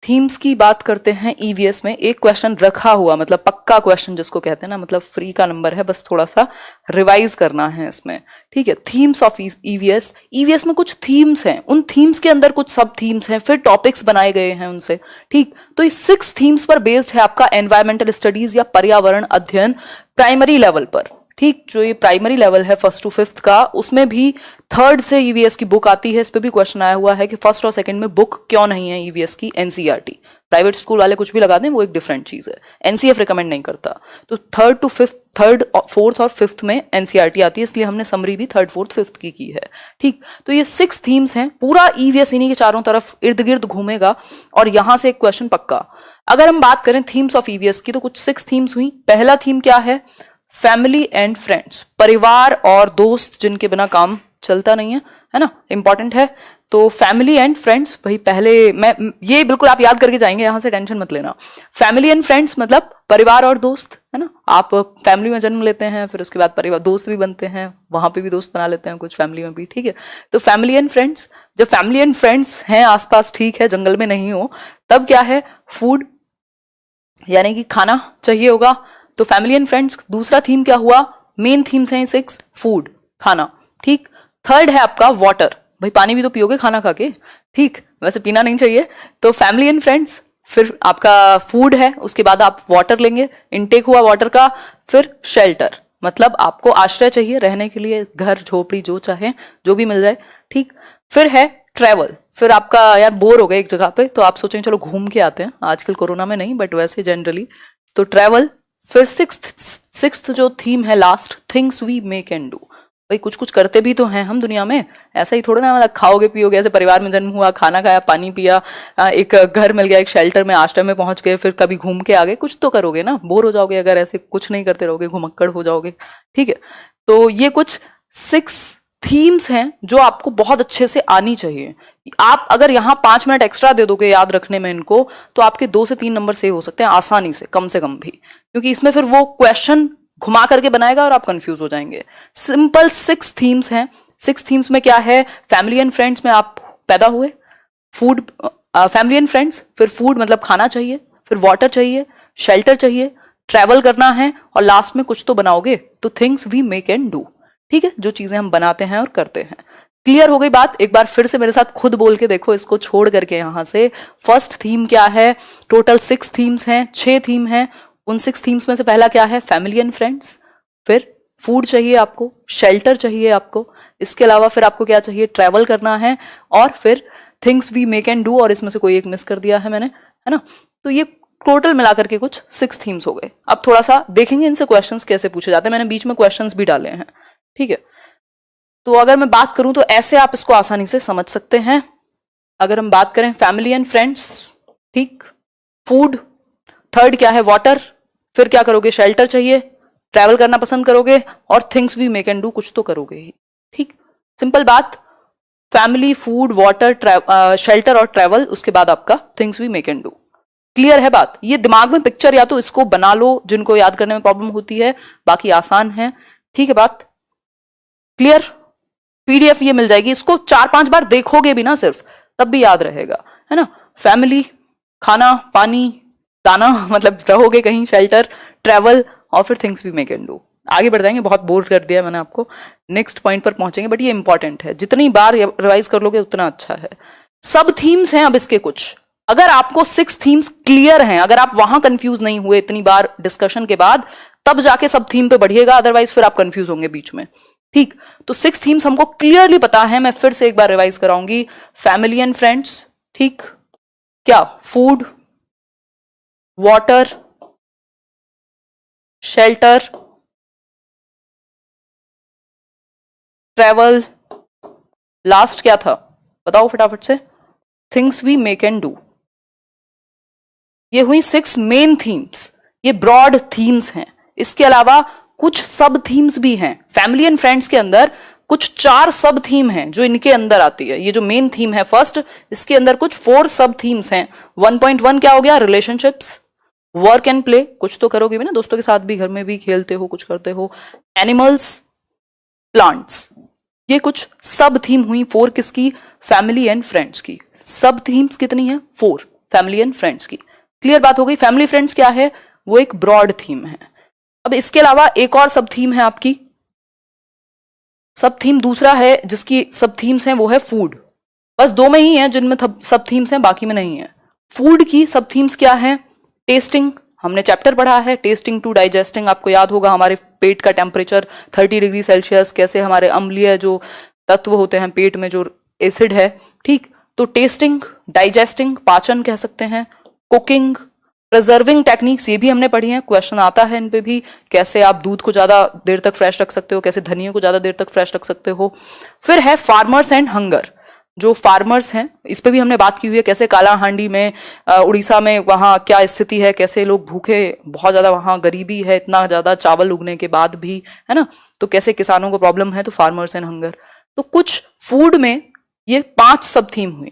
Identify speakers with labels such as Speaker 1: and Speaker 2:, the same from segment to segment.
Speaker 1: Themes की बात करते हैं ईवीएस में। एक क्वेश्चन रखा हुआ, मतलब पक्का क्वेश्चन जिसको कहते हैं ना, मतलब फ्री का नंबर है, बस थोड़ा सा रिवाइज करना है इसमें, ठीक है। थीम्स ऑफ ईवीएस, ईवीएस में कुछ थीम्स हैं, उन थीम्स के अंदर कुछ सब थीम्स हैं, फिर टॉपिक्स बनाए गए हैं उनसे, ठीक। तो इस 6 थीम्स पर बेस्ड है आपका एनवायरमेंटल स्टडीज या पर्यावरण अध्ययन प्राइमरी लेवल पर, ठीक। जो ये प्राइमरी लेवल है 1st to 5th का, उसमें भी 3rd से ईवीएस की बुक आती है। इस पे भी क्वेश्चन आया हुआ है कि 1st और 2nd में बुक क्यों नहीं है ईवीएस की एनसीईआरटी। प्राइवेट स्कूल वाले कुछ भी लगा दें, वो एक डिफरेंट चीज है, एनसीएफ रिकमेंड नहीं करता। तो 3rd to 5th, 3rd, 4th और 5th में एनसीईआरटी आती है, इसलिए हमने समरी भी 3rd, 4th, 5th की है, ठीक। तो ये 6 थीम्स हैं, पूरा ईवीएस इन्हीं के चारों तरफ इर्द गिर्द घूमेगा, और यहां से एक क्वेश्चन पक्का। अगर हम बात करें थीम्स ऑफ ईवीएस की, तो कुछ 6 थीम्स हुई। पहला थीम क्या है? फैमिली एंड फ्रेंड्स, परिवार और दोस्त जिनके बिना काम चलता नहीं है ना, इंपॉर्टेंट है। तो फैमिली एंड फ्रेंड्स, भाई पहले मैं ये बिल्कुल आप याद करके जाएंगे, यहां से टेंशन मत लेना। फैमिली एंड फ्रेंड्स मतलब परिवार और दोस्त, है ना। आप फैमिली में जन्म लेते हैं, फिर उसके बाद परिवार दोस्त भी बनते हैं, वहां पे भी दोस्त बना लेते हैं कुछ फैमिली में भी, ठीक है। तो फैमिली एंड फ्रेंड्स, जब फैमिली एंड फ्रेंड्स हैं आसपास, ठीक है, जंगल में नहीं हो, तब क्या है? फूड, यानी कि खाना चाहिए होगा। तो फैमिली एंड फ्रेंड्स, दूसरा थीम क्या हुआ? मेन थीम्स हैं 6, फूड, खाना, ठीक। 3rd है आपका वाटर, भाई पानी भी तो पियोगे खाना खा के, ठीक, वैसे पीना नहीं चाहिए। तो फैमिली एंड फ्रेंड्स, फिर आपका फूड है, उसके बाद आप वाटर लेंगे, इनटेक हुआ वाटर का। फिर शेल्टर, मतलब आपको आश्रय चाहिए रहने के लिए, घर झोपड़ी जो चाहे, जो भी मिल जाए, ठीक। फिर है ट्रैवल, फिर आपका यार बोर हो गए एक जगह पे, तो आप सोचेंगे चलो घूम के आते हैं, आजकल कोरोना में नहीं बट वैसे जनरली, तो ट्रैवल। फिर सिक्स्थ जो थीम है last, things we make and do, भाई कुछ कुछ करते भी तो हैं हम दुनिया में, ऐसा ही थोड़ा ना मतलब खाओगे पियोगे। ऐसे परिवार में जन्म हुआ, खाना खाया, पानी पिया, एक घर मिल गया, एक शेल्टर में, आश्रम में पहुंच गए, फिर कभी घूम के आ गए, कुछ तो करोगे ना, बोर हो जाओगे अगर ऐसे कुछ नहीं करते रहोगे, घुमक्कड़ हो जाओगे, ठीक है। तो ये कुछ 6 थीम्स हैं जो आपको बहुत अच्छे से आनी चाहिए। आप अगर यहाँ 5 मिनट एक्स्ट्रा दे दोगे याद रखने में इनको, तो आपके 2 से 3 नंबर सेव हो सकते हैं आसानी से, कम भी, क्योंकि इसमें फिर वो क्वेश्चन घुमा करके बनाएगा और आप कंफ्यूज हो जाएंगे। सिंपल 6 थीम्स हैं। 6 थीम्स में क्या है? फैमिली एंड फ्रेंड्स में आप पैदा हुए, फूड, फैमिली एंड फ्रेंड्स, फिर फूड मतलब खाना चाहिए, फिर वाटर चाहिए, शेल्टर चाहिए, ट्रैवल करना है, और लास्ट में कुछ तो बनाओगे, तो things we make and do, ठीक है, जो चीजें हम बनाते हैं और करते हैं। क्लियर हो गई बात? एक बार फिर से मेरे साथ खुद बोल के देखो इसको छोड़ करके। यहां से फर्स्ट थीम क्या है? टोटल 6 थीम्स हैं, 6 थीम हैं। उन 6 थीम्स में से पहला क्या है? Family and friends. फिर फूड चाहिए आपको, शेल्टर चाहिए आपको, इसके अलावा फिर आपको क्या चाहिए? ट्रैवल करना है, और फिर things we make and do, और इसमें से कोई एक मिस कर दिया है मैंने, है ना। तो ये टोटल मिलाकर के कुछ 6 थीम्स हो गए। अब थोड़ा सा देखेंगे इनसे क्वेश्चंस कैसे पूछे जाते हैं, मैंने बीच में क्वेश्चंस भी डाले हैं, ठीक है। तो अगर मैं बात करूं तो ऐसे आप इसको आसानी से समझ सकते हैं। अगर हम बात करें फैमिली एंड फ्रेंड्स, ठीक, फूड, 3rd क्या है? वाटर, फिर क्या करोगे? शेल्टर चाहिए, ट्रैवल करना पसंद करोगे, और things we make and do, कुछ तो करोगे ही, ठीक। सिंपल बात, फैमिली, फूड, वाटर, शेल्टर और ट्रैवल, उसके बाद आपका things we make and do. Clear है बात? ये दिमाग में पिक्चर या तो इसको बना लो जिनको याद करने में प्रॉब्लम होती है, बाकी आसान है, ठीक है बात? क्लियर? पीडीएफ ये मिल जाएगी, इसको 4-5 बार देखोगे भी ना सिर्फ, तब भी याद रहेगा, है ना। फैमिली, खाना, पानी, दाना मतलब रहोगे कहीं, शेल्टर, ट्रैवल, और फिर things we make and do. आगे बढ़ जाएंगे, बहुत बोर कर दिया मैंने आपको, नेक्स्ट पॉइंट पर पहुंचेंगे, बट ये इंपॉर्टेंट है, जितनी बार रिवाइज कर लोगे उतना अच्छा है। सब थीम्स हैं अब इसके कुछ। अगर आपको 6 थीम्स क्लियर हैं, अगर आप वहां कंफ्यूज नहीं हुए इतनी बार डिस्कशन के बाद, तब जाके सब थीम पे बढ़िएगा, अदरवाइज फिर आप कंफ्यूज होंगे बीच में, ठीक। तो 6 थीम्स हमको क्लियरली पता है, मैं फिर से एक बार रिवाइज कराऊंगी। फैमिली एंड फ्रेंड्स, ठीक, क्या? Food, water, shelter, travel, last क्या था बताओ फटाफट से? Things we make and do. ये हुई 6 मेन थीम्स, ये ब्रॉड थीम्स हैं। इसके अलावा कुछ सब थीम्स भी हैं। फैमिली एंड फ्रेंड्स के अंदर कुछ 4 सब थीम हैं जो इनके अंदर आती है। ये जो मेन थीम है फर्स्ट, इसके अंदर कुछ 4 सब थीम्स हैं। 1.1 क्या हो गया? रिलेशनशिप्स, वर्क एंड प्ले, कुछ तो करोगे भी ना, दोस्तों के साथ भी, घर में भी खेलते हो, कुछ करते हो, एनिमल्स, प्लांट्स, ये कुछ सब थीम हुई 4 किसकी? फैमिली एंड फ्रेंड्स की। सब थीम्स कितनी है? 4, फैमिली एंड फ्रेंड्स की। क्लियर बात हो गई। फैमिली फ्रेंड्स क्या है, वो एक ब्रॉड थीम है। अब इसके अलावा एक और सब थीम है आपकी, सब थीम दूसरा है जिसकी सब थीम्स हैं वो है फूड। बस दो में ही है जिनमें सब थीम्स हैं, बाकी में नहीं है। फूड की सब थीम्स क्या है, टेस्टिंग, हमने चैप्टर पढ़ा है टेस्टिंग टू डाइजेस्टिंग, आपको याद होगा हमारे पेट का टेम्परेचर 30 डिग्री सेल्सियस, कैसे हमारे अम्लीय जो तत्व होते हैं पेट में, जो एसिड है, ठीक। तो टेस्टिंग, डाइजेस्टिंग, पाचन कह सकते हैं, कुकिंग, प्रिजर्विंग टेक्निक्स, ये भी हमने पढ़ी हैं, क्वेश्चन आता है इन पे भी, कैसे आप दूध को ज्यादा देर तक फ्रेश रख सकते हो, कैसे धनिया को ज्यादा देर तक फ्रेश रख सकते हो। फिर है फार्मर्स एंड हंगर, जो फार्मर्स हैं इस पे भी हमने बात की हुई है, कैसे कालाहांडी में उड़ीसा में वहाँ क्या स्थिति है, कैसे लोग भूखे, बहुत ज्यादा वहाँ गरीबी है, इतना ज्यादा चावल उगने के बाद भी, है ना, तो कैसे किसानों को प्रॉब्लम है, तो फार्मर्स एंड हंगर। तो कुछ फूड में ये 5 सब थीम हुई।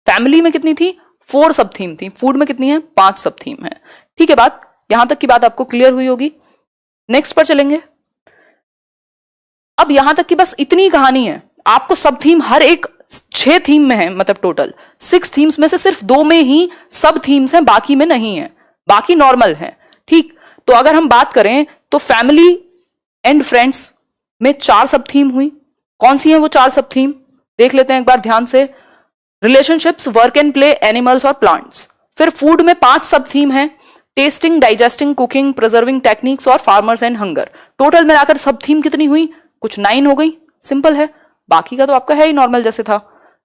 Speaker 1: फैमिली में कितनी थी, 4 सब थीम थी, फूड में कितनी है, 5 सब थीम है। ठीक है, बात यहां तक की बात आपको क्लियर हुई होगी। नेक्स्ट पर चलेंगे। अब यहां तक की बस इतनी कहानी है, आपको सब थीम हर एक 6 थीम में है, मतलब टोटल 6 थीम्स में से सिर्फ 2 में ही सब थीम्स हैं, बाकी में नहीं है, बाकी नॉर्मल है। ठीक, तो अगर हम बात करें तो फैमिली एंड फ्रेंड्स में 4 सब थीम हुई। कौन सी है वो 4 सब थीम, देख लेते हैं एक बार ध्यान से। Relationships, work and play, animals और प्लांट्स। फिर फूड में 5 सब थीम है, testing, digesting, cooking, preserving techniques और फार्मर्स एंड हंगर। टोटल मिलाकर सब थीम कितनी हुई, कुछ 9 हो गई, सिंपल है। बाकी का तो आपका है ही नॉर्मल जैसे था।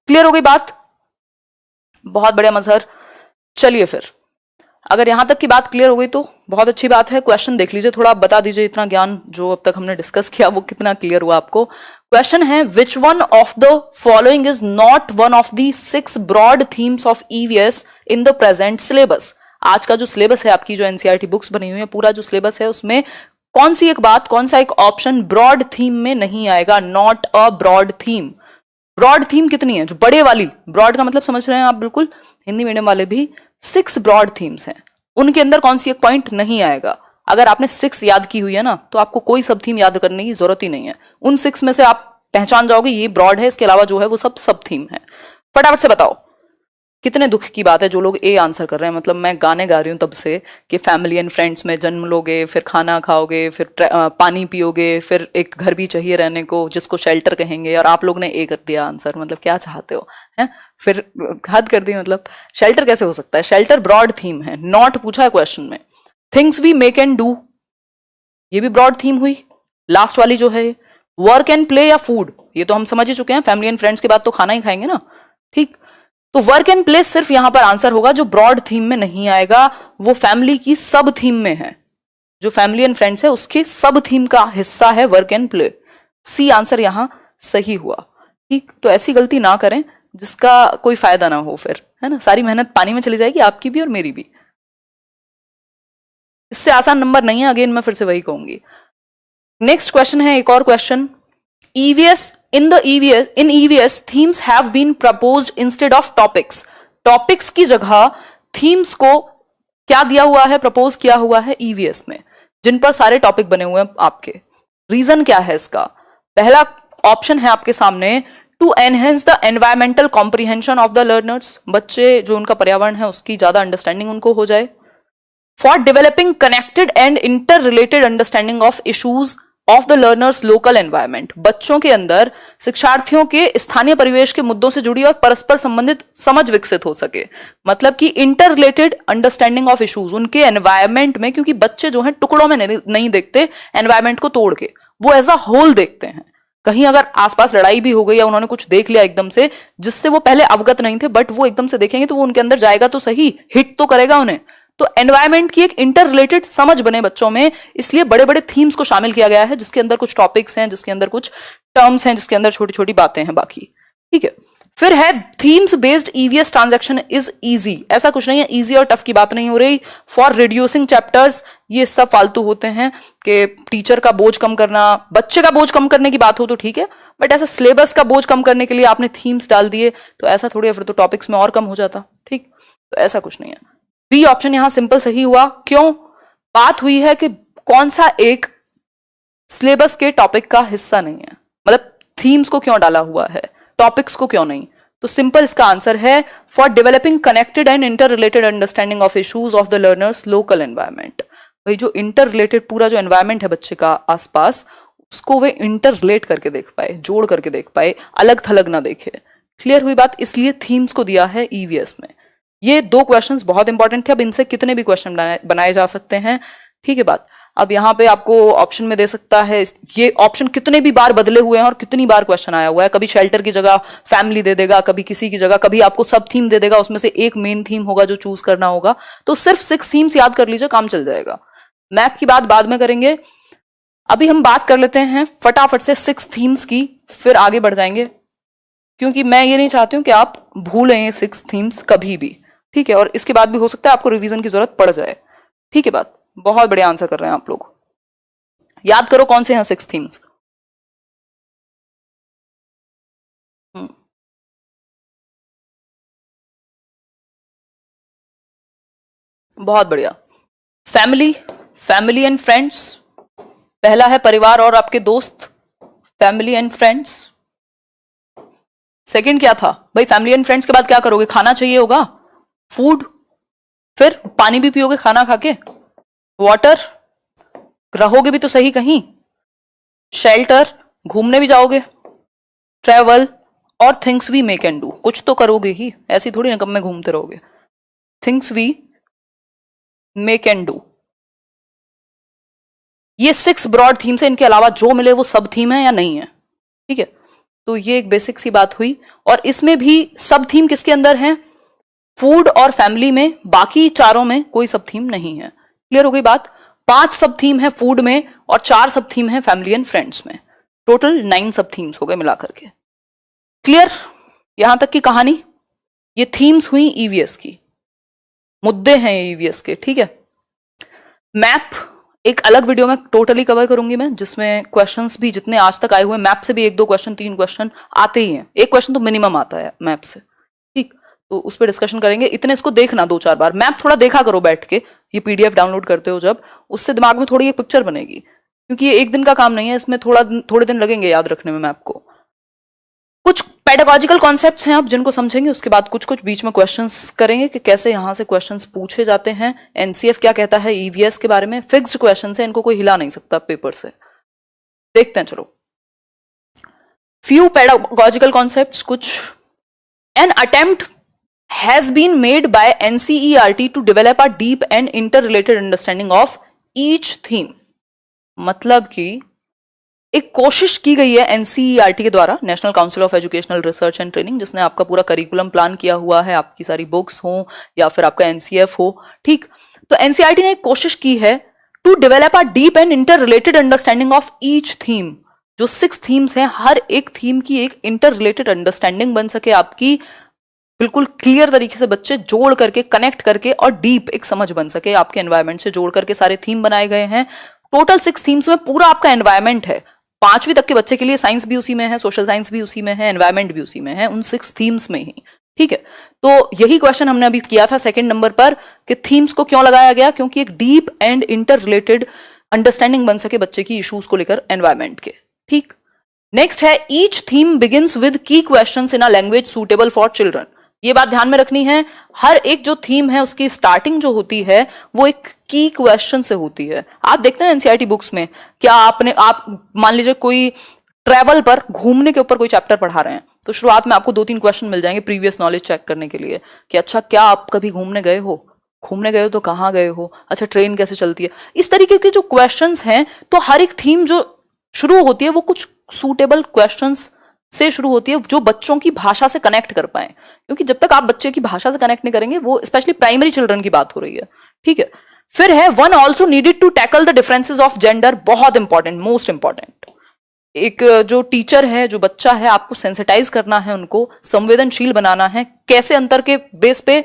Speaker 1: क्लियर हो गई बात, बहुत बढ़िया मजहर। चलिए फिर, अगर यहां तक की बात क्लियर हो गई तो बहुत अच्छी बात है। क्वेश्चन देख लीजिए थोड़ा, बता दीजिए इतना ज्ञान जो अब तक हमने डिस्कस किया वो कितना क्लियर हुआ आपको। क्वेश्चन है, which one of the following is not one of the 6 broad themes of EVS in the present syllabus. आज का जो सिलेबस है, आपकी जो एनसीईआरटी बुक्स बनी हुई है, पूरा जो सिलेबस है उसमें कौन सी एक बात, कौन सा एक ऑप्शन ब्रॉड थीम में नहीं आएगा, not a broad theme. Broad theme कितनी है, जो बड़े वाली, ब्रॉड का मतलब समझ रहे हैं आप बिल्कुल, हिंदी मीडियम वाले भी, 6 ब्रॉड थीम्स हैं, उनके अंदर कौन सी एक पॉइंट नहीं आएगा। अगर आपने 6 याद की हुई है ना, तो आपको कोई सब थीम याद करने की जरूरत ही नहीं है। उन 6 में से आप पहचान जाओगे ये ब्रॉड है, इसके अलावा जो है वो सब थीम है। फटाफट से बताओ, कितने दुख की बात है जो लोग ए आंसर कर रहे हैं। मतलब मैं गाने गा रही हूं तब से कि फैमिली एंड फ्रेंड्स में जन्म लोगे, फिर खाना खाओगे, फिर पानी पियोगे, फिर एक घर भी चाहिए रहने को जिसको शेल्टर कहेंगे, और आप लोग ने ए कर दिया आंसर। मतलब क्या चाहते हो, हैं? फिर हद कर दी, मतलब शेल्टर कैसे हो सकता है, शेल्टर ब्रॉड थीम है। नॉट पूछा है क्वेश्चन में। Things we make and do, ये भी ब्रॉड थीम हुई। लास्ट वाली जो है वर्क एंड प्ले या फूड, ये तो हम समझ ही चुके हैं, फैमिली एंड फ्रेंड्स के बाद तो खाना ही खाएंगे ना, ठीक। तो वर्क एंड प्ले सिर्फ यहां पर आंसर होगा, जो ब्रॉड थीम में नहीं आएगा वो फैमिली की सब थीम में है। जो फैमिली एंड फ्रेंड्स है उसकी सब थीम का हिस्सा है work and play. C answer यहां सही हुआ, ठीक। तो ऐसी गलती ना करें जिसका कोई फायदा ना हो, फिर है ना, सारी मेहनत पानी में चली जाएगी, आपकी भी और मेरी भी। इससे आसान नंबर नहीं है, अगेन मैं फिर से वही कहूंगी। नेक्स्ट क्वेश्चन है, एक और question. EVS in EVS themes have been proposed instead of topics. Topics की जगह थीम्स को क्या दिया हुआ है, प्रपोज किया हुआ है EVS में, जिन पर सारे टॉपिक बने हुए हैं आपके। रीजन क्या है इसका? पहला ऑप्शन है आपके सामने, to enhance the environmental comprehension of the learners, बच्चे जो उनका पर्यावरण है उसकी ज्यादा अंडरस्टैंडिंग उनको हो जाए। For developing connected and inter related understanding of issues of the learners local environment, बच्चों के अंदर शिक्षार्थियों के स्थानीय परिवेश के मुद्दों से जुड़ी और परस्पर संबंधित समझ विकसित हो सके। मतलब कि inter related understanding of issues उनके एनवायरमेंट में, क्योंकि बच्चे जो हैं टुकड़ों में नहीं देखते एनवायरमेंट को तोड़ के, वो एज अ होल देखते हैं। कहीं अगर आसपास लड़ाई भी हो गई या उन्होंने कुछ देख लिया एकदम से जिससे वो पहले अवगत नहीं थे, बट वो एकदम से देखेंगे तो वो उनके अंदर जाएगा तो सही, हिट तो करेगा उन्हें। तो एनवायरमेंट की एक इंटर रिलेटेड समझ बने बच्चों में, इसलिए बड़े बड़े थीम्स को शामिल किया गया है, जिसके अंदर कुछ टॉपिक्स हैं, जिसके अंदर कुछ टर्म्स हैं, जिसके अंदर छोटी छोटी बातें हैं बाकी, ठीक है। फिर है themes based EVS transaction is easy, ऐसा कुछ नहीं है, इजी और टफ की बात नहीं हो रही। फॉर रिड्यूसिंग चैप्टर्स, ये सब फालतू होते हैं कि टीचर का बोझ कम करना, बच्चे का बोझ कम करने की बात हो तो ठीक है, बट ऐसा सिलेबस का बोझ कम करने के लिए आपने थीम्स डाल दिए तो ऐसा थोड़ी है, फिर तो टॉपिक्स में और कम हो जाता, ठीक। तो ऐसा कुछ नहीं है। बी ऑप्शन यहां सिंपल सही हुआ। क्यों? बात हुई है कि कौन सा एक सिलेबस के टॉपिक का हिस्सा नहीं है, मतलब थीम्स को क्यों डाला हुआ है, टॉपिक्स को क्यों नहीं। तो सिंपल इसका आंसर है for developing connected and inter related understanding of issues of the learners local environment. भाई जो इंटर रिलेटेड पूरा जो एनवायरमेंट है बच्चे का आसपास, उसको वे इंटर रिलेट करके देख पाए, जोड़ करके देख पाए, अलग थलग ना देखे। क्लियर हुई बात? इसलिए थीम्स को दिया है ईवीएस में। ये 2 क्वेश्चंस बहुत इंपॉर्टेंट थे। अब इनसे कितने भी क्वेश्चन बनाए जा सकते हैं, ठीक है बात। अब यहाँ पे आपको ऑप्शन में दे सकता है, ये ऑप्शन कितने भी बार बदले हुए हैं और कितनी बार क्वेश्चन आया हुआ है। कभी शेल्टर की जगह फैमिली दे देगा, कभी किसी की जगह, कभी आपको सब थीम दे देगा, उसमें से एक मेन थीम होगा जो चूज करना होगा। तो सिर्फ 6 थीम्स याद कर लीजिए, काम चल जाएगा। मैप की बात बाद में करेंगे, अभी हम बात कर लेते हैं फटाफट से 6 थीम्स की, फिर आगे बढ़ जाएंगे, क्योंकि मैं ये नहीं चाहती हूं कि आप भूलें ये 6 थीम्स कभी भी, ठीक है। और इसके बाद भी हो सकता है आपको रिवीजन की जरूरत पड़ जाए, ठीक है बात। बहुत बढ़िया आंसर कर रहे हैं आप लोग। याद करो कौन से हैं 6 थीम्स। बहुत बढ़िया। फैमिली, फैमिली एंड फ्रेंड्स, पहला है परिवार और आपके दोस्त, फैमिली एंड फ्रेंड्स। सेकंड क्या था भाई? फैमिली एंड फ्रेंड्स के बाद क्या करोगे? खाना चाहिए होगा, फूड, फिर पानी भी पियोगे खाना खा के, वाटर, रहोगे भी तो सही कहीं, शेल्टर, घूमने भी जाओगे, ट्रेवल, और things we make and do, कुछ तो करोगे ही, ऐसी थोड़ी ना कब में घूमते रहोगे। Things we make and do, ये 6 ब्रॉड थीम्स है। इनके अलावा जो मिले वो सब थीम है या नहीं है, ठीक है। तो ये एक बेसिक सी बात हुई। और इसमें भी सब थीम किसके अंदर है? फूड और फैमिली में, बाकी चारों में कोई सब थीम नहीं है। क्लियर हो गई बात? 5 सब थीम है फूड में और 4 सब थीम है फैमिली एंड फ्रेंड्स में। टोटल 9 सब थीम्स हो गए मिलाकर के। क्लियर यहां तक की कहानी? ये थीम्स हुई ईवीएस की, मुद्दे हैं ईवीएस के, ठीक है। मैप एक अलग वीडियो में टोटली कवर करूंगी मैं, जिसमें क्वेश्चंस भी जितने आज तक आए हुए मैप से भी 1-2 क्वेश्चन, 3 क्वेश्चन आते ही हैं। एक क्वेश्चन तो मिनिमम आता है मैप से, ठीक। तो उस पर डिस्कशन करेंगे। इतने इसको देखना 2-4 बार, मैप थोड़ा देखा करो बैठ के। ये पीडीएफ डाउनलोड करते हो जब, उससे दिमाग में थोड़ी एक पिक्चर बनेगी, क्योंकि ये एक दिन का काम नहीं है, इसमें थोड़े दिन लगेंगे याद रखने में मैप को। कुछ पेडागॉजिकल कॉन्सेप्ट्स हैं आप जिनको समझेंगे, उसके बाद कुछ कुछ बीच में क्वेश्चंस करेंगे कि कैसे यहां से क्वेश्चंस पूछे जाते हैं, एनसीएफ क्या कहता है ईवीएस के बारे में। फिक्स्ड क्वेश्चन है, इनको कोई हिला नहीं सकता पेपर से। देखते हैं चलो। फ्यू पेडागॉजिकल कॉन्सेप्ट्स, कुछ। An attempt has been made by NCERT to develop a deep and inter related understanding of each theme. मतलब कि एक कोशिश की गई है एनसीईआरटी के द्वारा, national council of educational research and training, जिसने आपका पूरा करिकुलम प्लान किया हुआ है, आपकी सारी बुक्स हो या फिर आपका एनसीएफ हो, ठीक। तो एनसीईआरटी ने एक कोशिश की है to develop a deep and inter related understanding of each theme. जो 6 थीम्स हैं, हर एक थीम की एक इंटर रिलेटेड अंडरस्टैंडिंग बन सके आपकी, बिल्कुल क्लियर तरीके से बच्चे जोड़ करके, कनेक्ट करके, और डीप एक समझ बन सके आपके एनवायरमेंट से जोड़ करके सारे थीम बनाए गए हैं। टोटल 6 थीम्स में पूरा आपका एनवायरमेंट है। 5वीं तक के बच्चे के लिए साइंस भी उसी में है, सोशल साइंस भी उसी में है, एनवायरमेंट भी उसी में है, उन 6 थीम्स में ही, ठीक है। तो यही क्वेश्चन हमने अभी किया था सेकंड नंबर पर कि थीम्स को क्यों लगाया गया, क्योंकि एक deep and inter related understanding बन सके बच्चे की इश्यूज को लेकर एनवायरमेंट के, ठीक। नेक्स्ट है ईच थीम बिगिंस विद की questions in a language suitable for children. ये बात ध्यान में रखनी है, हर एक जो थीम है उसकी स्टार्टिंग जो होती है वो एक की क्वेश्चन से होती है। आप देखते हैं एनसीईआरटी बुक्स में, क्या आप मान लीजिए कोई ट्रैवल पर, घूमने के ऊपर कोई चैप्टर पढ़ा रहे हैं, तो शुरुआत में आपको 2-3 क्वेश्चन मिल जाएंगे प्रीवियस नॉलेज चेक करने के लिए कि अच्छा क्या आप कभी घूमने गए हो, तो कहाँ गए हो, अच्छा ट्रेन कैसे चलती है। इस तरीके के जो क्वेश्चंस हैं, तो हर एक थीम जो शुरू होती है वो कुछ सूटेबल क्वेश्चंस से शुरू होती है जो बच्चों की भाषा से कनेक्ट कर पाए, क्योंकि जब तक आप बच्चे की भाषा से कनेक्ट नहीं करेंगे, वो स्पेशली प्राइमरी चिल्ड्रन की बात हो रही है, ठीक है। फिर है one also needed to tackle the differences of gender. बहुत इंपॉर्टेंट, मोस्ट इंपॉर्टेंट। एक जो टीचर है, जो बच्चा है, आपको सेंसिटाइज करना है, उनको संवेदनशील बनाना है। कैसे? अंतर के बेस पे,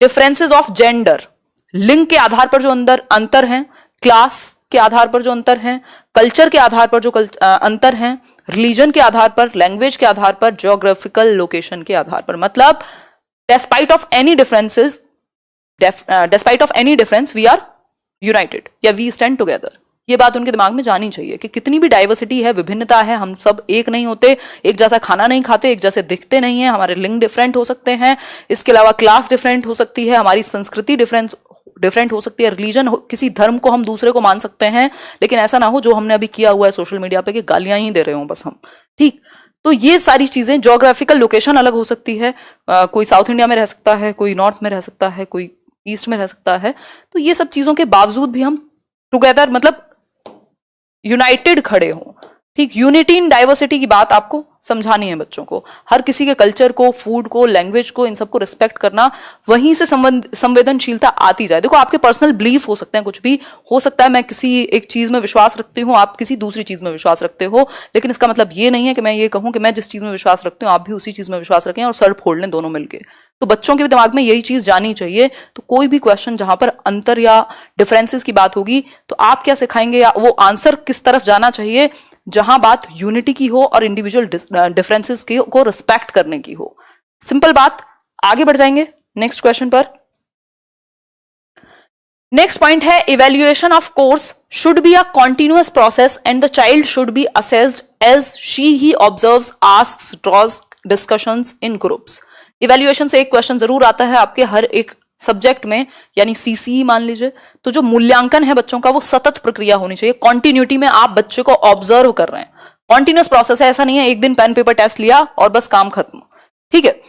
Speaker 1: डिफरेंसेस ऑफ जेंडर, लिंग के आधार पर जो अंतर है, क्लास के आधार पर जो अंतर है, कल्चर के आधार पर जो अंतर है, रिलीजन के आधार पर, लैंग्वेज के आधार पर, ज्योग्राफिकल लोकेशन के आधार पर। मतलब despite of any difference we are united या वी स्टैंड टुगेदर। ये बात उनके दिमाग में जानी चाहिए कि कितनी भी डाइवर्सिटी है, विभिन्नता है, हम सब एक नहीं होते, एक जैसा खाना नहीं खाते, एक जैसे दिखते नहीं है, हमारे लिंग डिफरेंट हो सकते हैं, इसके अलावा क्लास डिफरेंट हो सकती है, हमारी संस्कृति डिफरेंट हो सकती है, रिलीजन किसी धर्म को हम दूसरे को मान सकते हैं, लेकिन ऐसा ना हो जो हमने अभी किया हुआ है सोशल मीडिया पे कि गालियां ही दे रहे हो बस हम। ठीक, तो ये सारी चीजें, ज्योग्राफिकल लोकेशन अलग हो सकती है, कोई साउथ इंडिया में रह सकता है, कोई नॉर्थ में रह सकता है, कोई ईस्ट में रह सकता है, तो ये सब चीजों के बावजूद भी हम टुगेदर मतलब यूनाइटेड खड़े हों। ठीक, यूनिटी इन डाइवर्सिटी की बात आपको समझानी है बच्चों को, हर किसी के कल्चर को, फूड को, लैंग्वेज को, इन सबको रिस्पेक्ट करना, वहीं से संवेदनशीलता आती जाए। देखो आपके पर्सनल बिलीफ हो सकते हैं, कुछ भी हो सकता है, मैं किसी एक चीज में विश्वास रखती हूँ, आप किसी दूसरी चीज में विश्वास रखते हो, लेकिन इसका मतलब ये नहीं है कि मैं ये कहूं कि मैं जिस चीज में विश्वास रखती हूँ आप भी उसी चीज में विश्वास रखें और सर फोड़ लें दोनों मिलकर। तो बच्चों के दिमाग में यही चीज जानी चाहिए। तो कोई भी क्वेश्चन जहां पर अंतर या डिफरेंसेस की बात होगी तो आप क्या सिखाएंगे, या वो आंसर किस तरफ जाना चाहिए, जहां बात यूनिटी की हो और इंडिविजुअल डिफरेंसेस को रिस्पेक्ट करने की हो। सिंपल बात, आगे बढ़ जाएंगे नेक्स्ट क्वेश्चन पर। नेक्स्ट पॉइंट है evaluation of course should be a continuous process and the child should be assessed as she he observes, asks, draws discussions in groups. Evaluation से एक क्वेश्चन जरूर आता है आपके हर एक सब्जेक्ट में, यानी सीसीई मान लीजिए। तो जो मूल्यांकन है बच्चों का वो सतत प्रक्रिया होनी चाहिए, कॉन्टिन्यूटी में आप बच्चे को ऑब्जर्व कर रहे हैं, कॉन्टिन्यूअस प्रोसेस है, ऐसा नहीं है एक दिन पेन पेपर टेस्ट लिया और बस काम खत्म। ठीक है,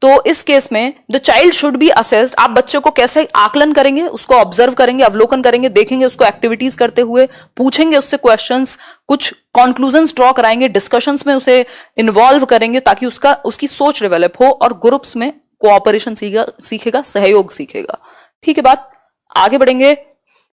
Speaker 1: तो इस केस में the child should be assessed, आप बच्चे को कैसे आकलन करेंगे, उसको ऑब्जर्व करेंगे, अवलोकन करेंगे, देखेंगे उसको एक्टिविटीज करते हुए, पूछेंगे उससे क्वेश्चंस, कुछ कंक्लूजन्स ड्रॉ कराएंगे, डिस्कशंस में उसे इन्वॉल्व करेंगे ताकि उसकी सोच डेवलप हो और ग्रुप्स में कोऑपरेशन सीखेगा, सहयोग सीखेगा। ठीक है, बात आगे बढ़ेंगे।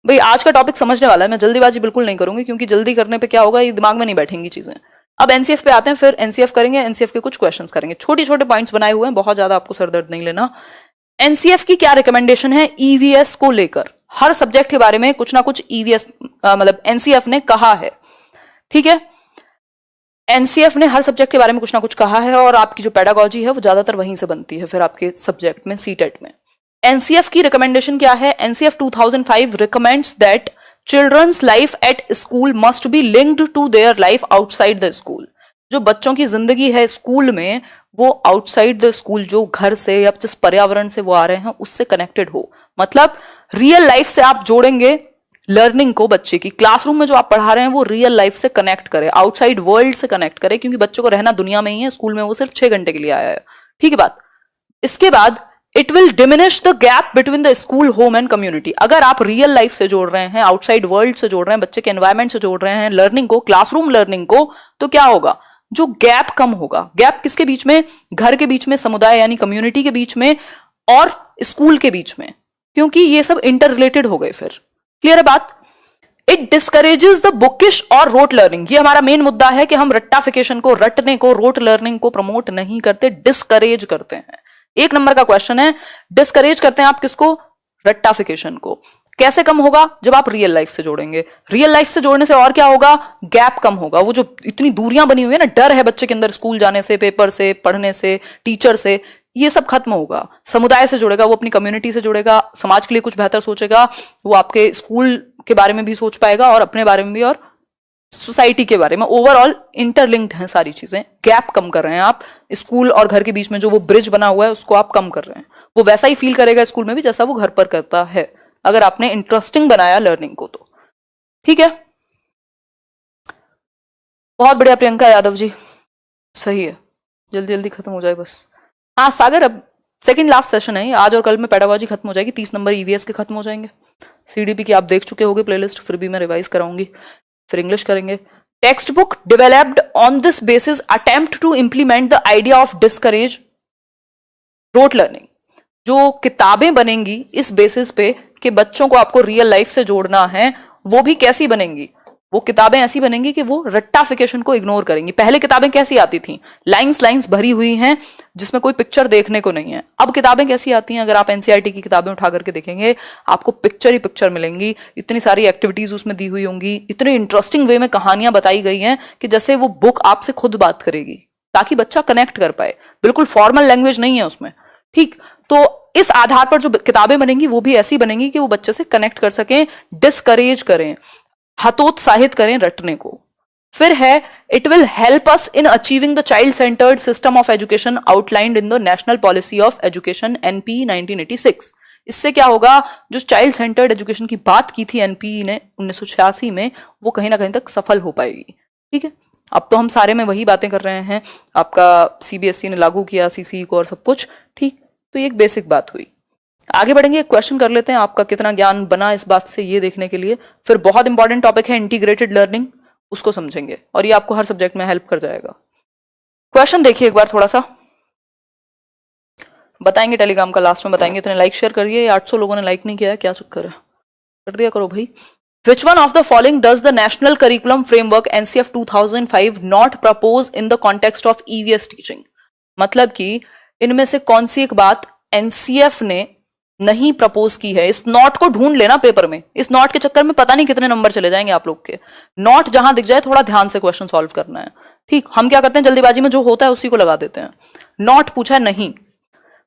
Speaker 1: भाई आज का टॉपिक समझने वाला है, मैं जल्दीबाजी बिल्कुल नहीं करूंगी क्योंकि जल्दी करने पे क्या होगा, ये दिमाग में नहीं बैठेंगी चीजें। अब एनसीएफ पे आते हैं, फिर एनसीएफ करेंगे, एनसीएफ के कुछ क्वेश्चंस करेंगे, छोटे छोटे पॉइंट्स बनाए हुए हैं, बहुत ज्यादा आपको सरदर्द नहीं लेना। एनसीएफ की क्या रिकमेंडेशन है ईवीएस को लेकर, हर सब्जेक्ट के बारे में कुछ ना कुछ ईवीएस मतलब एनसीएफ ने कहा है। ठीक है, एनसीएफ ने हर सब्जेक्ट के बारे में कुछ ना कुछ कहा है और आपकी जो पेडागोजी है वो ज्यादातर वहीं से बनती है फिर आपके सब्जेक्ट में, सीटेट में। एनसीएफ की रिकमेंडेशन क्या है, NCF 2005 recommends that children's life at school must be linked to their life outside the school. जो बच्चों की जिंदगी है स्कूल में वो आउटसाइड द स्कूल, जो घर से या जिस पर्यावरण से वो आ रहे हैं उससे कनेक्टेड हो। मतलब रियल लाइफ से आप जोड़ेंगे लर्निंग को, बच्चे की क्लासरूम में जो आप पढ़ा रहे हैं वो रियल लाइफ से कनेक्ट करे, आउटसाइड वर्ल्ड से कनेक्ट करे, क्योंकि बच्चों को रहना दुनिया में ही है, स्कूल में वो सिर्फ 6 घंटे के लिए आया है। ठीक है बात। इसके बाद it will diminish the gap between the school, home and community. अगर आप रियल लाइफ से जोड़ रहे हैं, आउटसाइड वर्ल्ड से जोड़ रहे हैं, बच्चे के एनवायरमेंट से जोड़ रहे हैं लर्निंग को, क्लासरूम लर्निंग को, तो क्या होगा, जो गैप कम होगा। गैप किसके बीच में, घर के बीच में, समुदाय यानी कम्युनिटी के बीच में और स्कूल के बीच में, क्योंकि ये सब इंटर रिलेटेड हो गए। फिर क्लियर है बात। इट डिस्करेजेस द बुकिश और रोट लर्निंग। ये हमारा मेन मुद्दा है कि हम रट्टाफिकेशन को, रटने को, रोट लर्निंग को प्रमोट नहीं करते, डिस्करेज करते हैं। 1 नंबर का क्वेश्चन है, डिस्करेज करते हैं आप किसको, रट्टाफिकेशन को। कैसे कम होगा, जब आप रियल लाइफ से जोड़ेंगे। रियल लाइफ से जोड़ने से और क्या होगा, गैप कम होगा। वो जो इतनी दूरियां बनी हुई है ना, डर है बच्चे के अंदर स्कूल जाने से, पेपर से, पढ़ने से, टीचर से, ये सब खत्म होगा। समुदाय से जुड़ेगा, वो अपनी कम्युनिटी से जुड़ेगा, समाज के लिए कुछ बेहतर सोचेगा, वो आपके स्कूल के बारे में भी सोच पाएगा और अपने बारे में भी और सोसाइटी के बारे में। ओवरऑल इंटरलिंक्ड हैं सारी चीजें। गैप कम कर रहे हैं आप, स्कूल और घर के बीच में जो वो ब्रिज बना हुआ है उसको आप कम कर रहे हैं। वो वैसा ही फील करेगा स्कूल में भी जैसा वो घर पर करता है, अगर आपने इंटरेस्टिंग बनाया लर्निंग को तो। ठीक है, बहुत बढ़िया प्रियंका यादव जी, सही है, जल्दी जल्दी खत्म हो जाए बस। हाँ सागर, अब सेकंड लास्ट सेशन है, आज और कल में पेडागोजी खत्म हो जाएगी, 30 नंबर ईवीएस के खत्म हो जाएंगे। सीडीपी की आप देख चुके होंगे प्लेलिस्ट, फिर भी मैं रिवाइज कराऊंगी। फिर इंग्लिश करेंगे। Text book developed on this basis attempt to implement the idea of discourage rote learning. जो किताबें बनेंगी इस बेसिस पे कि बच्चों को आपको रियल लाइफ से जोड़ना है, वो भी कैसी बनेंगी, वो किताबें ऐसी बनेंगी कि वो रट्टाफिकेशन को इग्नोर करेंगी। पहले किताबें कैसी आती थी, लाइंस भरी हुई हैं जिसमें कोई पिक्चर देखने को नहीं है। अब किताबें कैसी आती हैं, अगर आप एनसीईआरटी की किताबें उठा करके देखेंगे आपको पिक्चर ही पिक्चर मिलेंगी, इतनी सारी एक्टिविटीज उसमें दी हुई होंगी, इतने इंटरेस्टिंग वे में कहानियां बताई गई हैं कि जैसे वो बुक आपसे खुद बात करेगी, ताकि बच्चा कनेक्ट कर पाए। बिल्कुल फॉर्मल लैंग्वेज नहीं है उसमें। ठीक, तो इस आधार पर जो किताबें बनेंगी वो भी ऐसी बनेंगी कि वो बच्चे से कनेक्ट कर सकें, डिस्करेज करें। हतोत्साहित करें रटने को। फिर है it will help us in achieving the child centred system of education outlined in the national policy of education NP 1986। इससे क्या होगा, जो चाइल्ड सेंटर्ड एजुकेशन की बात की थी एनपी ने 1986 में, वो कहीं ना कहीं तक सफल हो पाएगी। ठीक है, अब तो हम सारे में वही बातें कर रहे हैं, आपका सीबीएसई ने लागू किया सीसीई को और सब कुछ। ठीक, तो ये एक बेसिक बात हुई। आगे बढ़ेंगे, एक क्वेश्चन कर लेते हैं, आपका कितना ज्ञान बना इस बात से ये देखने के लिए। फिर बहुत इंपॉर्टेंट टॉपिक है इंटीग्रेटेड लर्निंग, उसको समझेंगे और ये आपको हर सब्जेक्ट में हेल्प कर जाएगा। क्वेश्चन देखिए एक बार थोड़ा सा, बताएंगे टेलीग्राम का लास्ट में बताएंगे। इतने लाइक शेयर करिए, 800 लोगों ने लाइक नहीं किया है, क्या चक्कर है, कर दिया करो भाई। Which one of the following does the National Curriculum Framework NCF 2005 not propose in the context of EVS teaching? मतलब कि इनमें से कौन सी एक बात एनसीएफ ने नहीं प्रपोज की है। इस नॉट को ढूंढ लेना पेपर में, इस नॉट के चक्कर में पता नहीं कितने नंबर चले जाएंगे आप लोग के। नॉट जहां दिख जाए थोड़ा ध्यान से क्वेश्चन सॉल्व करना है। ठीक, हम क्या करते हैं जल्दीबाजी में जो होता है उसी को लगा देते हैं। नॉट पूछा है नहीं,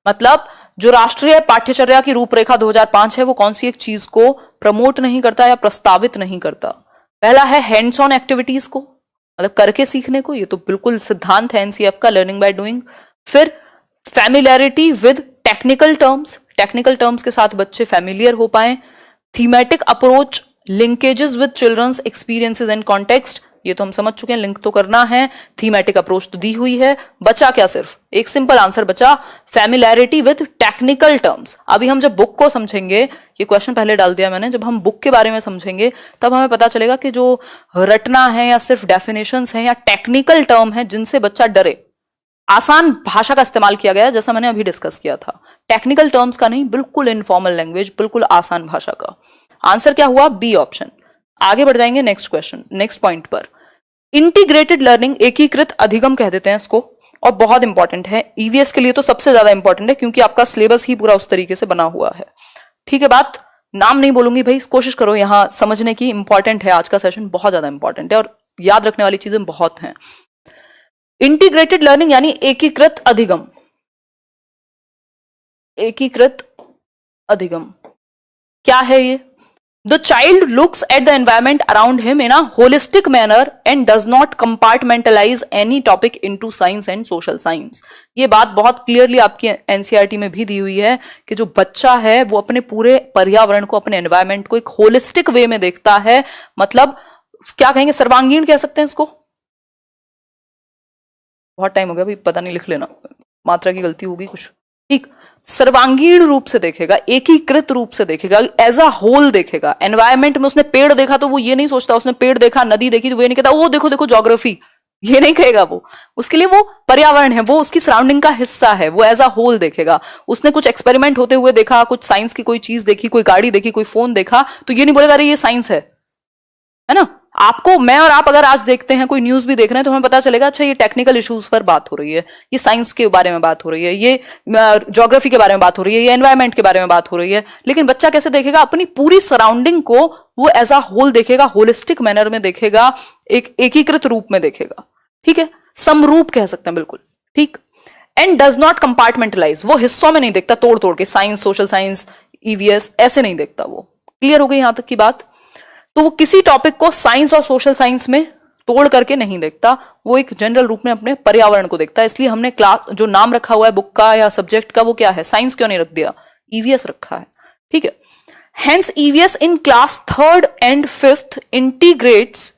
Speaker 1: मतलब जो राष्ट्रीय पाठ्यचर्या की रूपरेखा 2005 है वो कौन सी एक चीज को प्रमोट नहीं करता या प्रस्तावित नहीं करता। पहला है हैंड्स ऑन एक्टिविटीज को, मतलब करके सीखने को, ये तो बिल्कुल सिद्धांत है एनसीएफ का, लर्निंग बाय डूइंग। फिर familiarity with technical terms, technical terms के साथ बच्चे फैमिलियर हो पाए। Thematic approach, linkages with children's experiences and context, ये तो हम समझ चुके हैं, लिंक तो करना है। थीमेटिक अप्रोच तो दी हुई है, बचा क्या, सिर्फ एक सिंपल आंसर बचा, फैमिलियरिटी विद टेक्निकल टर्म्स। अभी हम जब बुक को समझेंगे, ये क्वेश्चन पहले डाल दिया मैंने, जब हम बुक के बारे में समझेंगे तब हमें पता चलेगा कि जो रटना है या सिर्फ डेफिनेशंस हैं या टेक्निकल टर्म है जिनसे बच्चा डरे, आसान भाषा का इस्तेमाल किया गया जैसा मैंने अभी डिस्कस किया था, टेक्निकल टर्म्स का नहीं, बिल्कुल इनफॉर्मल लैंग्वेज, बिल्कुल आसान भाषा का। आंसर क्या हुआ, बी ऑप्शन। आगे बढ़ जाएंगे नेक्स्ट क्वेश्चन, नेक्स्ट पॉइंट पर। इंटीग्रेटेड लर्निंग, एकीकृत अधिगम कह देते हैं इसको, और बहुत इंपॉर्टेंट है ईवीएस के लिए तो सबसे ज्यादा इंपॉर्टेंट है क्योंकि आपका सिलेबस ही पूरा उस तरीके से बना हुआ है। ठीक है, बात नाम नहीं बोलूंगी भाई, कोशिश करो यहां समझने की, इंपॉर्टेंट है आज का सेशन, बहुत ज्यादा इंपॉर्टेंट है और याद रखने वाली चीजें बहुत हैं। इंटीग्रेटेड लर्निंग यानी एकीकृत अधिगम, एकीकृत अधिगम क्या है ये? The child looks at the environment around him in a holistic manner and does not compartmentalize any topic into science and social science. ये बात बहुत क्लियरली आपकी एनसीईआरटी में भी दी हुई है कि जो बच्चा है वो अपने पूरे पर्यावरण को, अपने एनवायरमेंट को एक होलिस्टिक वे में देखता है, मतलब क्या कहेंगे, सर्वांगीण कह सकते हैं इसको। बहुत टाइम हो गया भाई, पता नहीं, लिख लेना, मात्रा की गलती होगी कुछ। ठीक, सर्वांगीण रूप से देखेगा, एकीकृत रूप से देखेगा, एज अ होल देखेगा। एनवायरमेंट में उसने पेड़ देखा तो वो ये नहीं सोचता, उसने पेड़ देखा, नदी देखी तो वो ये नहीं कहता वो देखो देखो ज्योग्राफी, ये नहीं कहेगा वो। उसके लिए वो पर्यावरण है, वो उसकी सराउंडिंग का हिस्सा है, वो एज अ होल देखेगा। उसने कुछ एक्सपेरिमेंट होते हुए देखा, कुछ साइंस की कोई चीज देखी, कोई गाड़ी देखी, कोई फोन देखा, तो ये नहीं बोलेगा अरे ये साइंस है ना। आपको, मैं और आप अगर आज देखते हैं, कोई न्यूज भी देख रहे हैं, तो हमें पता चलेगा अच्छा ये टेक्निकल इश्यूज पर बात हो रही है, ये साइंस के बारे में बात हो रही है, ये ज्योग्राफी के बारे में बात हो रही है, ये एनवायरमेंट के बारे में बात हो रही है। लेकिन बच्चा कैसे देखेगा, अपनी पूरी सराउंडिंग को वो एज अ होल देखेगा, होलिस्टिक मैनर में देखेगा, एक एकीकृत रूप में देखेगा। ठीक है, समरूप कह सकते हैं बिल्कुल। ठीक, एंड डज नॉट कंपार्टमेंटलाइज, वो हिस्सों में नहीं देखता तोड़ तोड़ के, साइंस, सोशल साइंस, ईवीएस ऐसे नहीं देखता वो। क्लियर हो गई यहां तक की बात? तो वो किसी टॉपिक को साइंस और सोशल साइंस में तोड़ करके नहीं देखता, वो एक जनरल रूप में अपने पर्यावरण को देखता है। इसलिए हमने क्लास जो नाम रखा हुआ है बुक का या सब्जेक्ट का, वो क्या है, साइंस क्यों नहीं रख दिया, ईवीएस रखा है। ठीक है, hence EVS in class 3rd and 5th integrates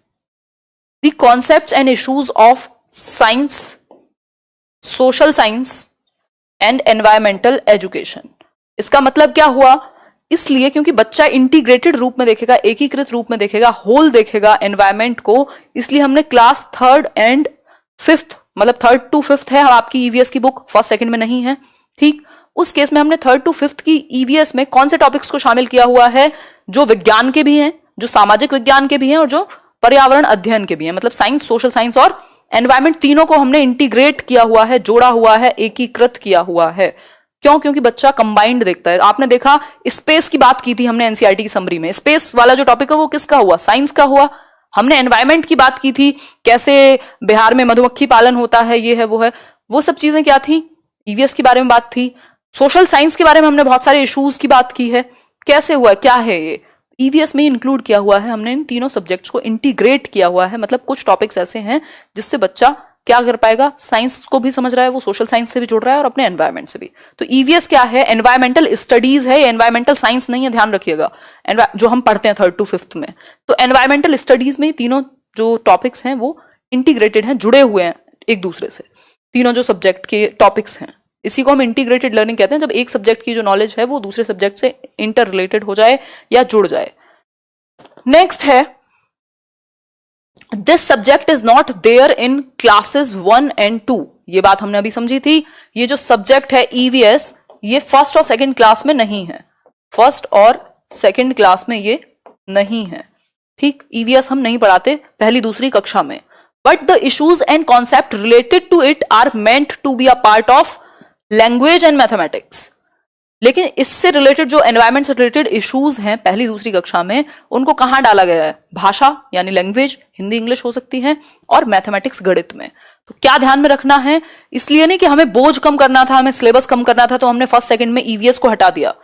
Speaker 1: the concepts and issues of science, social science and environmental education. इसका मतलब क्या हुआ, इसलिए क्योंकि बच्चा इंटीग्रेटेड रूप में देखेगा, एकीकृत रूप में देखेगा, होल देखेगा एनवायरमेंट को, इसलिए हमने क्लास 3rd and 5th, मतलब 3rd to 5th है आपकी ईवीएस की बुक, 1st 2nd में नहीं है। ठीक, उस केस में हमने 3rd to 5th की ईवीएस में कौन से टॉपिक्स को शामिल किया हुआ है, जो विज्ञान के भी हैं, जो सामाजिक विज्ञान के भी हैं और जो पर्यावरण अध्ययन के भी हैं, मतलब साइंस, सोशल साइंस और एनवायरमेंट, तीनों को हमने इंटीग्रेट किया हुआ है, जोड़ा हुआ है, एकीकृत किया हुआ है। क्यों? क्योंकि बच्चा कंबाइंड देखता है। आपने देखा स्पेस की बात की थी हमने एनसीईआरटी की समरी में, स्पेस वाला जो टॉपिक है वो किसका हुआ, साइंस का हुआ। हमने एनवायरमेंट की बात की थी, कैसे बिहार में मधुमक्खी पालन होता है, ये है वो है, वो सब चीजें क्या थी, ईवीएस के बारे में बात थी। सोशल साइंस के बारे में हमने बहुत सारे इश्यूज की बात की है, कैसे हुआ, क्या है ईवीएस में इंक्लूड किया हुआ है हमने इन तीनों सब्जेक्ट्स को इंटीग्रेट किया हुआ है, मतलब कुछ टॉपिक्स ऐसे हैं जिससे बच्चा क्या कर पाएगा, साइंस को भी समझ रहा है, वो सोशल साइंस से भी जुड़ रहा है और अपने एनवायरमेंट से भी। तो ईवीएस क्या है, एनवायरमेंटल स्टडीज है, एनवायरमेंटल साइंस नहीं है, ध्यान रखिएगा। जो हम पढ़ते हैं 3rd to 5th में, तो एनवायरमेंटल स्टडीज में तीनों जो टॉपिक्स हैं वो इंटीग्रेटेड हैं, जुड़े हुए हैं एक दूसरे से, तीनों जो सब्जेक्ट के टॉपिक्स हैं। इसी को हम इंटीग्रेटेड लर्निंग कहते हैं, जब एक सब्जेक्ट की जो नॉलेज है वो दूसरे सब्जेक्ट से इंटर रिलेटेड हो जाए या जुड़ जाए। नेक्स्ट है, this subject is not there in classes 1 and 2। ये बात हमने अभी समझी थी। ये जो सब्जेक्ट है ईवीएस, ये फर्स्ट और सेकंड क्लास में नहीं है, फर्स्ट और सेकंड क्लास में ये नहीं है, ठीक। ईवीएस हम नहीं पढ़ाते पहली दूसरी कक्षा में, but the issues and concept related to it are meant to be a part of language and mathematics. लेकिन इससे रिलेटेड जो एनवायरमेंट से रिलेटेड इश्यूज हैं पहली दूसरी कक्षा में, उनको कहां डाला गया है, भाषा यानी लैंग्वेज, हिंदी इंग्लिश हो सकती है, और मैथमेटिक्स गणित में। तो क्या ध्यान में रखना है, इसलिए नहीं कि हमें बोझ कम करना था, हमें सिलेबस कम करना था, तो हमने फर्स्ट सेकंड में ईवीएस को हटा दिया,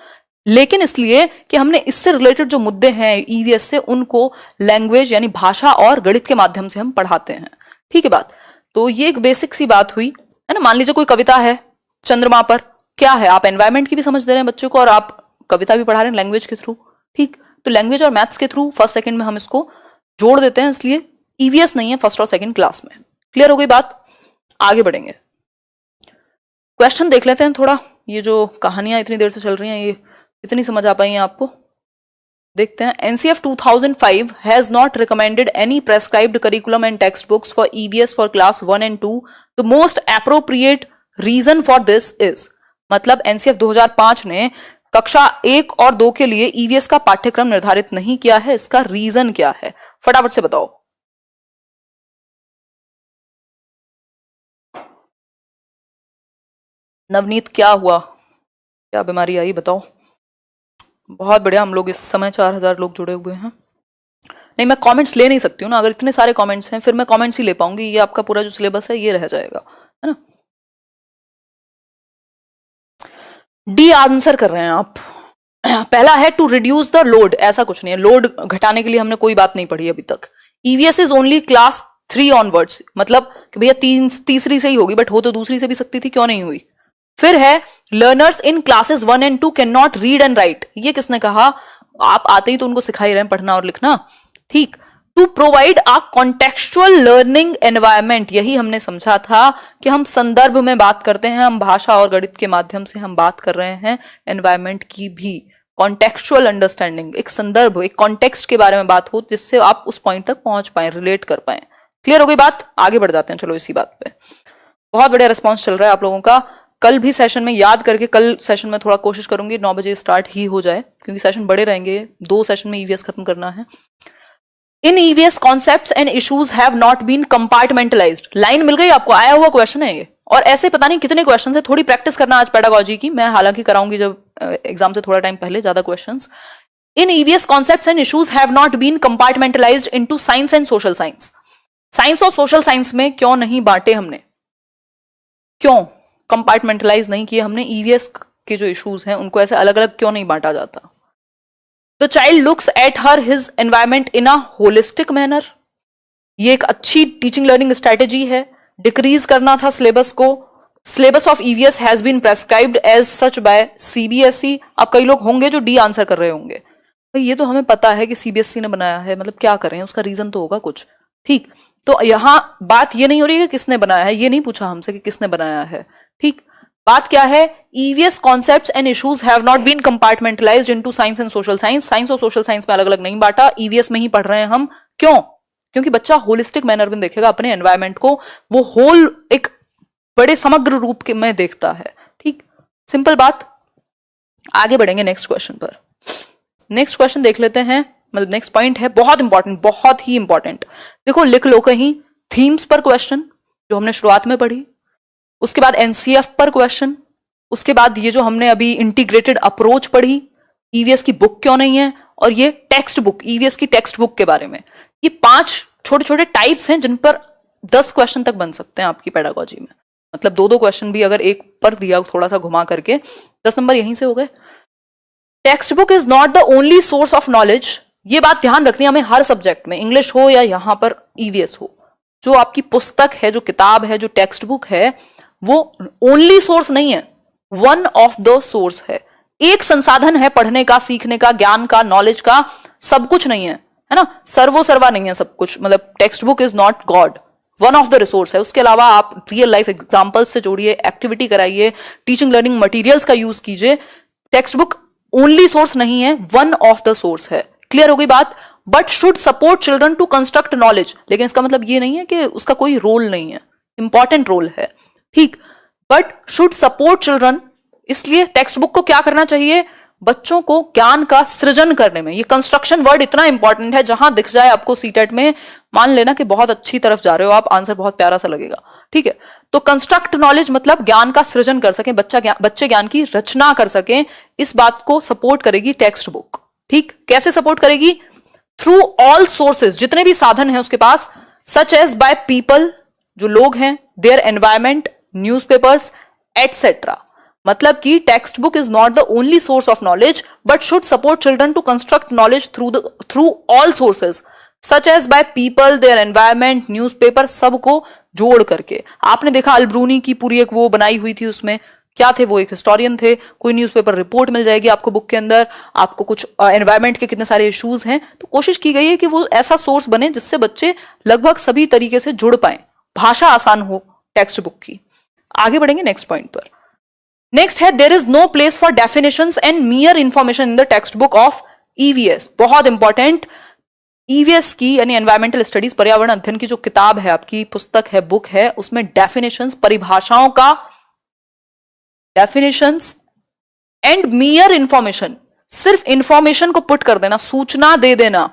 Speaker 1: लेकिन इसलिए कि हमने इससे रिलेटेड जो मुद्दे हैं ईवीएस से, उनको लैंग्वेज यानी भाषा और गणित के माध्यम से हम पढ़ाते हैं, ठीक है बात। तो ये एक बेसिक सी बात हुई है ना। मान लीजिए कोई कविता है चंद्रमा पर, क्या है, आप एनवायरमेंट की भी समझ दे रहे हैं बच्चों को और आप कविता भी पढ़ा रहे हैं लैंग्वेज के थ्रू, ठीक। तो लैंग्वेज और मैथ्स के थ्रू फर्स्ट सेकंड में हम इसको जोड़ देते हैं, इसलिए ईवीएस नहीं है फर्स्ट और सेकंड क्लास में। क्लियर हो गई बात, आगे बढ़ेंगे। क्वेश्चन देख लेते हैं थोड़ा, ये जो कहानियां इतनी देर से चल रही हैं ये कितनी समझ आ पाई हैं आपको, देखते हैं। NCF 2005 has not recommended any prescribed curriculum and text books for EVS for class 1 and 2। The most appropriate reason for this is, मतलब एनसीएफ 2005 ने कक्षा 1 और 2 के लिए ईवीएस का पाठ्यक्रम निर्धारित नहीं किया है, इसका रीजन क्या है, फटाफट से बताओ। नवनीत क्या हुआ, क्या बीमारी आई बताओ। बहुत बढ़िया, हम लोग इस समय 4000 लोग जुड़े हुए हैं। नहीं, मैं कमेंट्स ले नहीं सकती हूँ ना, अगर इतने सारे कमेंट्स हैं फिर मैं कमेंट्स ही ले पाऊंगी, ये आपका पूरा जो सिलेबस है ये रह जाएगा, है ना। डी आंसर कर रहे हैं आप। पहला है टू रिड्यूस द लोड, ऐसा कुछ नहीं है, लोड घटाने के लिए हमने कोई बात नहीं पढ़ी अभी तक। EVS is only class 3 onwards, मतलब कि भैया तीसरी से ही होगी, बट हो तो दूसरी से भी सकती थी, क्यों नहीं हुई। फिर है learners in classes 1 and 2 can not read and right, ये किसने कहा, आप आते ही तो उनको सिखा ही रहे हैं पढ़ना और लिखना, ठीक। To provide a contextual learning environment, यही हमने समझा था कि हम संदर्भ में बात करते हैं, हम भाषा और गणित के माध्यम से हम बात कर रहे हैं एनवायरमेंट की भी। कॉन्टेक्चुअल अंडरस्टैंडिंग, एक संदर्भ, एक कॉन्टेक्स्ट के बारे में बात हो जिससे आप उस पॉइंट तक पहुंच पाए, रिलेट कर पाए। क्लियर हो गई बात, आगे बढ़ जाते हैं चलो इसी बात पे। बहुत बढ़िया रिस्पॉन्स चल रहा है आप लोगों का। कल भी सेशन में याद करके, कल सेशन में थोड़ा कोशिश करूंगी 9 बजे स्टार्ट ही हो जाए, क्योंकि सेशन बड़े रहेंगे, 2 सेशन में ईवीएस खत्म करना है। In EVS concepts and issues have not been compartmentalised, line मिल गई आपको, आया हुआ क्वेश्चन है ये, और ऐसे पता नहीं कितने क्वेश्चन है। थोड़ी प्रैक्टिस करना आज पेडागोजी की, मैं हालांकि कराऊंगी जब एग्जाम से थोड़ा टाइम पहले ज्यादा questions. In EVS concepts and issues have not been compartmentalised into science and social science. Science और सोशल साइंस में क्यों नहीं बांटे हमने, क्यों कंपार्टमेंटलाइज नहीं किए हमने, ईवीएस के जो इश्यूज हैं उनको ऐसे अलग अलग क्यों नहीं बांटा जाता। The child looks at her his environment in a holistic manner, ये एक अच्छी टीचिंग लर्निंग स्ट्रेटेजी है। डिक्रीज करना था सिलेबस को, syllabus of EVS has been prescribed as such by CBSE. अब कई लोग होंगे जो डी आंसर कर रहे होंगे, भाई ये तो हमें पता है कि सीबीएसई ने बनाया है, मतलब क्या करें, उसका रीजन तो होगा कुछ, ठीक। तो यहां बात ये नहीं हो रही है कि किसने बनाया है, ये नहीं पूछा हमसे कि किसने बनाया है, ठीक। बात क्या है, EVS concepts and issues have not been compartmentalised into science and social science. Science और सोशल साइंस में अलग अलग नहीं बांटा, ईवीएस में ही पढ़ रहे हैं हम। क्यों, क्योंकि बच्चा होलिस्टिक मैनर में देखेगा अपने एनवायरमेंट को, वो होल एक बड़े समग्र रूप के में देखता है, ठीक। सिंपल बात, आगे बढ़ेंगे नेक्स्ट क्वेश्चन पर। नेक्स्ट क्वेश्चन देख लेते हैं, मतलब नेक्स्ट पॉइंट है बहुत इंपॉर्टेंट, बहुत ही इंपॉर्टेंट। देखो लिख लो कहीं, थीम्स पर क्वेश्चन जो हमने शुरुआत में पढ़ी, उसके बाद एनसीएफ पर क्वेश्चन, उसके बाद ये जो हमने अभी इंटीग्रेटेड अप्रोच पढ़ी, ईवीएस की बुक क्यों नहीं है, और ये टेक्स्ट बुक, ईवीएस की टेक्स्ट बुक के बारे में। ये 5 छोटे छोटे टाइप्स हैं जिन पर 10 क्वेश्चन तक बन सकते हैं आपकी पेडागोजी में, मतलब 2-2 क्वेश्चन भी अगर एक पर दिया थोड़ा सा घुमा करके 10 नंबर यहीं से हो गए। Text book is not the only source of knowledge. ये बात ध्यान रखनी है हमें हर सब्जेक्ट में, इंग्लिश हो या यहां पर ईवीएस हो। जो आपकी पुस्तक है, जो किताब है, जो टेक्स्ट बुक है, वो ओनली सोर्स नहीं है, वन ऑफ द सोर्स है। एक संसाधन है पढ़ने का, सीखने का, ज्ञान का, नॉलेज का, सब कुछ नहीं है ना, सर्वो सर्वा नहीं है सब कुछ। मतलब text book is not God, one of the resource है। उसके अलावा आप रियल लाइफ एग्जांपल्स से जोड़िए, एक्टिविटी कराइए, टीचिंग लर्निंग मटेरियल्स का यूज कीजिए। टेक्स्ट बुक ओनली सोर्स नहीं है, वन ऑफ द सोर्स है। क्लियर हो गई बात? But should support children to construct knowledge. लेकिन इसका मतलब ये नहीं है कि उसका कोई रोल नहीं है, इंपॉर्टेंट रोल है, ठीक, बट शुड सपोर्ट चिल्ड्रन। इसलिए टेक्स्ट बुक को क्या करना चाहिए? बच्चों को ज्ञान का सृजन करने में। ये कंस्ट्रक्शन वर्ड इतना इंपॉर्टेंट है, जहां दिख जाए आपको सीटेट में, मान लेना कि बहुत अच्छी तरफ जा रहे हो आप, आंसर बहुत प्यारा सा लगेगा, ठीक है। तो कंस्ट्रक्ट नॉलेज मतलब ज्ञान का सृजन कर सकें, बच्चे ज्ञान की रचना कर सकें। इस बात को सपोर्ट करेगी टेक्स्ट बुक, ठीक। कैसे सपोर्ट करेगी? थ्रू ऑल सोर्सेज, जितने भी साधन हैं उसके पास, सच एज बाय पीपल, जो लोग हैं, देयर एनवायरमेंट, न्यूज़पेपर्स एटसेट्रा। मतलब कि text book is not the only source of knowledge but should support children to construct knowledge through all sources such as by people, their environment, newspaper, सबको जोड़ करके। आपने देखा अल्ब्रूनी की पूरी एक वो बनाई हुई थी, उसमें क्या थे? वो एक हिस्टोरियन थे। कोई न्यूज़पेपर रिपोर्ट मिल जाएगी आपको बुक के अंदर, आपको कुछ एनवायरमेंट के कितने सारे इश्यूज हैं, तो कोशिश की गई है कि वो ऐसा सोर्स बने जिससे बच्चे लगभग सभी तरीके से जुड़ पाए, भाषा आसान हो टेक्स्ट बुक की। आगे बढ़ेंगे नेक्स्ट पॉइंट पर। नेक्स्ट है, there is no place for definitions and mere information in the text book of EVS. बहुत इंपॉर्टेंट, ईवीएस की यानी एनवायरमेंटल स्टडीज, पर्यावरण अध्ययन की जो किताब है, आपकी पुस्तक है, बुक है, उसमें डेफिनेशंस, परिभाषाओं का, डेफिनेशंस एंड मियर इंफॉर्मेशन, सिर्फ इंफॉर्मेशन को पुट कर देना, सूचना दे देना,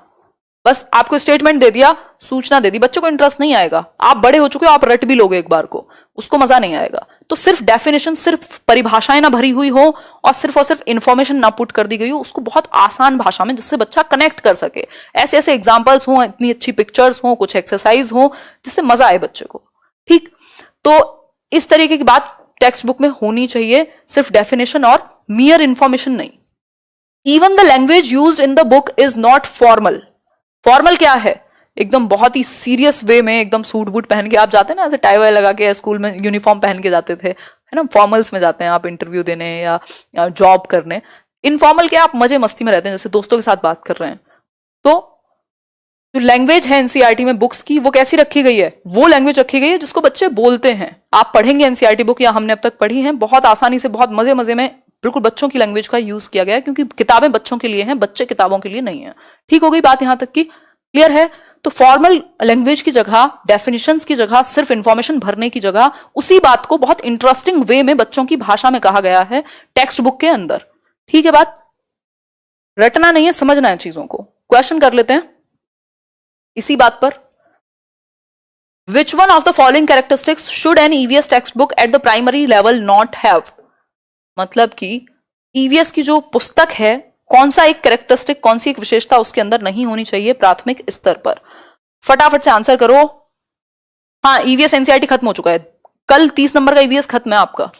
Speaker 1: बस आपको स्टेटमेंट दे दिया, सूचना दे दी, बच्चों को इंटरेस्ट नहीं आएगा। आप बड़े हो चुके हो, आप रट भी लोगे एक बार को, उसको मजा नहीं आएगा। तो सिर्फ डेफिनेशन, सिर्फ परिभाषाएं ना भरी हुई हो और सिर्फ इंफॉर्मेशन ना पुट कर दी गई हो, उसको बहुत आसान भाषा में, जिससे बच्चा कनेक्ट कर सके, ऐसे ऐसे एग्जाम्पल्स हो, इतनी अच्छी पिक्चर्स हो, कुछ एक्सरसाइज हो, जिससे मजा आए बच्चे को, ठीक। तो इस तरीके की बात टेक्स्ट बुक में होनी चाहिए, सिर्फ डेफिनेशन और मियर इंफॉर्मेशन नहीं। Even the language used in the book is not formal. Formal क्या है? एकदम बहुत ही सीरियस वे में, एकदम सूट बूट पहन के आप जाते हैं ना, ऐसे टाई वाई लगा के स्कूल में यूनिफॉर्म पहन के जाते थे, है ना, फॉर्मल्स में जाते हैं आप इंटरव्यू देने या जॉब करने। इनफॉर्मल क्या, आप मजे मस्ती में रहते हैं, जैसे दोस्तों के साथ बात कर रहे हैं। तो जो लैंग्वेज है एनसीईआरटी में बुक्स की, वो कैसी रखी गई है? वो लैंग्वेज रखी गई है जिसको बच्चे बोलते हैं। आप पढ़ेंगे एनसीईआरटी बुक, या हमने अब तक पढ़ी है, बहुत आसानी से, बहुत मजे मजे में, बिल्कुल बच्चों की लैंग्वेज का यूज किया गया है, क्योंकि किताबें बच्चों के लिए हैं, बच्चे किताबों के लिए नहीं है। ठीक हो गई बात यहां तक की? क्लियर है? तो फॉर्मल लैंग्वेज की जगह, डेफिनेशंस की जगह, सिर्फ इंफॉर्मेशन भरने की जगह, उसी बात को बहुत इंटरेस्टिंग वे में बच्चों की भाषा में कहा गया है टेक्स्ट बुक के अंदर। ठीक है बात? रटना नहीं है, समझना है चीजों को। क्वेश्चन कर लेते हैं इसी बात पर। विच one of the following characteristics should an EVS text book at the primary level not have? मतलब कि ईवीएस की जो पुस्तक है, कौन सा एक कैरेक्टरिस्टिक, कौन सी एक विशेषता उसके अंदर नहीं होनी चाहिए प्राथमिक स्तर पर? फटाफट से आंसर करो। हाँ, ईवीएस एनसीईआरटी खत्म हो चुका है, कल 30 नंबर का ईवीएस खत्म है आपका।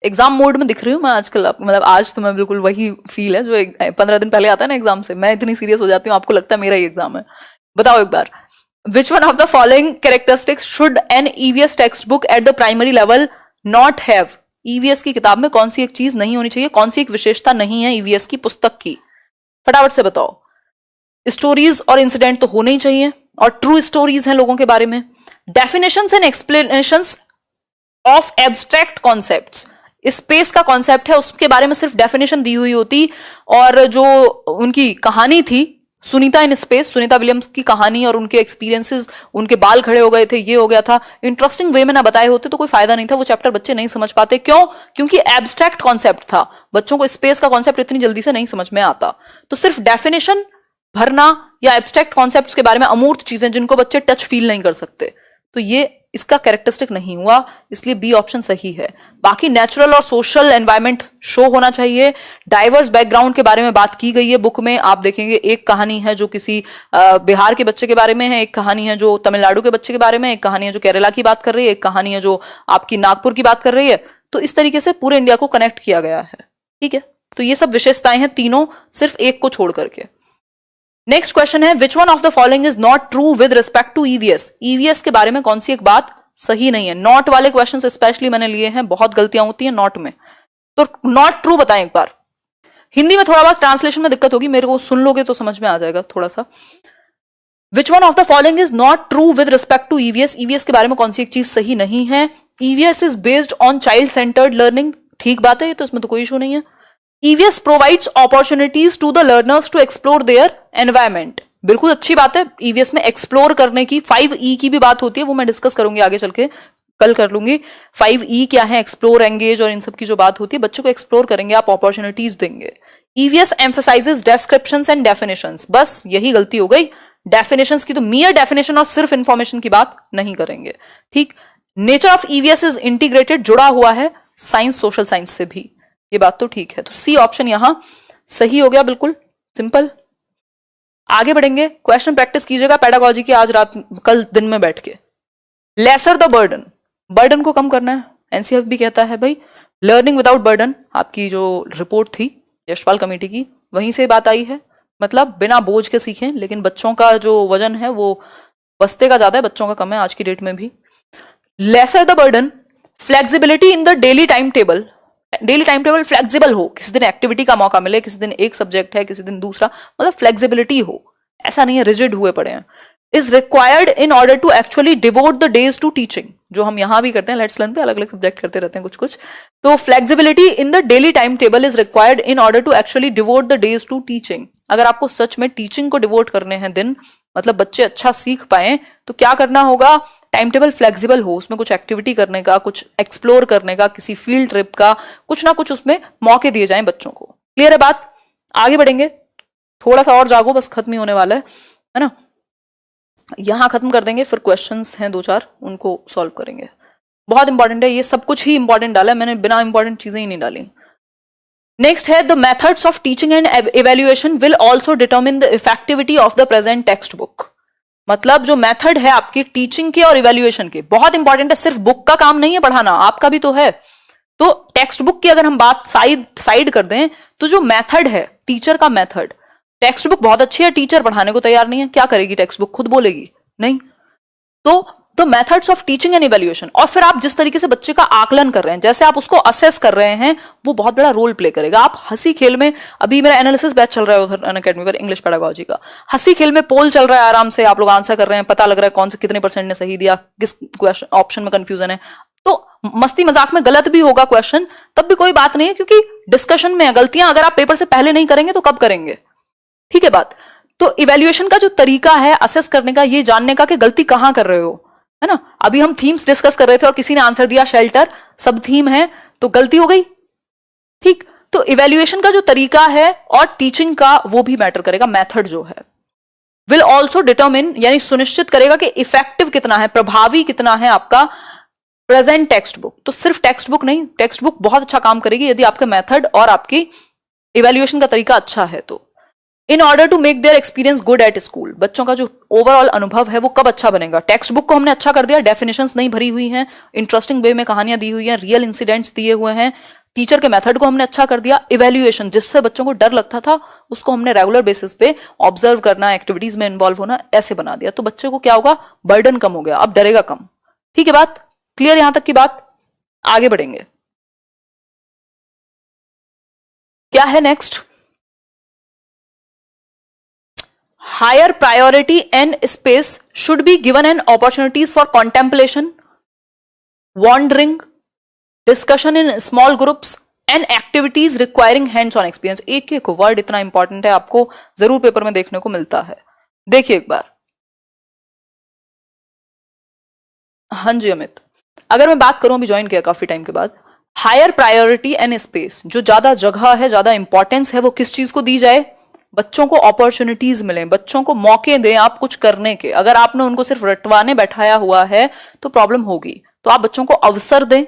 Speaker 1: एग्जाम मोड में दिख रही हूँ मैं आजकल, मतलब आज तो मैं बिल्कुल वही फील है जो 15 दिन पहले आता है ना एग्जाम से, मैं इतनी सीरियस हो जाती हूँ, आपको लगता है मेरा ही एग्जाम है। बताओ एक बार, which one of the following characteristics should an EVS text book at the primary level not have? EVS की किताब में कौन सी एक चीज नहीं होनी चाहिए, कौन सी एक विशेषता नहीं है ईवीएस की पुस्तक की? फटाफट से बताओ। स्टोरीज और इंसिडेंट तो होने ही चाहिए, और ट्रू स्टोरीज हैं लोगों के बारे में। Definitions and explanations of abstract concepts, space का कॉन्सेप्ट है, उसके बारे में सिर्फ डेफिनेशन दी हुई होती, और जो उनकी कहानी थी Sunita in space, Sunita Williams की कहानी और उनके एक्सपीरियंसेस, उनके बाल खड़े हो गए थे, ये हो गया था, इंटरेस्टिंग वे में ना बताए होते तो कोई फायदा नहीं था, वो चैप्टर बच्चे नहीं समझ पाते। क्यों? क्योंकि एब्स्ट्रैक्ट कॉन्सेप्ट था, बच्चों को स्पेस का कॉन्सेप्ट इतनी जल्दी से नहीं समझ में आता। तो सिर्फ डेफिनेशन भरना या एब्स्ट्रैक्ट कॉन्सेप्ट्स के बारे में, अमूर्त चीजें जिनको बच्चे टच फील नहीं कर सकते, तो ये इसका कैरेक्टरिस्टिक नहीं हुआ, इसलिए बी ऑप्शन सही है। बाकी नेचुरल और सोशल एनवायरनमेंट शो होना चाहिए। डाइवर्स बैकग्राउंड के बारे में बात की गई है बुक में, आप देखेंगे एक कहानी है जो किसी बिहार के बच्चे के बारे में है, एक कहानी है जो तमिलनाडु के बच्चे के बारे में, एक कहानी है जो केरला की बात कर रही है, एक कहानी है जो आपकी नागपुर की बात कर रही है। तो इस तरीके से पूरे इंडिया को कनेक्ट किया गया है। ठीक है, तो ये सब विशेषताएं हैं तीनों, सिर्फ एक को छोड़ करके। नेक्स्ट क्वेश्चन है, which one of the following is not true with respect to EVS. EVS के बारे में कौन सी एक बात सही नहीं है? नॉट वाले क्वेश्चन स्पेशली मैंने लिए हैं, बहुत गलतियां होती हैं नॉट में, तो नॉट ट्रू बताएं एक बार। हिंदी में थोड़ा बहुत ट्रांसलेशन में दिक्कत होगी, मेरे को सुन लोगे तो समझ में आ जाएगा थोड़ा सा। Which one of the following is not true with respect to EVS. EVS के बारे में कौन सी एक चीज सही नहीं है? EVS is based on child centred learning. ठीक बात है, ये तो इसमें तो कोई इशू नहीं है। EVS provides opportunities to the learners to explore their environment. बिल्कुल अच्छी बात है, ईवीएस में एक्सप्लोर करने की 5E की भी बात होती है, वो मैं डिस्कस करूंगी आगे चल के, कल कर लूंगी। 5E क्या है, एक्सप्लोर, एंगेज और इन सब की जो बात होती है, बच्चों को एक्सप्लोर करेंगे आप, अपॉर्चुनिटीज देंगे। EVS emphasises descriptions and definitions. बस यही गलती हो गई, डेफिनेशंस की तो मियर डेफिनेशन और सिर्फ इंफॉर्मेशन की बात नहीं करेंगे। ठीक, nature of EVS is integrated, जुड़ा हुआ है साइंस सोशल साइंस से भी, ये बात तो ठीक है। तो सी ऑप्शन यहां सही हो गया, बिल्कुल सिंपल। आगे बढ़ेंगे, क्वेश्चन प्रैक्टिस कीजिएगा पेडागोजी की आज रात, कल दिन में बैठ के। लेसर द बर्डन, बर्डन को कम करना है। एनसीएफ भी कहता है भाई लर्निंग विदाउट बर्डन, आपकी जो रिपोर्ट थी यशपाल कमेटी की, वहीं से बात आई है, मतलब बिना बोझ के सीखें। लेकिन बच्चों का जो वजन है वो बस्ते का ज्यादा है, बच्चों का कम है आज की डेट में भी। Lesser the burden, flexibility in the daily time table. Daily time table flexible हो, किसी दिन एक्टिविटी का मौका मिले, किसी दिन एक सब्जेक्ट है, किसी दिन दूसरा, मतलब फ्लेक्सिबिलिटी हो, ऐसा नहीं है रिजिड हुए पड़े हैं। Is required in order to actually devote the days to teaching, जो हम यहां भी करते हैं लेट्स लर्न पे, अलग अलग सब्जेक्ट करते रहते हैं कुछ कुछ। तो flexibility in the daily time table is required in order to actually devote the days to teaching. अगर आपको सच में टीचिंग को डिवोट करने हैं दिन, मतलब बच्चे अच्छा सीख पाए, तो क्या करना होगा? टाइम टेबल फ्लेक्सिबल हो, उसमें कुछ एक्टिविटी करने का, कुछ एक्सप्लोर करने का, किसी फील्ड ट्रिप का, कुछ ना कुछ उसमें मौके दिए जाएं बच्चों को। क्लियर है बात? आगे बढ़ेंगे, थोड़ा सा और जागो, बस खत्म ही होने वाला है ना। यहां खत्म कर देंगे, फिर क्वेश्चंस हैं 2-4, उनको सॉल्व करेंगे। बहुत इंपॉर्टेंट है, ये सब कुछ ही इंपॉर्टेंट डाला है मैंने, बिना इंपॉर्टेंट चीजें ही नहीं डाली। नेक्स्ट है, the methods of teaching and evaluation will also determine the effectivity of the present text book. मतलब जो मेथड है आपकी टीचिंग के और इवेल्युएशन के, बहुत इंपॉर्टेंट है। सिर्फ बुक का काम नहीं है पढ़ाना, आपका भी तो है। तो टेक्स्ट बुक की अगर हम बात साइड कर दें, तो जो मेथड है टीचर का मेथड, टेक्स्ट बुक बहुत अच्छी है, टीचर पढ़ाने को तैयार नहीं है, क्या करेगी टेक्स्ट बुक? खुद बोलेगी नहीं। तो the methods of teaching and evaluation, और फिर आप जिस तरीके से बच्चे का आकलन कर रहे हैं, जैसे आप उसको असेस कर रहे हैं, वो बहुत बड़ा रोल प्ले करेगा। आप हंसी खेल में, अभी मेरा एनालिसिस बैच चल रहा है उधर अनअकैडमी पर इंग्लिश पेडागोजी का, हंसी खेल में पोल चल रहा है, आराम से आप लोग आंसर कर रहे हैं, पता लग रहा है कौन से कितने % ने सही दिया, किस क्वेश्चन ऑप्शन में कंफ्यूजन है। तो मस्ती मजाक में गलत भी होगा क्वेश्चन, तब भी कोई बात नहीं है, क्योंकि डिस्कशन में गलतियां अगर आप पेपर से पहले नहीं करेंगे तो कब करेंगे? ठीक है बात। तो इवेल्युएशन का जो तरीका है असेस करने का, ये जानने का कि गलती कहां कर रहे हो, है ना। अभी हम थीम्स डिस्कस कर रहे थे और किसी ने आंसर दिया शेल्टर, सब थीम है, तो गलती हो गई। ठीक, तो इवेल्युएशन का जो तरीका है और टीचिंग का, वो भी मैटर करेगा। मेथड जो है विल ऑल्सो डिटरमिन, यानी सुनिश्चित करेगा कि इफेक्टिव कितना है, प्रभावी कितना है आपका प्रेजेंट टेक्स्ट बुक। तो सिर्फ टेक्स्ट बुक नहीं, टेक्स्ट बुक बहुत अच्छा काम करेगी यदि आपका मेथड और आपकी इवेल्युएशन का तरीका अच्छा है। तो in order to make their experience good at school, बच्चों का जो ओवरऑल अनुभव है वो कब अच्छा बनेगा? टेक्स्ट बुक को हमने अच्छा कर दिया, डेफिनेशंस नहीं भरी हुई हैं, इंटरेस्टिंग वे में कहानियां दी हुई हैं, रियल इंसिडेंट्स दिए हुए हैं, टीचर के मेथड को हमने अच्छा कर दिया। इवेल्युएशन, जिससे बच्चों को डर लगता था, उसको हमने रेगुलर बेसिस पे ऑब्जर्व करना, एक्टिविटीज में इन्वॉल्व होना, ऐसे बना दिया। तो बच्चे को क्या होगा? बर्डन कम हो गया, अब डरेगा कम। ठीक है बात क्लियर? यहां तक की बात। आगे बढ़ेंगे, क्या है next? Higher priority and space should be given and opportunities for contemplation, wandering, discussion in small groups and activities requiring hands-on experience. एक एक वर्ड इतना इंपॉर्टेंट है, आपको जरूर पेपर में देखने को मिलता है। देखिए एक बार। हाँ जी अमित, अगर मैं बात करूं, अभी ज्वाइन किया काफी टाइम के बाद, हायर प्रायोरिटी एंड स्पेस, जो ज्यादा जगह है, ज्यादा इंपॉर्टेंस है, वो किस चीज को दी जाए? बच्चों को अपॉर्चुनिटीज मिले, बच्चों को मौके दें आप कुछ करने के। अगर आपने उनको सिर्फ रटवाने बैठाया हुआ है तो प्रॉब्लम होगी, तो आप बच्चों को अवसर दें।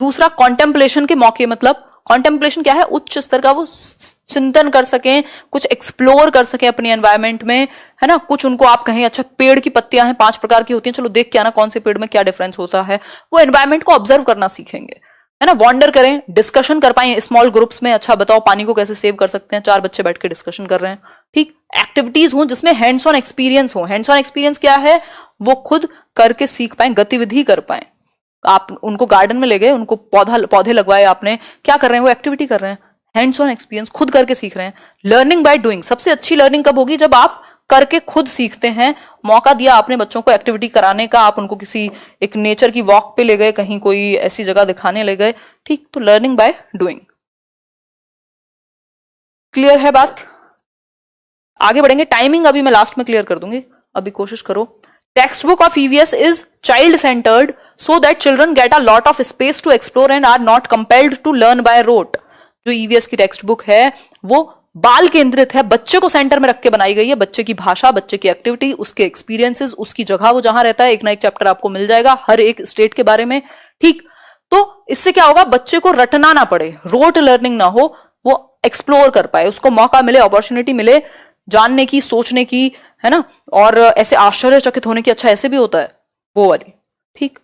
Speaker 1: दूसरा, कॉन्टेम्पलेशन के मौके, मतलब कॉन्टेम्पलेशन क्या है? उच्च स्तर का वो चिंतन कर सकें, कुछ एक्सप्लोर कर सकें अपनी एनवायरमेंट में, है ना। कुछ उनको आप कहें अच्छा पेड़ की पत्तियां हैं 5 प्रकार की होती हैं, चलो देख के आना कौन से पेड़ में क्या डिफरेंस होता है, वो एनवायरमेंट को ऑब्जर्व करना सीखेंगे, है ना, वॉन्डर करें, डिस्कशन कर पाए स्मॉल ग्रुप्स में, अच्छा बताओ पानी को कैसे सेव कर सकते हैं, 4 बच्चे बैठ के डिस्कशन कर रहे हैं, ठीक। एक्टिविटीज हो जिसमें हैंड्स ऑन एक्सपीरियंस हो। हैंड्स ऑन एक्सपीरियंस क्या है, वो खुद करके सीख पाए, गतिविधि कर पाए। आप उनको गार्डन में ले गए, उनको पौधे लगवाए आपने, क्या कर रहे हैं वो, एक्टिविटी कर रहे हैं, हैंड्स ऑन एक्सपीरियंस, खुद करके सीख रहे हैं। लर्निंग बाय डूइंग, सबसे अच्छी लर्निंग कब होगी, जब आप करके खुद सीखते हैं। मौका दिया आपने बच्चों को एक्टिविटी कराने का, आप उनको किसी एक नेचर की वॉक पे ले गए, कहीं कोई ऐसी जगह दिखाने ले गए, ठीक, तो लर्निंग बाय डूइंग। क्लियर है बात, आगे बढ़ेंगे। टाइमिंग अभी मैं लास्ट में क्लियर कर दूंगी, अभी कोशिश करो। Text book of EVS is child centred so that children get a lot of space to explore and are not compelled to learn by rote। जो ईवीएस की टेक्स्ट बुक है वो बाल केंद्रित है, बच्चे को सेंटर में रख के बनाई गई है। बच्चे की भाषा, बच्चे की एक्टिविटी, उसके एक्सपीरियंसेस, उसकी जगह वो जहां रहता है, एक ना एक चैप्टर आपको मिल जाएगा हर एक स्टेट के बारे में, ठीक। तो इससे क्या होगा, बच्चे को रटना ना पड़े, रोट लर्निंग ना हो, वो एक्सप्लोर कर पाए, उसको मौका मिले, अपॉर्चुनिटी मिले जानने की, सोचने की, है ना, और ऐसे आश्चर्यचकित होने की, अच्छा ऐसे भी होता है, वो वाली, ठीक।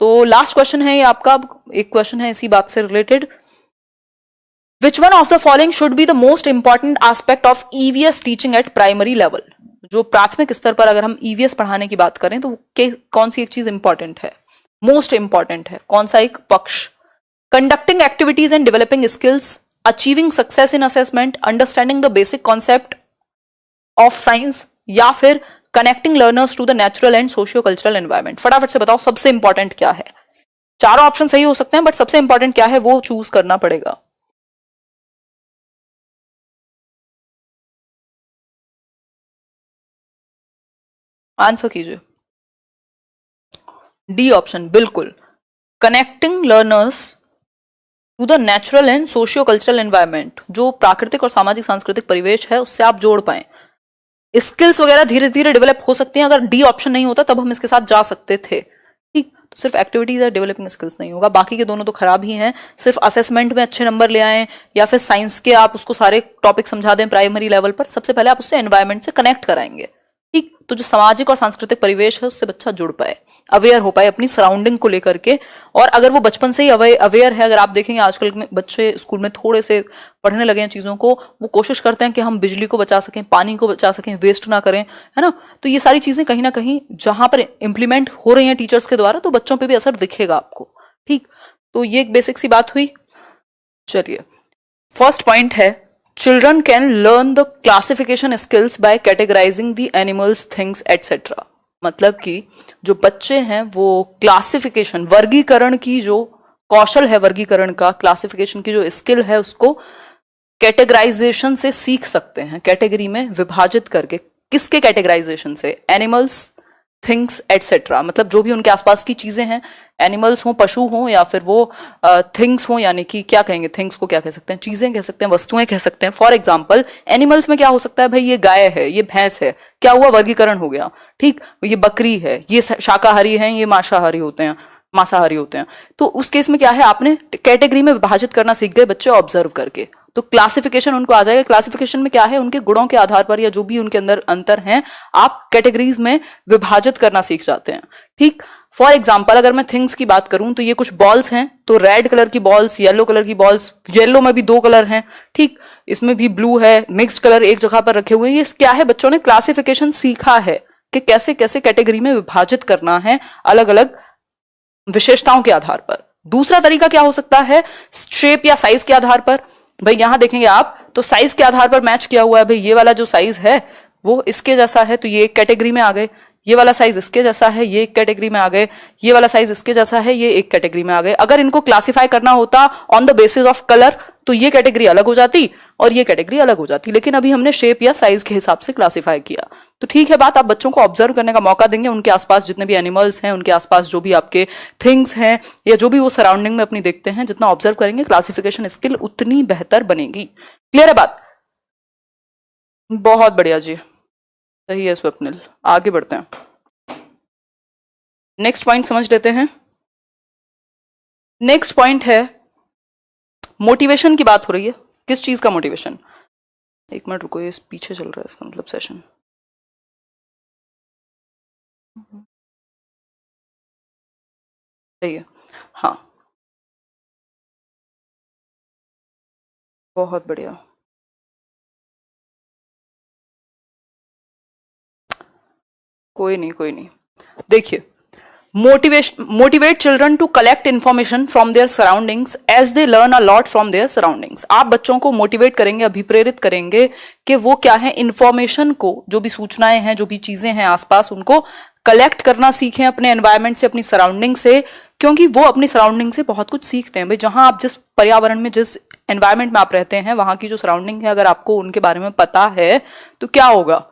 Speaker 1: तो लास्ट क्वेश्चन है ये आपका, एक क्वेश्चन है इसी बात से related. Which one of the following should be the most important aspect of EVS teaching eight primary level. जो प्राथमिक स्तर पर अगर हम ईवीएस पढ़ाने की बात करें तो कौन सी एक चीज इंपॉर्टेंट है, मोस्ट इंपॉर्टेंट है, कौन सा एक पक्ष। Conducting activities and developing skills, achieving success in assessment, understanding the basic concept of science, या फिर connecting learners to the natural and socio cultural environment. फटाफट से बताओ सबसे इंपॉर्टेंट क्या है। चारों ऑप्शन सही हो सकते हैं बट सबसे इंपॉर्टेंट क्या है वो चूज करना पड़ेगा। आंसर कीजिए। डी ऑप्शन, बिल्कुल, connecting learners to the natural and socio cultural environment. जो प्राकृतिक और सामाजिक सांस्कृतिक परिवेश है उससे आप जोड़ पाए। स्किल्स वगैरह धीरे धीरे डेवलप हो सकती हैं, अगर डी ऑप्शन नहीं होता तब हम इसके साथ जा सकते थे, ठीक। तो सिर्फ एक्टिविटीज या डेवलपिंग स्किल्स नहीं होगा, बाकी के दोनों तो खराब ही हैं। सिर्फ असेसमेंट में अच्छे नंबर ले आए या फिर साइंस के आप उसको सारे टॉपिक समझा दें प्राइमरी लेवल पर, सबसे पहले आप उससे एनवायरमेंट से कनेक्ट कराएंगे, ठीक। तो जो सामाजिक और सांस्कृतिक परिवेश है उससे बच्चा जुड़ पाए, अवेयर हो पाए अपनी सराउंडिंग को लेकर के। और अगर वो बचपन से ही अवेयर है, अगर आप देखेंगे आजकल में बच्चे स्कूल में थोड़े से पढ़ने लगे हैं चीजों को, वो कोशिश करते हैं कि हम बिजली को बचा सकें, पानी को बचा सकें, वेस्ट ना करें, है ना। तो ये सारी चीजें कहीं ना कहीं जहां पर इंप्लीमेंट हो रही हैं टीचर्स के द्वारा, तो बच्चों पे भी असर दिखेगा आपको, ठीक। तो ये एक बेसिक सी बात हुई। चलिए, फर्स्ट पॉइंट है children can learn the classification skills by categorising the animals, things etcetera. मतलब कि जो बच्चे हैं वो क्लासिफिकेशन, वर्गीकरण की जो कौशल है, वर्गीकरण का, क्लासिफिकेशन की जो स्किल है, उसको कैटेगराइजेशन से सीख सकते हैं, कैटेगरी में विभाजित करके। किसके कैटेगराइजेशन से, एनिमल्स, थिंग्स एटसेट्रा, मतलब जो भी उनके आसपास की चीजें हैं, एनिमल्स हो, पशु हो, या फिर वो थिंग्स हो, यानी कि क्या कहेंगे, थिंग्स को क्या कह सकते हैं, चीजें कह सकते हैं, वस्तुएं कह सकते हैं। फॉर एग्जाम्पल एनिमल्स में क्या हो सकता है, भाई ये गाय है, ये भैंस है, क्या हुआ, वर्गीकरण हो गया, ठीक। ये बकरी है, ये शाकाहारी है, ये मांसाहारी होते हैं, मांसाहारी होते हैं। तो उस केस में क्या है, आपने कैटेगरी में विभाजित करना सीख गए बच्चे ऑब्जर्व करके, तो क्लासिफिकेशन उनको आ जाएगा। क्लासिफिकेशन में क्या है, उनके गुणों के आधार पर या जो भी उनके अंदर अंतर हैं, आप कैटेगरीज में विभाजित करना सीख जाते हैं, ठीक। फॉर एग्जाम्पल अगर मैं थिंग्स की बात करूं तो ये कुछ बॉल्स हैं, तो रेड कलर की बॉल्स, येलो कलर की बॉल्स, येलो में भी 2 कलर हैं, ठीक, इसमें भी ब्लू है, मिक्स्ड कलर एक जगह पर रखे हुए हैं। ये क्या है, बच्चों ने क्लासिफिकेशन सीखा है कि कैसे कैसे कैटेगरी में विभाजित करना है अलग अलग विशेषताओं के आधार पर। दूसरा तरीका क्या हो सकता है, शेप या साइज के आधार पर। भाई यहां देखेंगे आप तो साइज के आधार पर मैच किया हुआ है, भाई ये वाला जो साइज है वो इसके जैसा है, तो ये एक कैटेगरी में आ गए। ये वाला साइज इसके जैसा है, ये एक कैटेगरी में आ गए। ये वाला साइज इसके जैसा है, ये एक कैटेगरी में आ गए। अगर इनको क्लासिफाई करना होता on the basis of colour तो ये कैटेगरी अलग हो जाती और ये कैटेगरी अलग हो जाती, लेकिन अभी हमने शेप या साइज के हिसाब से क्लासिफाई किया। तो ठीक है बात, आप बच्चों को ऑब्जर्व करने का मौका देंगे, उनके आसपास जितने भी एनिमल्स हैं, उनके आसपास जो भी आपके थिंग्स हैं या जो भी वो सराउंडिंग में अपनी देखते हैं, जितना ऑब्जर्व करेंगे क्लासिफिकेशन स्किल उतनी बेहतर बनेगी। क्लियर है बात, बहुत बढ़िया जी, सही है स्वप्निल। आगे बढ़ते हैं, नेक्स्ट पॉइंट समझ लेते हैं। नेक्स्ट पॉइंट है मोटिवेशन की बात हो रही है। किस चीज का मोटिवेशन, एक मिनट रुको, ये पीछे चल रहा है इसका मतलब सेशन। सही है, हाँ। बहुत बढ़िया। कोई नहीं, कोई नहीं। देखिए, motivate children to collect information from their surroundings as they learn a lot from their surroundings. आप बच्चों को मोटिवेट करेंगे, अभिप्रेरित करेंगे कि वो क्या है, इन्फॉर्मेशन को, जो भी सूचनाएं हैं, जो भी चीजें हैं आसपास, उनको कलेक्ट करना सीखें अपने एनवायरमेंट से, अपनी सराउंडिंग से, क्योंकि वो अपनी सराउंडिंग से बहुत कुछ सीखते हैं भाई। जहां आप जिस पर्यावरण में, जिस एनवायरमेंट में आप रहते हैं, वहां की जो सराउंडिंग है, अगर आपको उनके बारे में पता है तो क्या होगा,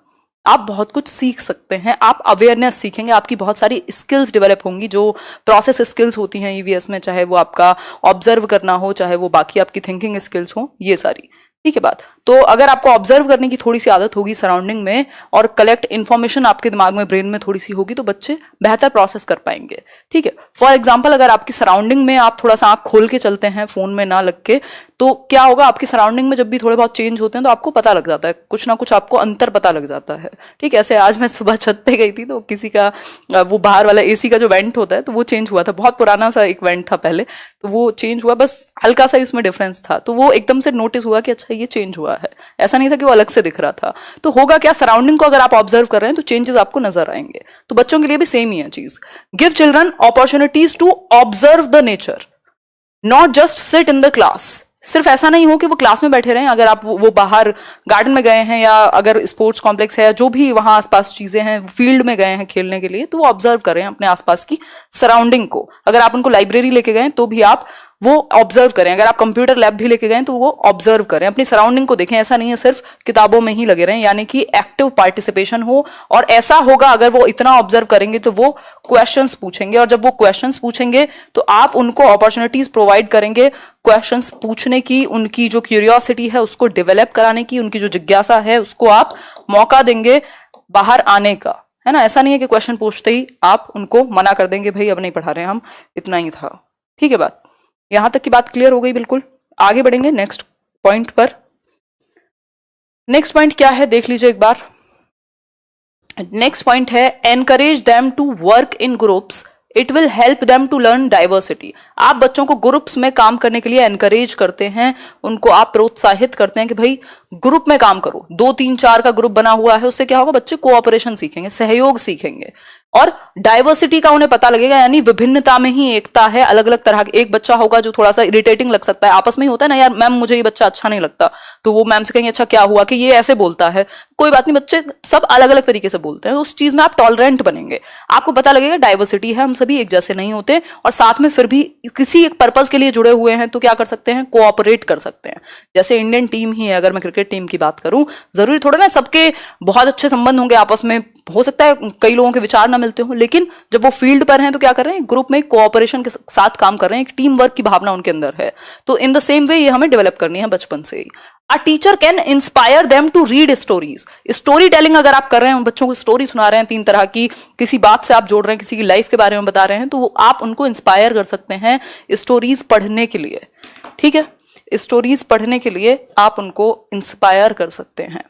Speaker 1: आप बहुत कुछ सीख सकते हैं, आप अवेयरनेस सीखेंगे, आपकी बहुत सारी स्किल्स डेवलप होंगी, जो प्रोसेस स्किल्स होती हैं ईवीएस में, चाहे वो आपका ऑब्जर्व करना हो, चाहे वो बाकी आपकी थिंकिंग स्किल्स हो, ये सारी। ठीक है बात। तो अगर आपको ऑब्जर्व करने की थोड़ी सी आदत होगी सराउंडिंग में, और कलेक्ट इन्फॉर्मेशन आपके दिमाग में, ब्रेन में थोड़ी सी होगी, तो बच्चे बेहतर प्रोसेस कर पाएंगे। ठीक है। फॉर एग्जाम्पल, अगर आपकी सराउंडिंग में आप थोड़ा सा आंख खोल के चलते हैं, फोन में ना लग के, तो क्या होगा, आपकी सराउंडिंग में जब भी थोड़े बहुत चेंज होते हैं तो आपको पता लग जाता है, कुछ ना कुछ आपको अंतर पता लग जाता है। ठीक है। ऐसे आज मैं सुबह छत पे गई थी, तो किसी का वो बाहर वाला एसी का जो वेंट होता है, तो वो चेंज हुआ था, बहुत पुराना सा एक वेंट था पहले, तो वो चेंज हुआ, बस हल्का सा उसमें डिफरेंस था, तो वो एकदम से नोटिस हुआ कि अच्छा ये चेंज हुआ है, ऐसा नहीं था कि वो अलग से दिख रहा था। तो होगा क्या, सराउंडिंग को अगर आप ऑब्जर्व कर रहे हैं तो चेंजेस आपको नजर आएंगे। तो बच्चों के लिए भी सेम ही है चीज। Give children opportunities to observe the nature, not just sit in the class. सिर्फ ऐसा नहीं हो कि वो क्लास में बैठे रहें, अगर आप वो बाहर गार्डन में गए हैं, या अगर स्पोर्ट्स कॉम्प्लेक्स है, या जो भी वहां आसपास चीजें हैं, फील्ड में गए हैं खेलने के लिए, तो वो ऑब्जर्व करें अपने आसपास की सराउंडिंग को। अगर आप उनको लाइब्रेरी लेके गए तो भी आप वो ऑब्जर्व करें, अगर आप कंप्यूटर लैब भी लेके गए तो वो ऑब्जर्व करें, अपनी सराउंडिंग को देखें। ऐसा नहीं है सिर्फ किताबों में ही लगे रहें, यानी कि एक्टिव पार्टिसिपेशन हो। और ऐसा होगा, अगर वो इतना ऑब्जर्व करेंगे तो वो क्वेश्चंस पूछेंगे, और जब वो क्वेश्चंस पूछेंगे तो आप उनको अपॉर्चुनिटीज प्रोवाइड करेंगे क्वेश्चंस पूछने की, उनकी जो क्यूरियोसिटी है उसको डेवलप कराने की, उनकी जो जिज्ञासा है उसको आप मौका देंगे बाहर आने का, है ना। ऐसा नहीं है कि क्वेश्चन पूछते ही आप उनको मना कर देंगे, भाई अब नहीं पढ़ा रहे हम, इतना ही था। ठीक है बात, यहां तक की बात क्लियर हो गई। बिल्कुल आगे बढ़ेंगे नेक्स्ट पॉइंट पर। नेक्स्ट पॉइंट क्या है देख लीजिए एक बार। नेक्स्ट पॉइंट है encourage them to work in groups, it will help them to learn diversity. आप बच्चों को ग्रुप्स में काम करने के लिए एनकरेज करते हैं, उनको आप प्रोत्साहित करते हैं कि भाई ग्रुप में काम करो। 2 3 4 का ग्रुप बना हुआ है, उससे क्या होगा, बच्चे कोऑपरेशन सीखेंगे, सहयोग सीखेंगे, और डाइवर्सिटी का उन्हें पता लगेगा, यानी विभिन्नता में ही एकता है। अलग अलग तरह के, एक बच्चा होगा जो थोड़ा सा इरिटेटिंग लग सकता है, आपस में ही होता है ना, यार मैम मुझे ये बच्चा अच्छा नहीं लगता, तो वो मैम से कहेंगे अच्छा क्या हुआ कि ये ऐसे बोलता है, कोई बात नहीं, बच्चे सब अलग अलग तरीके से बोलते हैं, उस चीज में आप टॉलरेंट बनेंगे, आपको पता लगेगा डाइवर्सिटी है, हम सभी एक जैसे नहीं होते, और साथ में फिर भी किसी एक पर्पज के लिए जुड़े हुए हैं, तो क्या कर सकते हैं, कोऑपरेट कर सकते हैं। जैसे इंडियन टीम ही है, अगर मैं क्रिकेट टीम की बात करूं, जरूरी थोड़ा ना सबके बहुत अच्छे संबंध होंगे आपस में, हो सकता है कई लोगों के विचार ना मिलते हो, लेकिन जब वो फील्ड पर हैं तो क्या कर रहे हैं, ग्रुप में कोऑपरेशन के साथ काम कर रहे हैं, एक टीम वर्क की भावना उनके अंदर है। तो इन द सेम वे ये हमें डेवलप करनी है बचपन से ही। A teacher can inspire them to read stories. Story telling अगर आप कर रहे हैं, उन बच्चों को स्टोरी सुना रहे हैं 3 तरह की, किसी बात से आप जोड़ रहे हैं, किसी की लाइफ के बारे में बता रहे हैं, तो आप उनको इंस्पायर कर सकते हैं स्टोरीज पढ़ने के लिए। ठीक है, स्टोरीज पढ़ने के लिए आप उनको इंस्पायर कर सकते हैं।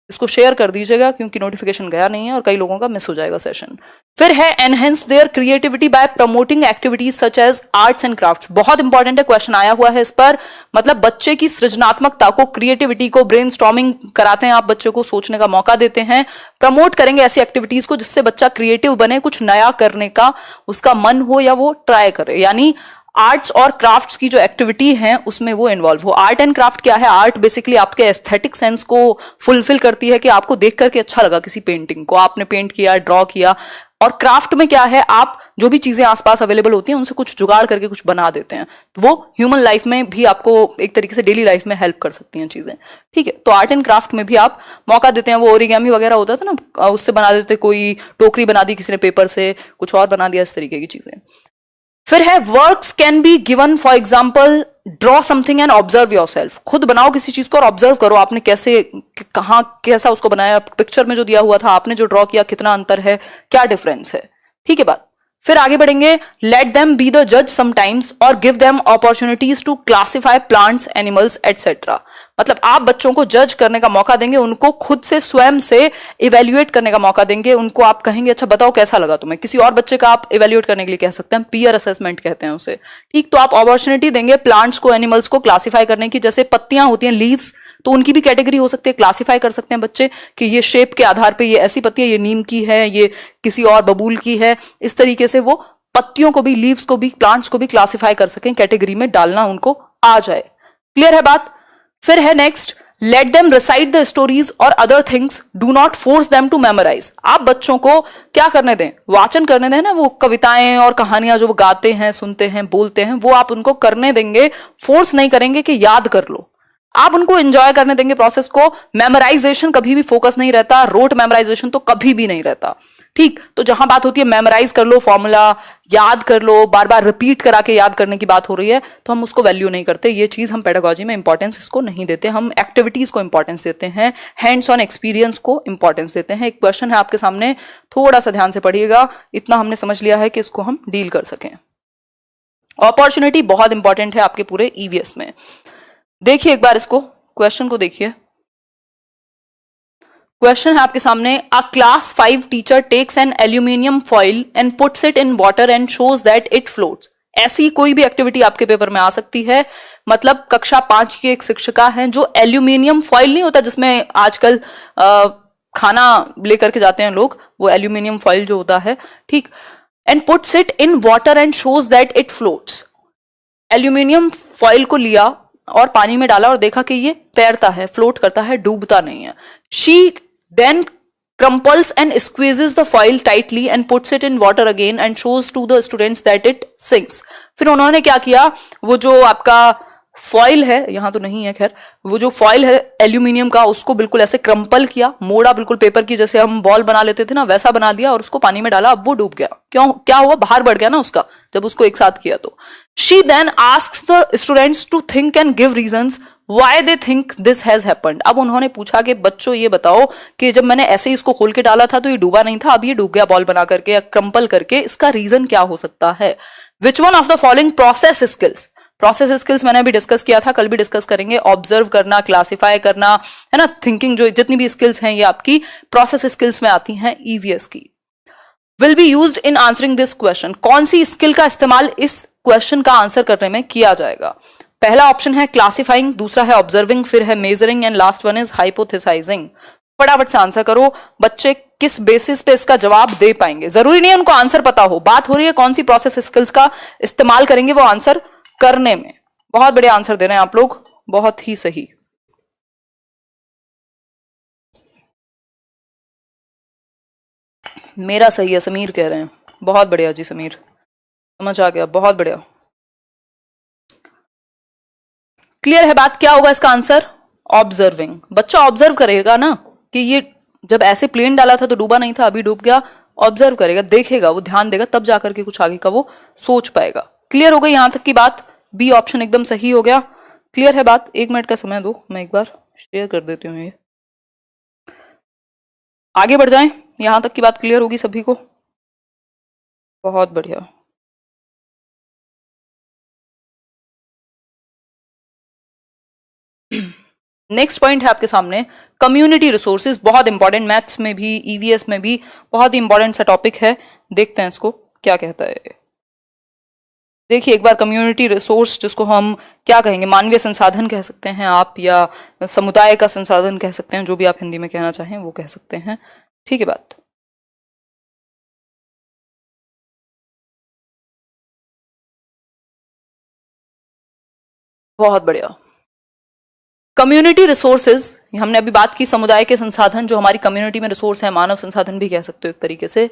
Speaker 1: इसको शेयर कर दीजिएगा क्योंकि नोटिफिकेशन गया नहीं है और कई लोगों का मिस हो जाएगा सेशन। फिर है enhance their creativity by promoting activities such as arts and crafts. बहुत इंपॉर्टेंट है, क्वेश्चन आया हुआ है इस पर। मतलब बच्चे की सृजनात्मकता को, क्रिएटिविटी को, ब्रेनस्टॉर्मिंग कराते हैं आप, बच्चों को सोचने का मौका देते हैं, प्रमोट करेंगे ऐसी एक्टिविटीज को जिससे बच्चा क्रिएटिव बने, कुछ नया करने का उसका मन हो या वो ट्राई करे। यानी आर्ट्स और क्राफ्ट्स की जो एक्टिविटी है उसमें वो इन्वॉल्व हो। आर्ट एंड क्राफ्ट क्या है, आर्ट बेसिकली आपके एस्थेटिक सेंस को फुलफिल करती है कि आपको देख करके अच्छा लगा किसी पेंटिंग को, आपने पेंट किया, ड्रॉ किया। और क्राफ्ट में क्या है, आप जो भी चीजें आसपास अवेलेबल होती हैं उनसे कुछ जुगाड़ करके कुछ बना देते हैं, वो ह्यूमन लाइफ में भी आपको एक तरीके से डेली लाइफ में हेल्प कर सकती हैं चीजें। ठीक है, तो आर्ट एंड क्राफ्ट में भी आप मौका देते हैं। वो ओरिगेमी वगैरह होता था ना, उससे बना देते, कोई टोकरी बना दी किसी ने पेपर से, कुछ और बना दिया, इस तरीके की चीजें। फिर है works can be given, for example draw something and observe yourself. खुद बनाओ किसी चीज को और ऑब्जर्व करो आपने कैसे, कहाँ, कैसा उसको बनाया, पिक्चर में जो दिया हुआ था, आपने जो ड्रॉ किया, कितना अंतर है, क्या डिफरेंस है। ठीक है बात। फिर आगे बढ़ेंगे, लेट देम बी द जज समटाइम्स और give them opportunities to classify plants, animals etcetera. मतलब आप बच्चों को जज करने का मौका देंगे, उनको खुद से स्वयं से इवेल्युएट करने का मौका देंगे, उनको आप कहेंगे अच्छा बताओ कैसा लगा तुम्हें। किसी और बच्चे का आप इवेल्युएट करने के लिए कह सकते हैं, पीयर असेसमेंट कहते हैं उसे, ठीक। तो आप अपॉर्चुनिटी देंगे प्लांट्स को, एनिमल्स को क्लासिफाई करने की। जैसे पत्तियां होती हैं, लीव्स, तो उनकी भी कैटेगरी हो सकती है, क्लासिफाई कर सकते हैं बच्चे कि ये शेप के आधार पे ये ऐसी पत्ती है, ये नीम की है, ये किसी और बबूल की है। इस तरीके से वो पत्तियों को भी, लीव्स को भी, प्लांट्स को भी क्लासिफाई कर सकें, कैटेगरी में डालना उनको आ जाए। क्लियर है बात। फिर है next, let them recite the stories और other things, do not force them to memorise. आप बच्चों को क्या करने दें, वाचन करने दें ना, वो कविताएं और कहानियां जो वो गाते हैं, सुनते हैं, बोलते हैं, वो आप उनको करने देंगे, फोर्स नहीं करेंगे कि याद कर लो। आप उनको एंजॉय करने देंगे प्रोसेस को। मेमोराइजेशन कभी भी फोकस नहीं रहता, रोट मेमोराइजेशन तो कभी भी नहीं रहता, ठीक। तो जहां बात होती है मेमोराइज कर लो, फॉर्मूला याद कर लो, बार बार रिपीट करा के याद करने की बात हो रही है, तो हम उसको वैल्यू नहीं करते। ये चीज हम पेडागोजी में इंपॉर्टेंस इसको नहीं देते, हम एक्टिविटीज को इंपॉर्टेंस देते हैं, हैंड्स ऑन एक्सपीरियंस को इंपॉर्टेंस देते हैं। एक क्वेश्चन है आपके सामने, थोड़ा सा ध्यान से पढ़िएगा, इतना हमने समझ लिया है कि इसको हम डील कर सकें। अपॉर्चुनिटी बहुत इंपॉर्टेंट है आपके पूरे ईवीएस में। देखिए एक बार इसको, क्वेश्चन को देखिए। क्वेश्चन है आपके सामने, a class 5 teacher takes an aluminium foil and puts it in water and shows that it floats. ऐसी कोई भी एक्टिविटी आपके पेपर में आ सकती है। मतलब कक्षा 5 की एक शिक्षिका है जो एल्यूमिनियम फॉइल, नहीं होता जिसमें आजकल खाना लेकर के जाते हैं लोग, वो एल्यूमिनियम फॉइल जो होता है, ठीक, and puts it in water and shows that it floats. Aluminium foil को लिया और पानी में डाला और देखा कि ये तैरता है, फ्लोट करता है, डूबता नहीं है। She then crumples and squeezes the foil tightly and puts it in water again and shows to the students that it sinks। फिर उन्होंने क्या किया, वो जो आपका फॉइल है, यहां तो नहीं है खैर, वो जो फॉइल है एल्यूमिनियम का, उसको बिल्कुल ऐसे क्रम्पल किया, मोड़ा, बिल्कुल पेपर की जैसे हम बॉल बना लेते थे ना, वैसा बना दिया और उसको पानी में डाला। अब वो डूब गया। क्यों, क्या हुआ, बाहर बढ़ गया ना उसका, जब उसको एक साथ किया तो। She then asks the students to think and give reasons why they think this has happened. अब उन्होंने पूछा कि बच्चों ये बताओ कि जब मैंने ऐसे ही इसको खोल के डाला था तो ये डूबा नहीं था, अब ये डूब गया बॉल बना करके या क्रम्पल करके, इसका रीजन क्या हो सकता है। Which one of the following process skills, process skills मैंने अभी डिस्कस किया था, कल भी डिस्कस करेंगे। ऑब्जर्व करना, क्लासिफाई करना, है ना, थिंकिंग, जो जितनी भी स्किल्स हैं ये आपकी प्रोसेस स्किल्स में आती हैं ईवीएस की। Will be used in answering this question, कौन सी स्किल का इस्तेमाल इस क्वेश्चन का आंसर करने में किया जाएगा। पहला ऑप्शन है क्लासिफाइंग, दूसरा है ऑब्जर्विंग, फिर है measuring and last one is hypothesising. फटाफट से आंसर करो। बच्चे किस बेसिस पे इसका जवाब दे पाएंगे, जरूरी नहीं है उनको आंसर पता हो, बात हो रही है कौन सी प्रोसेस स्किल्स का इस्तेमाल करेंगे वो आंसर करने में। बहुत बढ़िया आंसर दे रहे हैं आप लोग, बहुत ही सही। मेरा सही है, समीर कह रहे हैं, बहुत बढ़िया जी समीर, समझ आ गया, बहुत बढ़िया। क्लियर है बात, क्या होगा इसका आंसर, ऑब्जर्विंग। बच्चा ऑब्जर्व करेगा ना कि ये जब ऐसे प्लेन डाला था तो डूबा नहीं था, अभी डूब गया, ऑब्जर्व करेगा, देखेगा, वो ध्यान देगा, तब जाकर के कुछ आगे का वो सोच पाएगा। क्लियर हो गई यहां तक की बात, बी ऑप्शन एकदम सही हो गया। क्लियर है बात, 1 मिनट का समय दो, मैं एक बार शेयर कर देती हूँ ये, आगे बढ़ जाएं। यहां तक की बात क्लियर होगी सभी को, बहुत बढ़िया। नेक्स्ट पॉइंट है आपके सामने कम्युनिटी रिसोर्सेज, बहुत इंपॉर्टेंट, मैथ्स में भी ईवीएस में भी बहुत ही इंपॉर्टेंट सा टॉपिक है। देखते हैं इसको क्या कहता है। देखिए एक बार, कम्युनिटी रिसोर्स जिसको हम क्या कहेंगे, मानवीय संसाधन कह सकते हैं आप, या समुदाय का संसाधन कह सकते हैं, जो भी आप हिंदी में कहना चाहें वो कह सकते हैं, ठीक है बात। बहुत बढ़िया। कम्युनिटी रिसोर्सेज, हमने अभी बात की समुदाय के संसाधन, जो हमारी कम्युनिटी में रिसोर्स है, मानव संसाधन भी कह सकते हो एक तरीके से।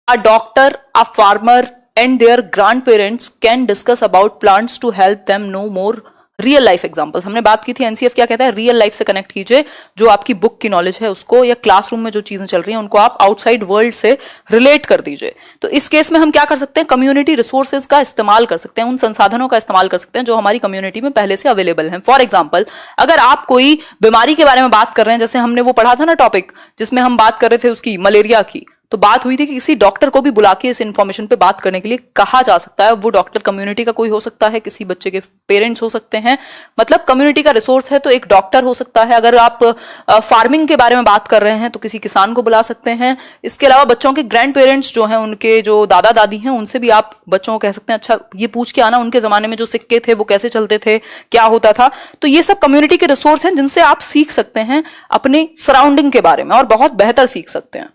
Speaker 1: A doctor, a farmer and their grandparents can discuss about plants to help them know more real life examples. हमने बात की थी, एनसीएफ क्या कहता है, रियल लाइफ से कनेक्ट कीजिए जो आपकी बुक की नॉलेज है उसको, या क्लासरूम में जो चीजें चल रही हैं उनको आप आउटसाइड वर्ल्ड से रिलेट कर दीजिए। तो इस केस में हम क्या कर सकते हैं, कम्युनिटी रिसोर्सेज का इस्तेमाल कर सकते हैं, उन संसाधनों का इस्तेमाल कर सकते हैं जो हमारी कम्युनिटी में पहले से अवेलेबल हैं। फॉर एग्जाम्पल, अगर आप कोई बीमारी के बारे में बात कर रहे हैं, जैसे हमने वो पढ़ा था ना टॉपिक जिसमें हम बात कर रहे थे उसकी, मलेरिया की, तो बात हुई थी कि किसी डॉक्टर को भी बुला के इस इंफॉर्मेशन पे बात करने के लिए कहा जा सकता है। वो डॉक्टर कम्युनिटी का कोई हो सकता है, किसी बच्चे के पेरेंट्स हो सकते हैं, मतलब कम्युनिटी का रिसोर्स है तो एक डॉक्टर हो सकता है। अगर आप फार्मिंग के बारे में बात कर रहे हैं तो किसी किसान को बुला सकते हैं। इसके अलावा बच्चों के ग्रैंड पेरेंट्स जो हैं, उनके जो दादा दादी हैं, उनसे भी आप बच्चों को कह सकते हैं अच्छा ये पूछ के आना उनके जमाने में जो सिक्के थे वो कैसे चलते थे, क्या होता था। तो ये सब कम्युनिटी के रिसोर्स हैं जिनसे आप सीख सकते हैं अपने सराउंडिंग के बारे में और बहुत बेहतर सीख सकते हैं।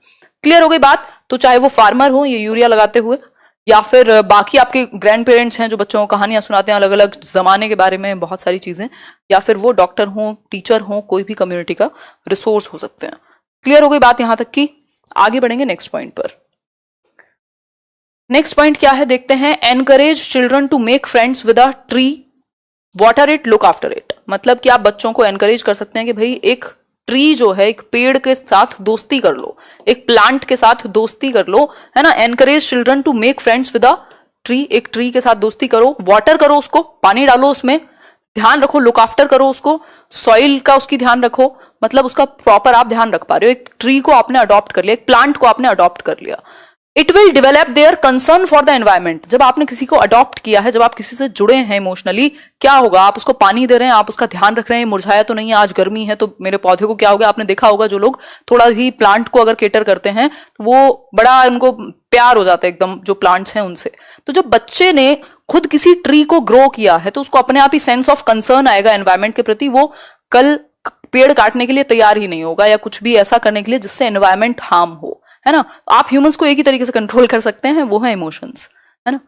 Speaker 1: क्लियर हो गई बात? तो चाहे वो फार्मर हो ये यूरिया लगाते हुए, या फिर बाकी आपके ग्रैंड पेरेंट्स हैं जो बच्चों को कहानियां सुनाते हैं अलग अलग जमाने के बारे में बहुत सारी चीजें, या फिर वो डॉक्टर हो, टीचर हो, कोई भी कम्युनिटी का रिसोर्स हो सकते हैं। क्लियर हो गई बात यहां तक की? आगे बढ़ेंगे नेक्स्ट पॉइंट पर। नेक्स्ट पॉइंट क्या है देखते हैं। Encourage children to make friends with a tree, water it, look after it. मतलब कि आप बच्चों को एनकरेज कर सकते हैं कि भाई एक ट्री जो है, एक पेड़ के साथ दोस्ती कर लो, एक प्लांट के साथ दोस्ती कर लो, है ना। Encourage children to make friends with a tree, एक ट्री के साथ दोस्ती करो, वाटर करो उसको, पानी डालो उसमें, ध्यान रखो, लुक आफ्टर करो उसको, सॉइल का उसकी ध्यान रखो, मतलब उसका प्रॉपर आप ध्यान रख पा रहे हो। एक ट्री को आपने अडॉप्ट कर लिया, एक प्लांट को आपने अडॉप्ट कर लिया। It will develop their concern for the environment. जब आपने किसी को अडॉप्ट किया है, जब आप किसी से जुड़े हैं इमोशनली, क्या होगा, आप उसको पानी दे रहे हैं, आप उसका ध्यान रख रहे हैं, मुरझाया तो नहीं है, आज गर्मी है तो मेरे पौधे को क्या हो गया। आपने देखा होगा जो लोग थोड़ा ही प्लांट को अगर केटर करते हैं तो वो बड़ा उनको प्यार हो जाता है एकदम जो प्लांट्स हैं उनसे। तो जब बच्चे ने खुद किसी ट्री को ग्रो किया है तो उसको अपने आप ही सेंस ऑफ कंसर्न आएगा एनवायरमेंट के प्रति। वो कल पेड़ काटने के लिए तैयार ही नहीं होगा या कुछ भी ऐसा करने के लिए जिससे एनवायरमेंट हार्म हो, है ना। आप ह्यूमंस को एक ही तरीके से कंट्रोल कर सकते हैं, वो है इमोशंस, है ना।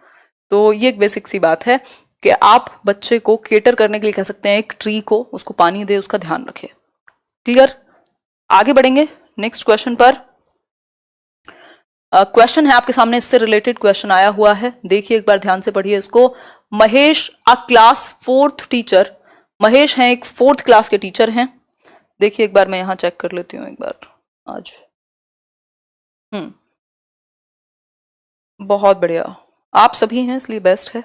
Speaker 1: तो ये एक बेसिक सी बात है कि आप बच्चे को केटर करने के लिए कह सकते हैं एक ट्री को, उसको पानी दे, उसका ध्यान रखे। क्लियर? आगे बढ़ेंगे नेक्स्ट क्वेश्चन पर। क्वेश्चन है आपके सामने, इससे रिलेटेड क्वेश्चन आया हुआ है, देखिए एक बार ध्यान से पढ़िए इसको। Mahesh a class 4th teacher, Mahesh हैं एक 4th क्लास के टीचर हैं। देखिए एक बार मैं यहां चेक कर लेती हूँ एक बार आज। बहुत बढ़िया, आप सभी हैं इसलिए बेस्ट है।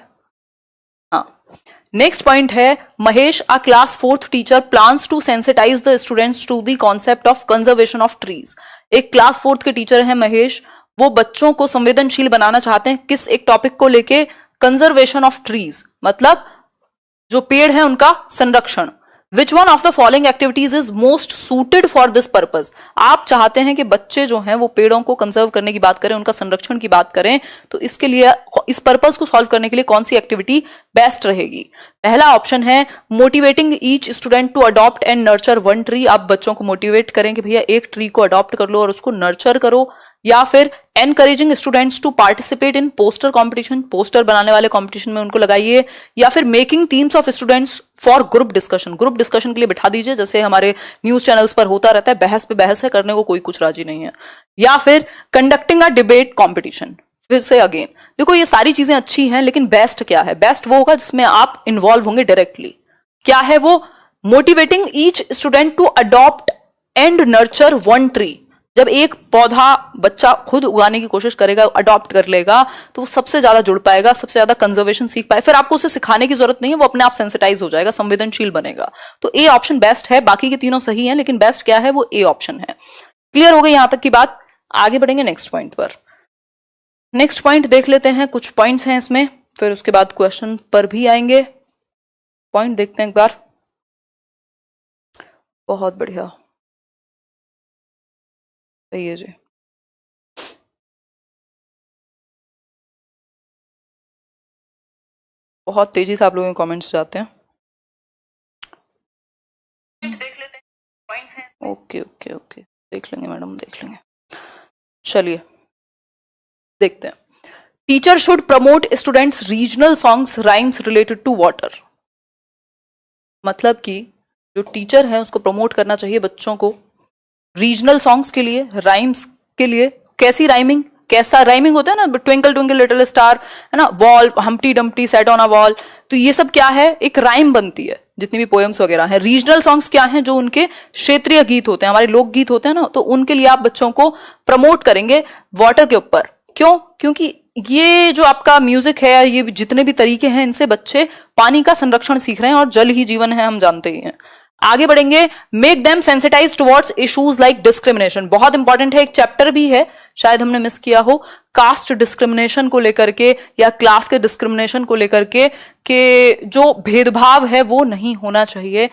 Speaker 1: हाँ, नेक्स्ट पॉइंट है Mahesh a class 4th teacher plans to sensitize the students to the concept of conservation of trees. एक क्लास 4th के टीचर हैं महेश, वो बच्चों को संवेदनशील बनाना चाहते हैं किस एक टॉपिक को लेके, कंजर्वेशन ऑफ ट्रीज, मतलब जो पेड़ है उनका संरक्षण। विच one of the following activities is most suited for this purpose. आप चाहते हैं कि बच्चे जो हैं वो पेड़ों को कंजर्व करने की बात करें, उनका संरक्षण की बात करें, तो इसके लिए इस पर्पज को सॉल्व करने के लिए कौन सी एक्टिविटी बेस्ट रहेगी। पहला ऑप्शन है motivating each student to adopt and nurture one tree. आप बच्चों को मोटिवेट करें कि भैया एक ट्री को अडॉप्ट कर लो और उसको नर्चर करो। या फिर encouraging students to participate in poster competition, poster बनाने वाले कंपटीशन में उनको लगाइए। या फिर making teams of students for group discussion, group discussion के लिए बिठा दीजिए, जैसे हमारे न्यूज चैनल्स पर होता रहता है, बहस पे बहस है, करने को कोई कुछ राजी नहीं है। या फिर कंडक्टिंग अ डिबेट कॉम्पिटिशन। फिर से अगेन देखो ये सारी चीजें अच्छी हैं, लेकिन बेस्ट क्या है? बेस्ट वो होगा जिसमें आप इन्वॉल्व होंगे डायरेक्टली। क्या है वो? Motivating each student to adopt and nurture one tree. जब एक पौधा बच्चा खुद उगाने की कोशिश करेगा, अडॉप्ट कर लेगा, तो वो सबसे ज्यादा जुड़ पाएगा, सबसे ज्यादा कंजर्वेशन सीख पाए। फिर आपको उसे सिखाने की जरूरत नहीं है, वो अपने आप सेंसिटाइज हो जाएगा, संवेदनशील बनेगा। तो ए ऑप्शन बेस्ट है, बाकी के तीनों सही हैं, लेकिन बेस्ट क्या है? वो ए ऑप्शन है। क्लियर हो गई यहां तक की बात? आगे बढ़ेंगे नेक्स्ट पॉइंट पर। नेक्स्ट पॉइंट देख लेते हैं, कुछ पॉइंट्स हैं इसमें, फिर उसके बाद क्वेश्चन पर भी आएंगे। पॉइंट देखते हैं एक बार। बहुत बढ़िया, सही है जी। बहुत तेजी से आप लोगों के कमेंट्स जाते हैं। देख लेते हैं पॉइंट्स हैं। ओके ओके ओके, देख लेंगे मैडम, देख लेंगे। चलिए देखते हैं। Teacher should promote students regional songs rhymes related to water. मतलब कि जो टीचर है उसको प्रमोट करना चाहिए बच्चों को रीजनल सॉन्ग्स के लिए, राइम्स के लिए। कैसी राइमिंग? कैसा राइमिंग होता है ना, ट्विंकल ट्विंकल लिटिल स्टार, है ना, wall, Humpty Dumpty sat on a wall. तो ये सब क्या है? एक राइम बनती है, जितनी भी पोएम्स वगैरह हैं। रीजनल सॉन्ग्स क्या हैं? जो उनके क्षेत्रीय गीत होते हैं, हमारे लोकगीत होते हैं ना, तो उनके लिए आप बच्चों को प्रमोट करेंगे वाटर के ऊपर। क्यों? क्योंकि ये जो आपका म्यूजिक है, ये जितने भी तरीके हैं, इनसे बच्चे पानी का संरक्षण सीख रहे हैं, और जल ही जीवन है, हम जानते ही हैं। आगे बढ़ेंगे, make them sensitize towards issues like discrimination, बहुत इंपॉर्टेंट है, एक चैप्टर भी है, शायद हमने मिस किया हो, कास्ट डिस्क्रिमिनेशन को लेकर के या क्लास के डिस्क्रिमिनेशन को लेकर के जो भेदभाव है वो नहीं होना चाहिए।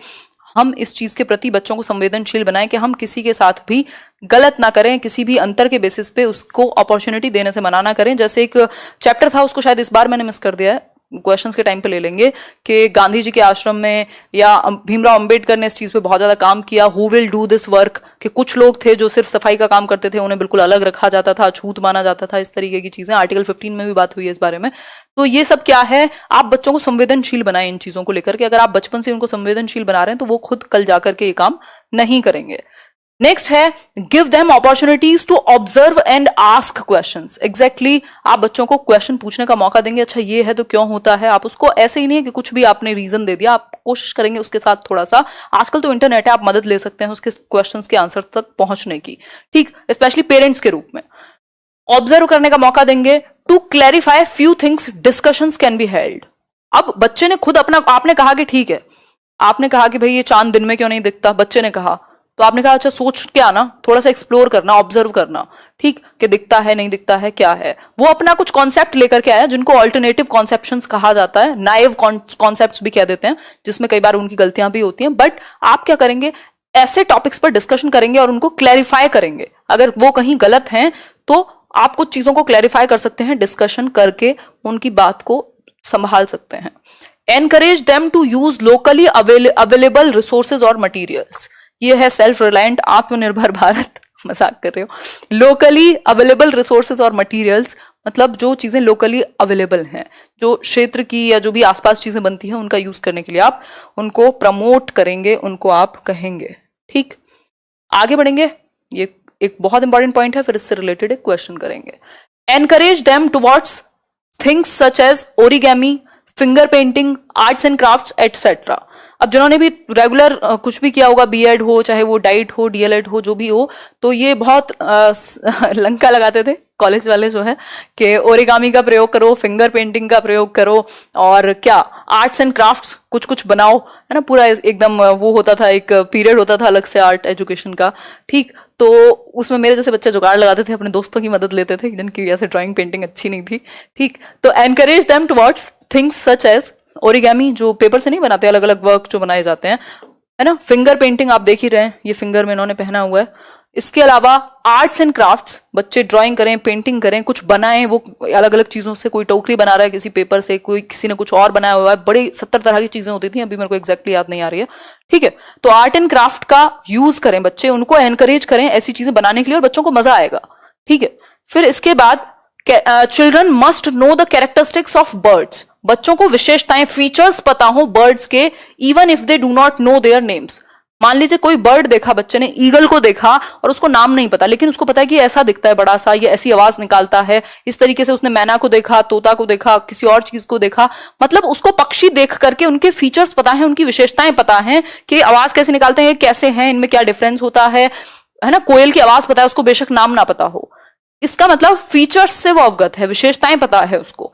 Speaker 1: हम इस चीज के प्रति बच्चों को संवेदनशील बनाएं कि हम किसी के साथ भी गलत ना करें, किसी भी अंतर के बेसिस पे उसको अपॉर्चुनिटी देने से मना ना करें। जैसे एक चैप्टर था, उसको शायद इस बार मैंने मिस कर दिया है, क्वेश्चंस के टाइम पे ले लेंगे, कि गांधी जी के आश्रम में या भीमराव अंबेडकर ने इस चीज पे बहुत ज्यादा काम किया, who will do this work, कि कुछ लोग थे जो सिर्फ सफाई का काम करते थे, उन्हें बिल्कुल अलग रखा जाता था, अछूत माना जाता था, इस तरीके की चीजें। आर्टिकल 15 में भी बात हुई है इस बारे में। तो ये सब क्या है, आप बच्चों को संवेदनशील बनाएं इन चीजों को लेकर के। अगर आप बचपन से उनको संवेदनशील बना रहे हैं तो वो खुद कल जाकर के ये काम नहीं करेंगे। नेक्स्ट है, give them opportunities to observe and ask questions. Exactly, आप बच्चों को क्वेश्चन पूछने का मौका देंगे, अच्छा ये है तो क्यों होता है। आप उसको ऐसे ही नहीं है कि कुछ भी आपने रीजन दे दिया, आप कोशिश करेंगे उसके साथ थोड़ा सा, आजकल तो इंटरनेट है, आप मदद ले सकते हैं उसके क्वेश्चंस के आंसर तक पहुंचने की, ठीक, स्पेशली पेरेंट्स के रूप में। ऑब्जर्व करने का मौका देंगे, to clarify few things, discussions can be held. अब बच्चे ने खुद अपना, आपने कहा कि ठीक है, आपने कहा कि भाई ये चांद दिन में क्यों नहीं दिखता, बच्चे ने कहा, तो आपने कहा अच्छा सोच के आना, थोड़ा सा एक्सप्लोर करना, ऑब्जर्व करना, ठीक, कि दिखता है नहीं दिखता है क्या है। वो अपना कुछ कॉन्सेप्ट लेकर के आया जिनको ऑल्टरनेटिव कॉन्सेप्शंस कहा जाता है, नाइव कॉन्सेप्ट्स भी कह देते हैं, जिसमें कई बार उनकी गलतियां भी होती हैं। बट आप क्या करेंगे, ऐसे टॉपिक्स पर डिस्कशन करेंगे और उनको क्लैरिफाई करेंगे। अगर वो कहीं गलत हैं तो आप कुछ चीजों को क्लैरिफाई कर सकते हैं, डिस्कशन करके उनकी बात को संभाल सकते हैं। Encourage them to use locally available resources और मटीरियल्स। ये है सेल्फ रिलायंट आत्मनिर्भर भारत, मजाक कर रहे हो। लोकली अवेलेबल रिसोर्सेज और मटेरियल्स मतलब जो चीजें लोकली अवेलेबल हैं, जो क्षेत्र की या जो भी आसपास चीजें बनती हैं उनका यूज करने के लिए आप उनको प्रमोट करेंगे, उनको आप कहेंगे, ठीक। आगे बढ़ेंगे, ये एक बहुत इंपॉर्टेंट पॉइंट है, फिर इससे रिलेटेड एक क्वेश्चन करेंगे। Encourage them towards things such as origami, finger painting, arts and crafts etcetera. अब जिन्होंने भी रेगुलर कुछ भी किया होगा, बीएड हो चाहे वो डाइट हो, डीएलएड हो, जो भी हो, तो ये बहुत लंका लगाते थे कॉलेज वाले जो है कि ओरिगामी का प्रयोग करो, फिंगर पेंटिंग का प्रयोग करो, और क्या आर्ट्स एंड क्राफ्ट्स कुछ कुछ बनाओ, है ना। पूरा एकदम वो होता था, एक पीरियड होता था अलग से आर्ट एजुकेशन का, ठीक। तो उसमें मेरे जैसे बच्चे जुगाड़ लगाते थे, अपने दोस्तों की मदद लेते थे जिनकी ऐसे ड्राइंग पेंटिंग अच्छी नहीं थी, ठीक। तो encourage them towards things such as origami, जो पेपर से नहीं बनाते, अलग अलग वर्क जो बनाए जाते हैं, है ना। फिंगर पेंटिंग आप देख ही रहे हैं, ये फिंगर में इन्होंने पहना हुआ है। इसके अलावा आर्ट्स एंड क्राफ्ट्स, बच्चे ड्राइंग करें, पेंटिंग करें, कुछ बनाएं, वो अलग अलग चीजों से, कोई टोकरी बना रहा है किसी पेपर से, कोई किसी ने कुछ और बनाया हुआ है, बड़ी 70 तरह की चीजें होती थी, अभी मेरे को एग्जैक्टली याद नहीं आ रही है, ठीक है। तो आर्ट एंड क्राफ्ट का यूज करें बच्चे, उनको एनकरेज करें ऐसी चीजें बनाने के लिए, और बच्चों को मजा आएगा, ठीक है। फिर इसके बाद children must know the characteristics of birds. बच्चों को विशेषताएं, फीचर्स पता हो बर्ड्स के, even if they do not know their names. मान लीजिए कोई बर्ड देखा बच्चे ने, ईगल को देखा और उसको नाम नहीं पता, लेकिन उसको पता है कि ऐसा दिखता है बड़ा सा, ये ऐसी आवाज निकालता है, इस तरीके से उसने मैना को देखा, तोता को देखा, किसी और चीज को देखा, मतलब उसको पक्षी देख करके उनके फीचर्स पता है, उनकी विशेषताएं पता है कि आवाज कैसे निकालते हैं, ये कैसे हैं, इनमें क्या डिफरेंस होता है ना। कोयल की आवाज पता है उसको, बेशक नाम ना पता हो, इसका मतलब फीचर्स से वो अवगत है, विशेषताएं पता है उसको,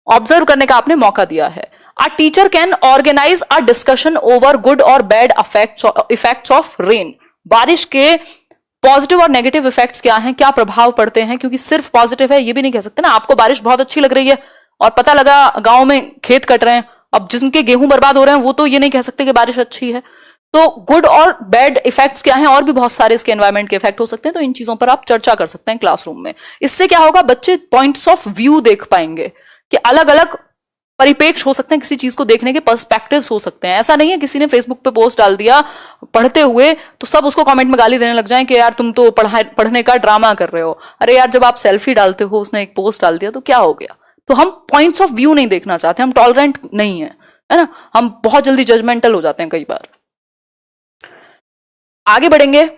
Speaker 1: ऑब्जर्व करने का आपने मौका दिया है। A teacher can organize a discussion over good or bad effects of rain. बारिश के पॉजिटिव और नेगेटिव इफेक्ट्स क्या हैं, क्या प्रभाव पड़ते हैं, क्योंकि सिर्फ पॉजिटिव है ये भी नहीं कह सकते ना। आपको बारिश बहुत अच्छी लग रही है और पता लगा गांव में खेत कट रहे हैं, अब जिनके गेहूं बर्बाद हो रहे हैं वो तो ये नहीं कह सकते कि बारिश अच्छी है। तो गुड और बैड इफेक्ट्स क्या हैं, और भी बहुत सारे इसके एनवायरमेंट के इफेक्ट हो सकते हैं, तो इन चीजों पर आप चर्चा कर सकते हैं क्लासरूम में। इससे क्या होगा, बच्चे पॉइंट्स ऑफ व्यू देख पाएंगे कि अलग अलग परिपेक्ष हो सकते हैं, किसी चीज को देखने के पर्सपेक्टिव्स हो सकते हैं। ऐसा नहीं है किसी ने फेसबुक पे पोस्ट डाल दिया पढ़ते हुए तो सब उसको कमेंट में गाली देने लग जाएं कि यार तुम तो पढ़ने का ड्रामा कर रहे हो। अरे यार, जब आप सेल्फी डालते हो, उसने एक पोस्ट डाल दिया तो क्या हो गया। तो हम पॉइंट्स ऑफ व्यू नहीं देखना चाहते, हम टॉलरेंट नहीं है ना, हम बहुत जल्दी जजमेंटल हो जाते हैं कई बार। आगे बढ़ेंगे,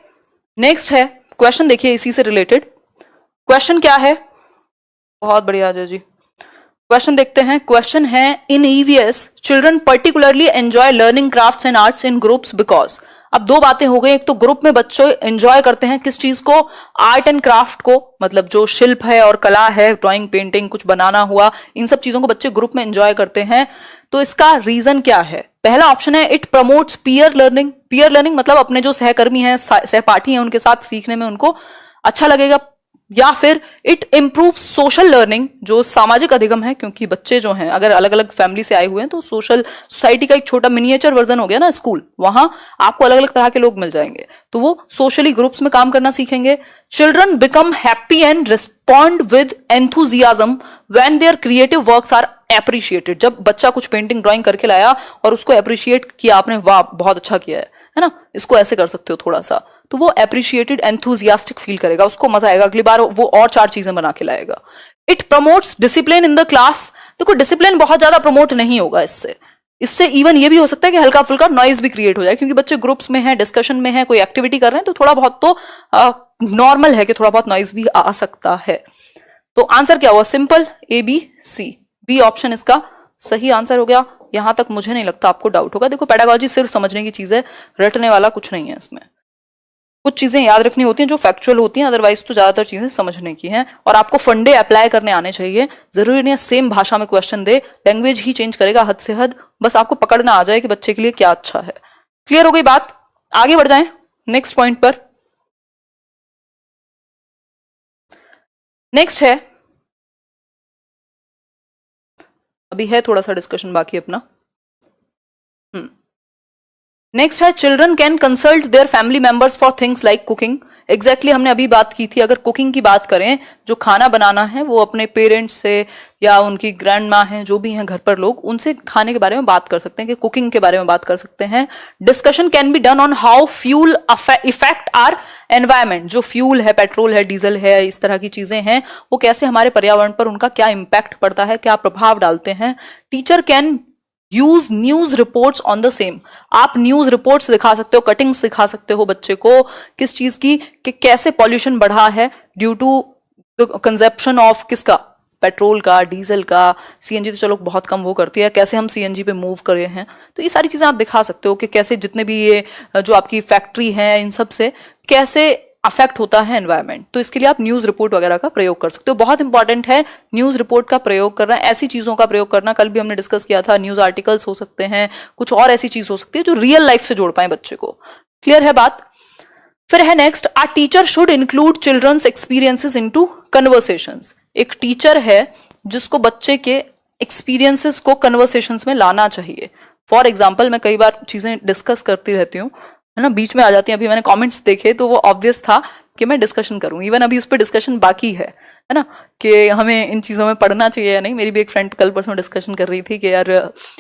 Speaker 1: नेक्स्ट है क्वेश्चन, देखिए इसी से रिलेटेड क्वेश्चन क्या है। बहुत बढ़िया अजय जी, क्वेश्चन देखते हैं। क्वेश्चन है, in EVS children particularly enjoy learning crafts and arts in groups because. अब दो बातें हो गई, एक तो ग्रुप में बच्चे एंजॉय करते हैं किस चीज को, आर्ट एंड क्राफ्ट को, मतलब जो शिल्प है और कला है, ड्राइंग पेंटिंग कुछ बनाना हुआ, इन सब चीजों को बच्चे ग्रुप में एंजॉय करते हैं। तो इसका रीजन क्या है। पहला ऑप्शन है, it promotes peer learning, peer learning मतलब अपने जो सहकर्मी हैं, सहपाठी हैं, उनके साथ सीखने में उनको अच्छा लगेगा। या फिर इट इम्प्रूव सोशल लर्निंग, जो सामाजिक अधिगम है, क्योंकि बच्चे जो हैं अगर अलग अलग फैमिली से आए हुए हैं तो सोशल सोसाइटी का एक छोटा मिनिएचर वर्जन हो गया ना स्कूल, वहां आपको अलग अलग तरह के लोग मिल जाएंगे, तो वो सोशली ग्रुप्स में काम करना सीखेंगे। Children become happy and respond with enthusiasm when their creative works are appreciated. जब बच्चा कुछ पेंटिंग ड्राइंग करके लाया और उसको एप्रिशिएट किया आपने, वाह बहुत अच्छा किया है ना, इसको ऐसे कर सकते हो थोड़ा सा, तो वो एप्रिशिएटेड एंथुजियास्टिक फील करेगा, उसको मजा आएगा, अगली बार वो और 4 चीजें बना के लाएगा। It promotes discipline in the class. देखो डिसिप्लिन बहुत ज्यादा प्रमोट नहीं होगा इससे, इससे इवन ये भी हो सकता है कि हल्का फुल्का नॉइज भी क्रिएट हो जाए, क्योंकि बच्चे ग्रुप्स में हैं, डिस्कशन में हैं, कोई एक्टिविटी कर रहे हैं, तो थोड़ा बहुत तो नॉर्मल है कि थोड़ा बहुत नॉइज भी आ सकता है। तो आंसर क्या हुआ? सिंपल ABC, बी ऑप्शन इसका सही आंसर हो गया। यहां तक मुझे नहीं लगता आपको डाउट होगा। देखो पेडागोजी सिर्फ समझने की चीज है, रटने वाला कुछ नहीं है इसमें। कुछ चीजें याद रखनी होती हैं जो फैक्चुअल होती हैं, अदरवाइज तो ज्यादातर चीजें समझने की हैं। और आपको फंडे अप्लाई करने आने चाहिए, जरूरी नहीं है सेम भाषा में क्वेश्चन दे, लैंग्वेज ही चेंज करेगा हद से हद, बस आपको पकड़ना आ जाए कि बच्चे के लिए क्या अच्छा है। क्लियर हो गई बात? आगे बढ़ जाएं नेक्स्ट पॉइंट पर। नेक्स्ट है, अभी है थोड़ा सा डिस्कशन बाकी अपना। नेक्स्ट है children can consult their family members for things like cooking. Exactly हमने अभी बात की थी, अगर कुकिंग की बात करें, जो खाना बनाना है, वो अपने पेरेंट्स से या उनकी ग्रैंड माँ हैं, जो भी हैं घर पर लोग, उनसे खाने के बारे में बात कर सकते हैं, कि कुकिंग के बारे में बात कर सकते हैं। Discussion can be done on how fuel effect our environment. जो फ्यूल है, पेट्रोल है, डीजल है, इस तरह की चीजें हैं, वो कैसे हमारे पर्यावरण पर उनका क्या इंपैक्ट पड़ता है, क्या प्रभाव डालते हैं। Teacher can use news reports on the same. आप न्यूज रिपोर्ट्स दिखा सकते हो, कटिंग्स दिखा सकते हो बच्चे को किस चीज की, कि कैसे पॉल्यूशन बढ़ा है ड्यू टू कंजप्शन ऑफ किसका, पेट्रोल का, डीजल का। सीएनजी तो चलो बहुत कम वो करती है, कैसे हम सीएनजी पे मूव कर रहे हैं, तो ये सारी चीजें आप दिखा सकते हो कि कैसे जितने भी ये जो आपकी फैक्ट्री है, इन सब से कैसे अफेक्ट होता है एनवायरमेंट। तो इसके लिए आप न्यूज रिपोर्ट वगैरह का प्रयोग कर सकते हो। बहुत इंपॉर्टेंट है न्यूज रिपोर्ट का प्रयोग करना, ऐसी चीजों का प्रयोग करना, कल भी हमने डिस्कस किया था, न्यूज आर्टिकल्स हो सकते हैं, कुछ और ऐसी चीज हो सकती है जो रियल लाइफ से जोड़ पाए बच्चे को। क्लियर है बात? फिर है next, a teacher should include children's experiences into conversations. एक टीचर है जिसको बच्चे के एक्सपीरियंसेस को कन्वर्सेशंस में लाना चाहिए। फॉर एग्जाम्पल, मैं कई बार चीजें डिस्कस करती रहती हूँ, है ना, बीच में आ जाती है। अभी मैंने कमेंट्स देखे तो वो ऑब्वियस था कि मैं डिस्कशन करूं, इवन अभी उस पर डिस्कशन बाकी है ना, कि हमें इन चीज़ों में पढ़ना चाहिए या नहीं। मेरी भी एक फ्रेंड कल परसों डिस्कशन कर रही थी कि यार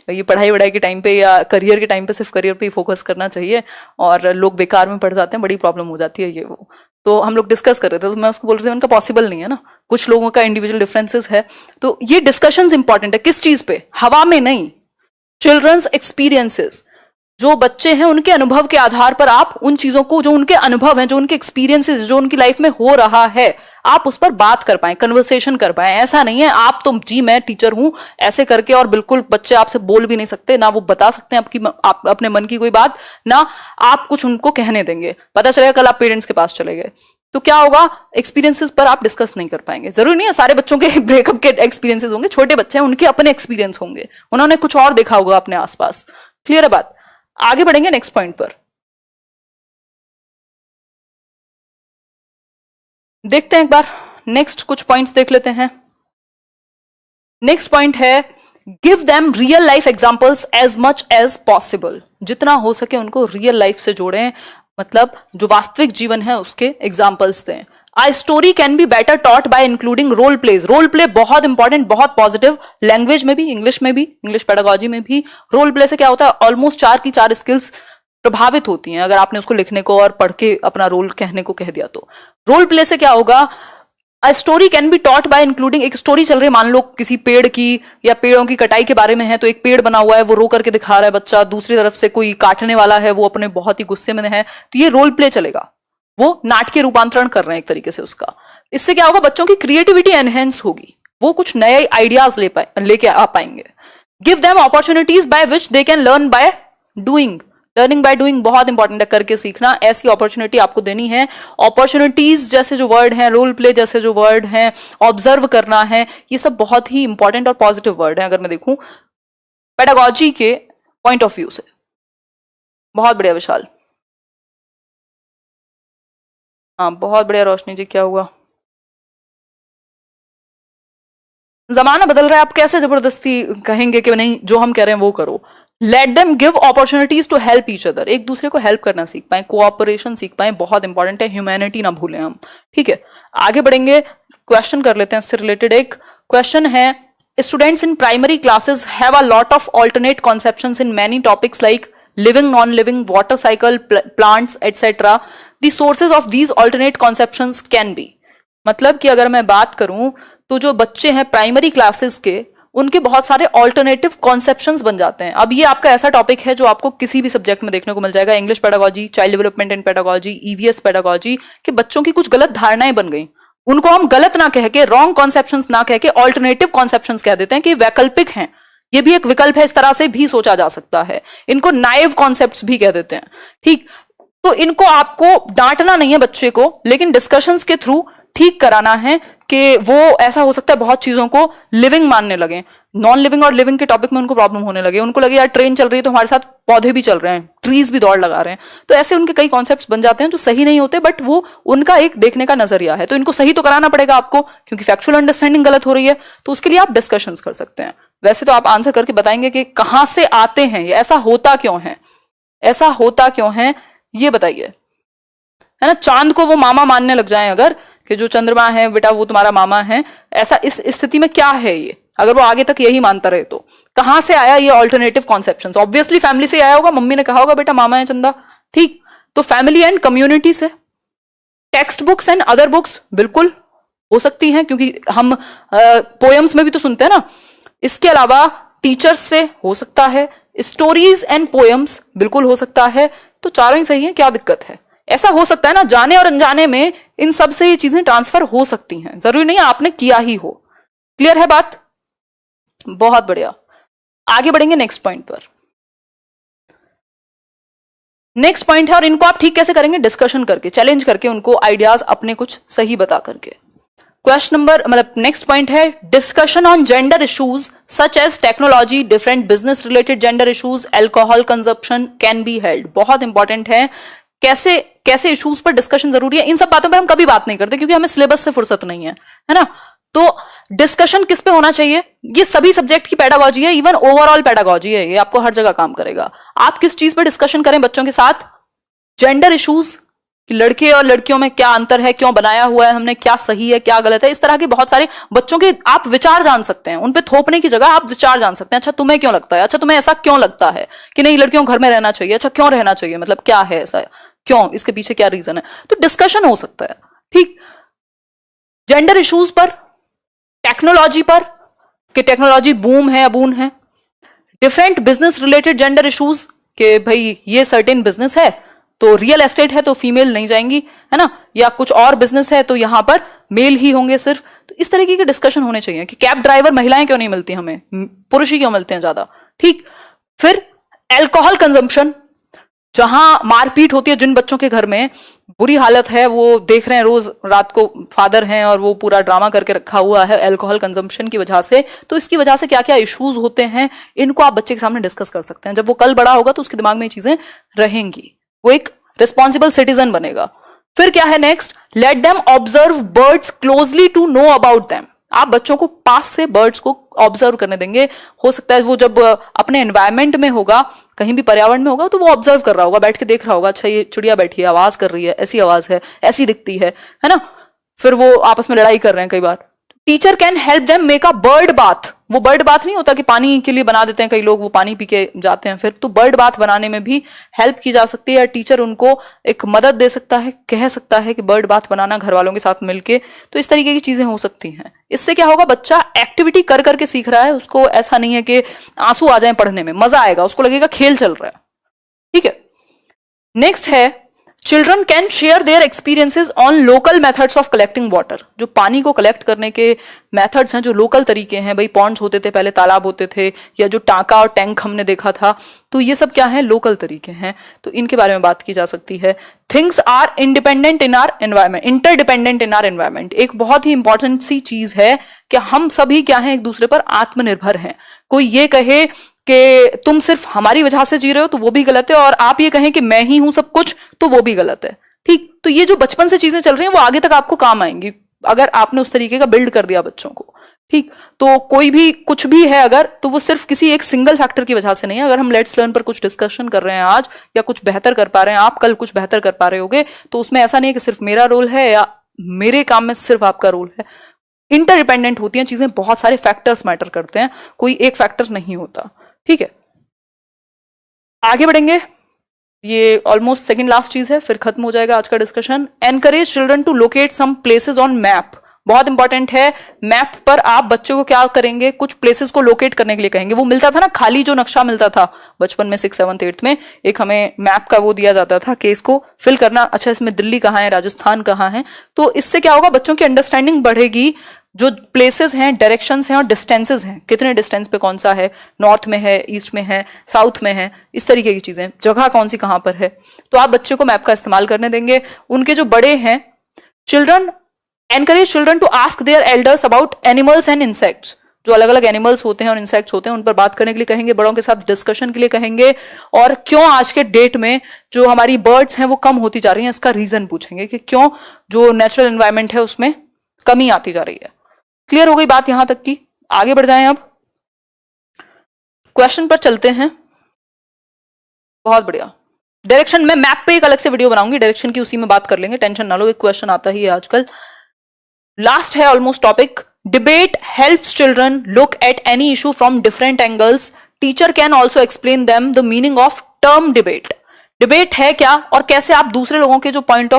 Speaker 1: ये पढ़ाई वढ़ाई के टाइम पे या करियर के टाइम पे सिर्फ करियर पे ही फोकस करना चाहिए, और लोग बेकार में पढ़ जाते हैं, बड़ी प्रॉब्लम हो जाती है ये वो। तो हम लोग डिस्कस कर रहे थे, तो मैं उसको बोल रही थी उनका पॉसिबल नहीं है ना, कुछ लोगों का इंडिविजुअल डिफरेंसेस है। तो ये डिस्कशन इंपॉर्टेंट है, किस चीज़ पे? हवा में नहीं, चिल्ड्रंस एक्सपीरियंसेस। जो बच्चे हैं उनके अनुभव के आधार पर आप उन चीजों को, जो उनके अनुभव हैं, जो उनके एक्सपीरियंसेस, जो उनकी लाइफ में हो रहा है, आप उस पर बात कर पाए, कन्वर्सेशन कर पाए। ऐसा नहीं है आप तो जी मैं टीचर हूं ऐसे करके, और बिल्कुल बच्चे आपसे बोल भी नहीं सकते, ना वो बता सकते हैं आप अपने मन की कोई बात, ना आप कुछ उनको कहने देंगे। पता चलेगा कल आप पेरेंट्स के पास चले गए तो क्या होगा, एक्सपीरियंसेस पर आप डिस्कस नहीं कर पाएंगे। जरूरी नहीं है सारे बच्चों के ब्रेकअप के एक्सपीरियंसेस होंगे, छोटे बच्चे हैं उनके अपने एक्सपीरियंस होंगे, उन्होंने कुछ और देखा होगा अपने आसपास। क्लियर है बात? आगे बढ़ेंगे नेक्स्ट पॉइंट पर। देखते हैं एक बार नेक्स्ट कुछ पॉइंट्स देख लेते हैं। नेक्स्ट पॉइंट है, give them real life examples as much as possible. जितना हो सके उनको रियल लाइफ से जोड़ें, मतलब जो वास्तविक जीवन है उसके एग्जांपल्स दें। A story can be better taught by including role plays. Role play बहुत इंपॉर्टेंट, बहुत पॉजिटिव, लैंग्वेज में भी, इंग्लिश में भी, इंग्लिश पेडागोजी में भी। रोल प्ले से क्या होता है, ऑलमोस्ट 4 की 4 स्किल्स प्रभावित होती हैं अगर आपने उसको लिखने को और पढ़ के अपना रोल कहने को कह दिया तो। रोल प्ले से क्या होगा, a story can be taught by including, एक स्टोरी चल रही है, मान लो किसी पेड़ की या पेड़ों की कटाई के बारे में है, तो एक पेड़ बना हुआ है, वो रो करके दिखा रहा है बच्चा, दूसरी तरफ से कोई काटने वाला है, वो अपने बहुत ही गुस्से में है, तो ये रोल प्ले चलेगा, वो नाटकीय रूपांतरण कर रहे हैं एक तरीके से उसका। इससे क्या होगा, बच्चों की क्रिएटिविटी एनहेंस होगी, वो कुछ नए आइडियाज लेके आ पाएंगे। Give them opportunities by which they can learn by doing. Learning by doing बहुत इंपॉर्टेंट है, करके सीखना, ऐसी अपॉर्चुनिटी आपको देनी है। अपॉर्चुनिटीज जैसे जो वर्ड है, रोल प्ले जैसे जो वर्ड है, ऑब्जर्व करना है, ये सब बहुत ही इंपॉर्टेंट और पॉजिटिव वर्ड है अगर मैं देखूं पेडागोजी के पॉइंट ऑफ व्यू से। बहुत बढ़िया विशाल, हाँ बहुत बढ़िया रोशनी जी, क्या हुआ? जमाना बदल रहा है, आप कैसे जबरदस्ती कहेंगे कि नहीं जो हम कह रहे हैं वो करो? Let them give opportunities to help each other, एक दूसरे को हेल्प करना सीख पाए, कोऑपरेशन सीख पाए, बहुत इंपॉर्टेंट है, ह्यूमैनिटी ना भूलें हम। ठीक है, आगे बढ़ेंगे, क्वेश्चन कर लेते हैं इससे रिलेटेड। एक क्वेश्चन है, students in primary classes have a lot of alternate conceptions in many topics like living, non living, water cycle, plants etcetera. The sources of these alternate conceptions can be. मतलब कि अगर मैं बात करूं तो जो बच्चे हैं प्राइमरी क्लासेस के, उनके बहुत सारे ऑल्टरनेटिव कॉन्सेप्शंस बन जाते हैं। अब ये आपका ऐसा टॉपिक है जो आपको किसी भी सब्जेक्ट में देखने को मिल जाएगा, English pedagogy, child development and pedagogy, EVS pedagogy, कि बच्चों की कुछ गलत धारणाएं बन गई, उनको हम गलत ना कह के, रॉन्ग कॉन्सेप्शंस ना कह के ऑल्टरनेटिव कॉन्सेप्शंस कह देते हैं कि वैकल्पिक हैं, ये भी एक विकल्प है, इस तरह से भी सोचा जा सकता है। इनको नाइव कॉन्सेप्ट्स भी कह देते हैं। ठीक, तो इनको आपको डांटना नहीं है बच्चे को, लेकिन डिस्कशंस के थ्रू ठीक कराना है कि वो ऐसा हो सकता है बहुत चीजों को लिविंग मानने लगे, नॉन लिविंग और लिविंग के टॉपिक में उनको प्रॉब्लम होने लगे, उनको लगे यार ट्रेन चल रही है तो हमारे साथ पौधे भी चल रहे हैं, ट्रीज भी दौड़ लगा रहे हैं। तो ऐसे उनके कई कॉन्सेप्ट्स बन जाते हैं जो सही नहीं होते, बट वो उनका एक देखने का नजरिया है। तो इनको सही तो कराना पड़ेगा आपको, क्योंकि फैक्चुअल अंडरस्टैंडिंग गलत हो रही है। तो उसके लिए आप डिस्कशंस कर सकते हैं। वैसे तो आप आंसर करके बताएंगे कि कहां से आते हैं ये, ऐसा होता क्यों है, ऐसा होता क्यों है, ये बताइए, है ना। चांद को वो मामा मानने लग जाएं अगर, कि जो चंद्रमा है बेटा वो तुम्हारा मामा है, ऐसा इस स्थिति में क्या है ये, अगर वो आगे तक यही मानता रहे तो कहां से आया ये ऑल्टरनेटिव कॉन्सेप्शन? ऑब्वियसली फैमिली से आया होगा, मम्मी ने कहा होगा बेटा मामा है चंदा। ठीक, तो फैमिली एंड कम्युनिटी से। Text books and other books बिल्कुल हो सकती हैं, क्योंकि हम पोएम्स में भी तो सुनते हैं ना। इसके अलावा टीचर्स से हो सकता है, स्टोरीज एंड पोएम्स बिल्कुल हो सकता है। तो चारों ही सही है, क्या दिक्कत है? ऐसा हो सकता है ना, जाने और अनजाने में इन सब से ये चीजें ट्रांसफर हो सकती हैं, जरूरी नहीं आपने किया ही हो। क्लियर है बात? बहुत बढ़िया, आगे बढ़ेंगे नेक्स्ट पॉइंट पर। नेक्स्ट पॉइंट है, और इनको आप ठीक कैसे करेंगे? डिस्कशन करके, चैलेंज करके, उनको आइडियाज अपने कुछ सही बता करके। क्वेश्चन नंबर, मतलब नेक्स्ट पॉइंट है, discussion on gender issues such as technology, different business related gender issues, alcohol consumption can be held. बहुत इंपॉर्टेंट है, कैसे कैसे इश्यूज पर डिस्कशन जरूरी है। इन सब बातों पे हम कभी बात नहीं करते, क्योंकि हमें सिलेबस से फुर्सत नहीं है ना। तो डिस्कशन किस पे होना चाहिए? ये सभी सब्जेक्ट की पेडागोजी है, इवन ओवरऑल पेडागोजी है, ये आपको हर जगह काम करेगा। आप किस चीज पे डिस्कशन करें बच्चों के साथ? जेंडर इश्यूज, कि लड़के और लड़कियों में क्या अंतर है, क्यों बनाया हुआ है हमने, क्या सही है क्या गलत है, इस तरह के बहुत सारे बच्चों के आप विचार जान सकते हैं। उन पे थोपने की जगह आप विचार जान सकते हैं। अच्छा तुम्हें क्यों लगता है, अच्छा तुम्हें ऐसा क्यों लगता है कि नहीं लड़कियों को घर में रहना चाहिए, अच्छा क्यों रहना चाहिए, मतलब क्या है ऐसा, क्यों, इसके पीछे क्या रीजन है? तो डिस्कशन हो सकता है। ठीक, जेंडर इश्यूज पर, टेक्नोलॉजी पर, कि टेक्नोलॉजी बूम है अबून है, different business related gender issues, कि भाई ये सर्टेन बिजनेस है तो रियल एस्टेट है तो फीमेल नहीं जाएंगी, है ना, या कुछ और बिजनेस है तो यहां पर मेल ही होंगे सिर्फ। तो इस तरीके के डिस्कशन होने चाहिए कि कैब ड्राइवर महिलाएं क्यों नहीं मिलती हमें, पुरुष ही क्यों मिलते हैं ज्यादा। ठीक, फिर एल्कोहल कंजम्पशन, जहां मारपीट होती है, जिन बच्चों के घर में बुरी हालत है, वो देख रहे हैं रोज रात को फादर हैं और वो पूरा ड्रामा करके रखा हुआ है एल्कोहल कंजम्पशन की वजह से। तो इसकी वजह से क्या क्या इश्यूज होते हैं, इनको आप बच्चे के सामने डिस्कस कर सकते हैं। जब वो कल बड़ा होगा तो उसके दिमाग में ये चीजें रहेंगी, वो एक रिस्पॉन्सिबल सिटीजन बनेगा। फिर क्या है next, let them observe birds closely to know about them. आप बच्चों को पास से बर्ड्स को ऑब्जर्व करने देंगे। हो सकता है वो जब अपने एनवायरमेंट में होगा, कहीं भी पर्यावरण में होगा, तो वो ऑब्जर्व कर रहा होगा, बैठ के देख रहा होगा, अच्छा ये चिड़िया बैठी है, आवाज कर रही है, ऐसी आवाज है, ऐसी दिखती है ना। फिर वो आपस में लड़ाई कर रहे हैं कई बार। Teacher can help them make a bird bath. वो बर्ड बाथ नहीं होता कि पानी के लिए बना देते हैं कई लोग, वो पानी पी के जाते हैं फिर, तो बर्ड बाथ बनाने में भी हेल्प की जा सकती है। टीचर उनको एक मदद दे सकता है, कह सकता है कि बर्ड बाथ बनाना घर वालों के साथ मिलके। तो इस तरीके की चीजें हो सकती हैं। इससे क्या होगा, बच्चा एक्टिविटी कर करके सीख रहा है, उसको ऐसा नहीं है कि आंसू आ जाए पढ़ने में, मजा आएगा, उसको लगेगा खेल चल रहा है। ठीक है, नेक्स्ट है, children can share their experiences on local methods of collecting water. जो पानी को कलेक्ट करने के मेथड्स हैं, जो लोकल तरीके हैं, भाई पॉन्ड्स होते थे पहले, तालाब होते थे, या जो टांका और टैंक हमने देखा था, तो ये सब क्या है, लोकल तरीके हैं। तो इनके बारे में बात की जा सकती है। Things are independent in our environment, interdependent in our environment. एक बहुत ही इंपॉर्टेंट सी चीज है कि हम सभी क्या हैं, एक दूसरे पर आत्मनिर्भर हैं। कोई ये कहे कि तुम सिर्फ हमारी वजह से जी रहे हो तो वो भी गलत है, और आप ये कहें कि मैं ही हूं सब कुछ तो वो भी गलत है। ठीक, तो तो ये जो बचपन से चीजें चल रही हैं वो आगे तक आपको काम आएंगी अगर आपने उस तरीके का बिल्ड कर दिया बच्चों को। ठीक, तो कोई भी कुछ भी है अगर, तो वो सिर्फ किसी एक सिंगल फैक्टर की वजह से नहीं है। अगर हम लेट्स लर्न पर कुछ डिस्कशन कर रहे हैं आज, या कुछ बेहतर कर पा रहे हैं आप, कल कुछ बेहतर कर पा रहे होगे, तो उसमें ऐसा नहीं है कि सिर्फ मेरा रोल है या मेरे काम में सिर्फ आपका रोल है। इंटरडिपेंडेंट होती हैं चीजें, बहुत सारे फैक्टर्स मैटर करते हैं, कोई एक फैक्टर नहीं होता। ठीक है, आगे बढ़ेंगे। ये ऑलमोस्ट सेकंड लास्ट चीज है, फिर खत्म हो जाएगा आज का discussion. Encourage children to locate some places on map. बहुत इंपॉर्टेंट है, मैप पर आप बच्चों को क्या करेंगे, कुछ प्लेसेस को लोकेट करने के लिए कहेंगे। वो मिलता था ना खाली जो नक्शा मिलता था बचपन में 6th 7th 8th में, एक हमें मैप का वो दिया जाता था कि इसको फिल करना, अच्छा इसमें दिल्ली कहाँ है, राजस्थान कहाँ है। तो इससे क्या होगा, बच्चों की अंडरस्टैंडिंग बढ़ेगी, जो प्लेसेस हैं, डायरेक्शंस हैं और डिस्टेंसेस हैं, कितने डिस्टेंस पे कौन सा है, नॉर्थ में है, ईस्ट में है, साउथ में है, इस तरीके की चीजें, जगह कौन सी कहां पर है। तो आप बच्चे को मैप का इस्तेमाल करने देंगे। उनके जो बड़े हैं, children encourage children to ask their elders about animals and insects. जो अलग अलग एनिमल्स होते हैं और इंसेक्ट्स होते हैं उन पर बात करने के लिए कहेंगे, बड़ों के साथ डिस्कशन के लिए कहेंगे, और क्यों आज के डेट में जो हमारी बर्ड्स हैं वो कम होती जा रही हैं, इसका रीजन पूछेंगे कि क्यों जो नेचुरल एनवायरमेंट है उसमें कमी आती जा रही है। क्लियर हो गई बात यहां तक की? आगे बढ़ जाएं, अब क्वेश्चन पर चलते हैं। बहुत बढ़िया। डायरेक्शन में मैप पे एक अलग से वीडियो बनाऊंगी, डायरेक्शन की उसी में बात कर लेंगे, टेंशन ना लो, एक क्वेश्चन आता ही है आजकल। लास्ट है almost topic, debate helps children look at any issue from different angles, teacher can also explain them the meaning of term debate. Debate है क्या और कैसे आप दूसरे लोगों के जो पॉइंट्स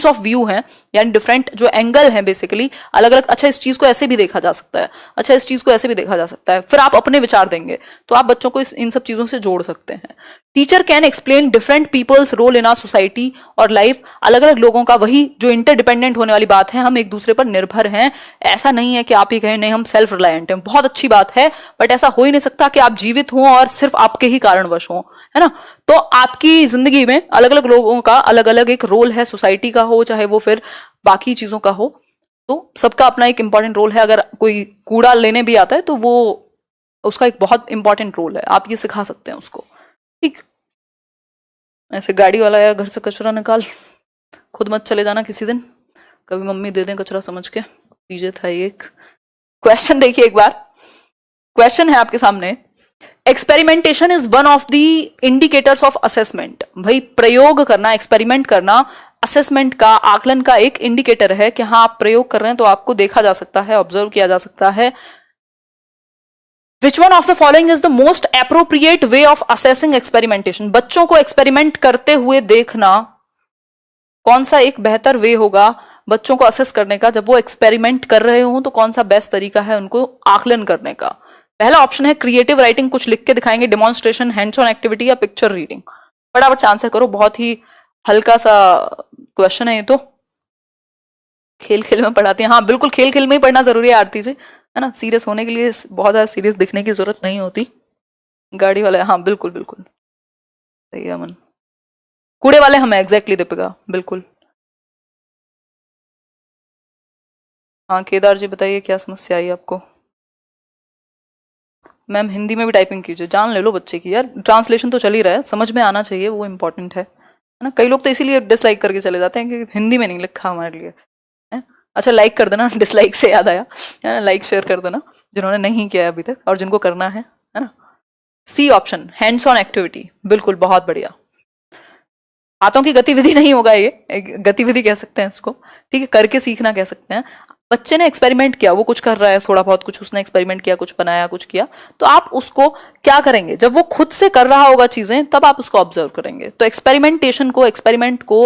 Speaker 1: ऑफ व्यू हैं, यानी डिफरेंट जो एंगल है बेसिकली अलग अलग, अच्छा इस चीज को ऐसे भी देखा जा सकता है, अच्छा इस चीज को ऐसे भी देखा जा सकता है, फिर आप अपने विचार देंगे, तो आप बच्चों को इन सब चीजों से जोड़ सकते हैं। Teacher can explain different people's role in our society और लाइफ, अलग अलग लोगों का, वही जो इंटरडिपेंडेंट होने वाली बात है, हम एक दूसरे पर निर्भर हैं। ऐसा नहीं है कि आप ही कहें नहीं हम सेल्फ रिलायंट हैं, बहुत अच्छी बात है, बट ऐसा हो ही नहीं सकता कि आप जीवित हों और सिर्फ आपके ही कारणवश हों, है ना। तो आपकी जिंदगी में अलग अलग लोगों का अलग अलग एक रोल है, सोसाइटी का हो चाहे वो फिर बाकी चीजों का हो, तो सबका अपना एक इंपॉर्टेंट रोल है। अगर कोई कूड़ा लेने भी आता है तो वो उसका एक बहुत इंपॉर्टेंट रोल है, आप ये सिखा सकते हैं उसको। ठीक, ऐसे गाड़ी वाला आया घर से कचरा निकाल, खुद मत चले जाना किसी दिन, कभी मम्मी दे दें कचरा समझ के, पीछे था एक क्वेश्चन। देखिए एक बार क्वेश्चन है आपके सामने, experimentation is one of the indicators of assessment. भाई प्रयोग करना, एक्सपेरिमेंट करना असेसमेंट का, आकलन का एक इंडिकेटर है कि हाँ आप प्रयोग कर रहे हैं, तो आपको देखा जा सकता है, ऑब्जर्व किया जा सकता है। Which one of the following is the most appropriate way of assessing experimentation? बच्चों को एक्सपेरिमेंट करते हुए देखना कौन सा एक बेहतर वे होगा बच्चों को असेस करने का, जब वो एक्सपेरिमेंट कर रहे हो तो कौन सा बेस्ट तरीका है उनको आकलन करने का। पहला ऑप्शन है क्रिएटिव राइटिंग, कुछ लिख के दिखाएंगे, डेमोन्स्ट्रेशन, हैंड्स ऑन एक्टिविटी या पिक्चर रीडिंग। फटाफट आंसर करो, बहुत ही हल्का सा क्वेश्चन है ये तो, खेल खेल में पढ़ाते हैं। हाँ बिल्कुल, खेल खेल में ही पढ़ना जरूरी है आरती जी, है ना, सीरियस होने के लिए बहुत ज्यादा सीरियस दिखने की जरूरत नहीं होती। गाड़ी वाले, हाँ बिल्कुल बिल्कुल सही है अमन। कूड़े वाले हम एग्जैक्टली दीपिका, बिल्कुल। हाँ केदार जी बताइए क्या समस्या आई आपको। मैम हिंदी में भी टाइपिंग कीजिए, जान ले लो बच्चे की यार, ट्रांसलेशन तो चल ही रहा है, समझ में आना चाहिए, वो इंपॉर्टेंट है ना। कई लोग तो इसीलिए डिसलाइक करके चले जाते हैं कि हिंदी में नहीं लिखा हमारे लिए, है? अच्छा लाइक कर देना, डिसलाइक से याद आया, है ना, लाइक शेयर कर देना जिन्होंने नहीं किया अभी तक और जिनको करना है ना। C option, hands on activity, बिल्कुल बहुत बढ़िया। हाथों की गतिविधि नहीं होगा ये, गतिविधि कह सकते हैं इसको, ठीक है, करके सीखना कह सकते हैं। बच्चे ने एक्सपेरिमेंट किया, वो कुछ कर रहा है, थोड़ा बहुत कुछ उसने एक्सपेरिमेंट किया, कुछ बनाया, कुछ किया, तो आप उसको क्या करेंगे, जब वो खुद से कर रहा होगा चीजें तब आप उसको ऑब्जर्व करेंगे। तो एक्सपेरिमेंट को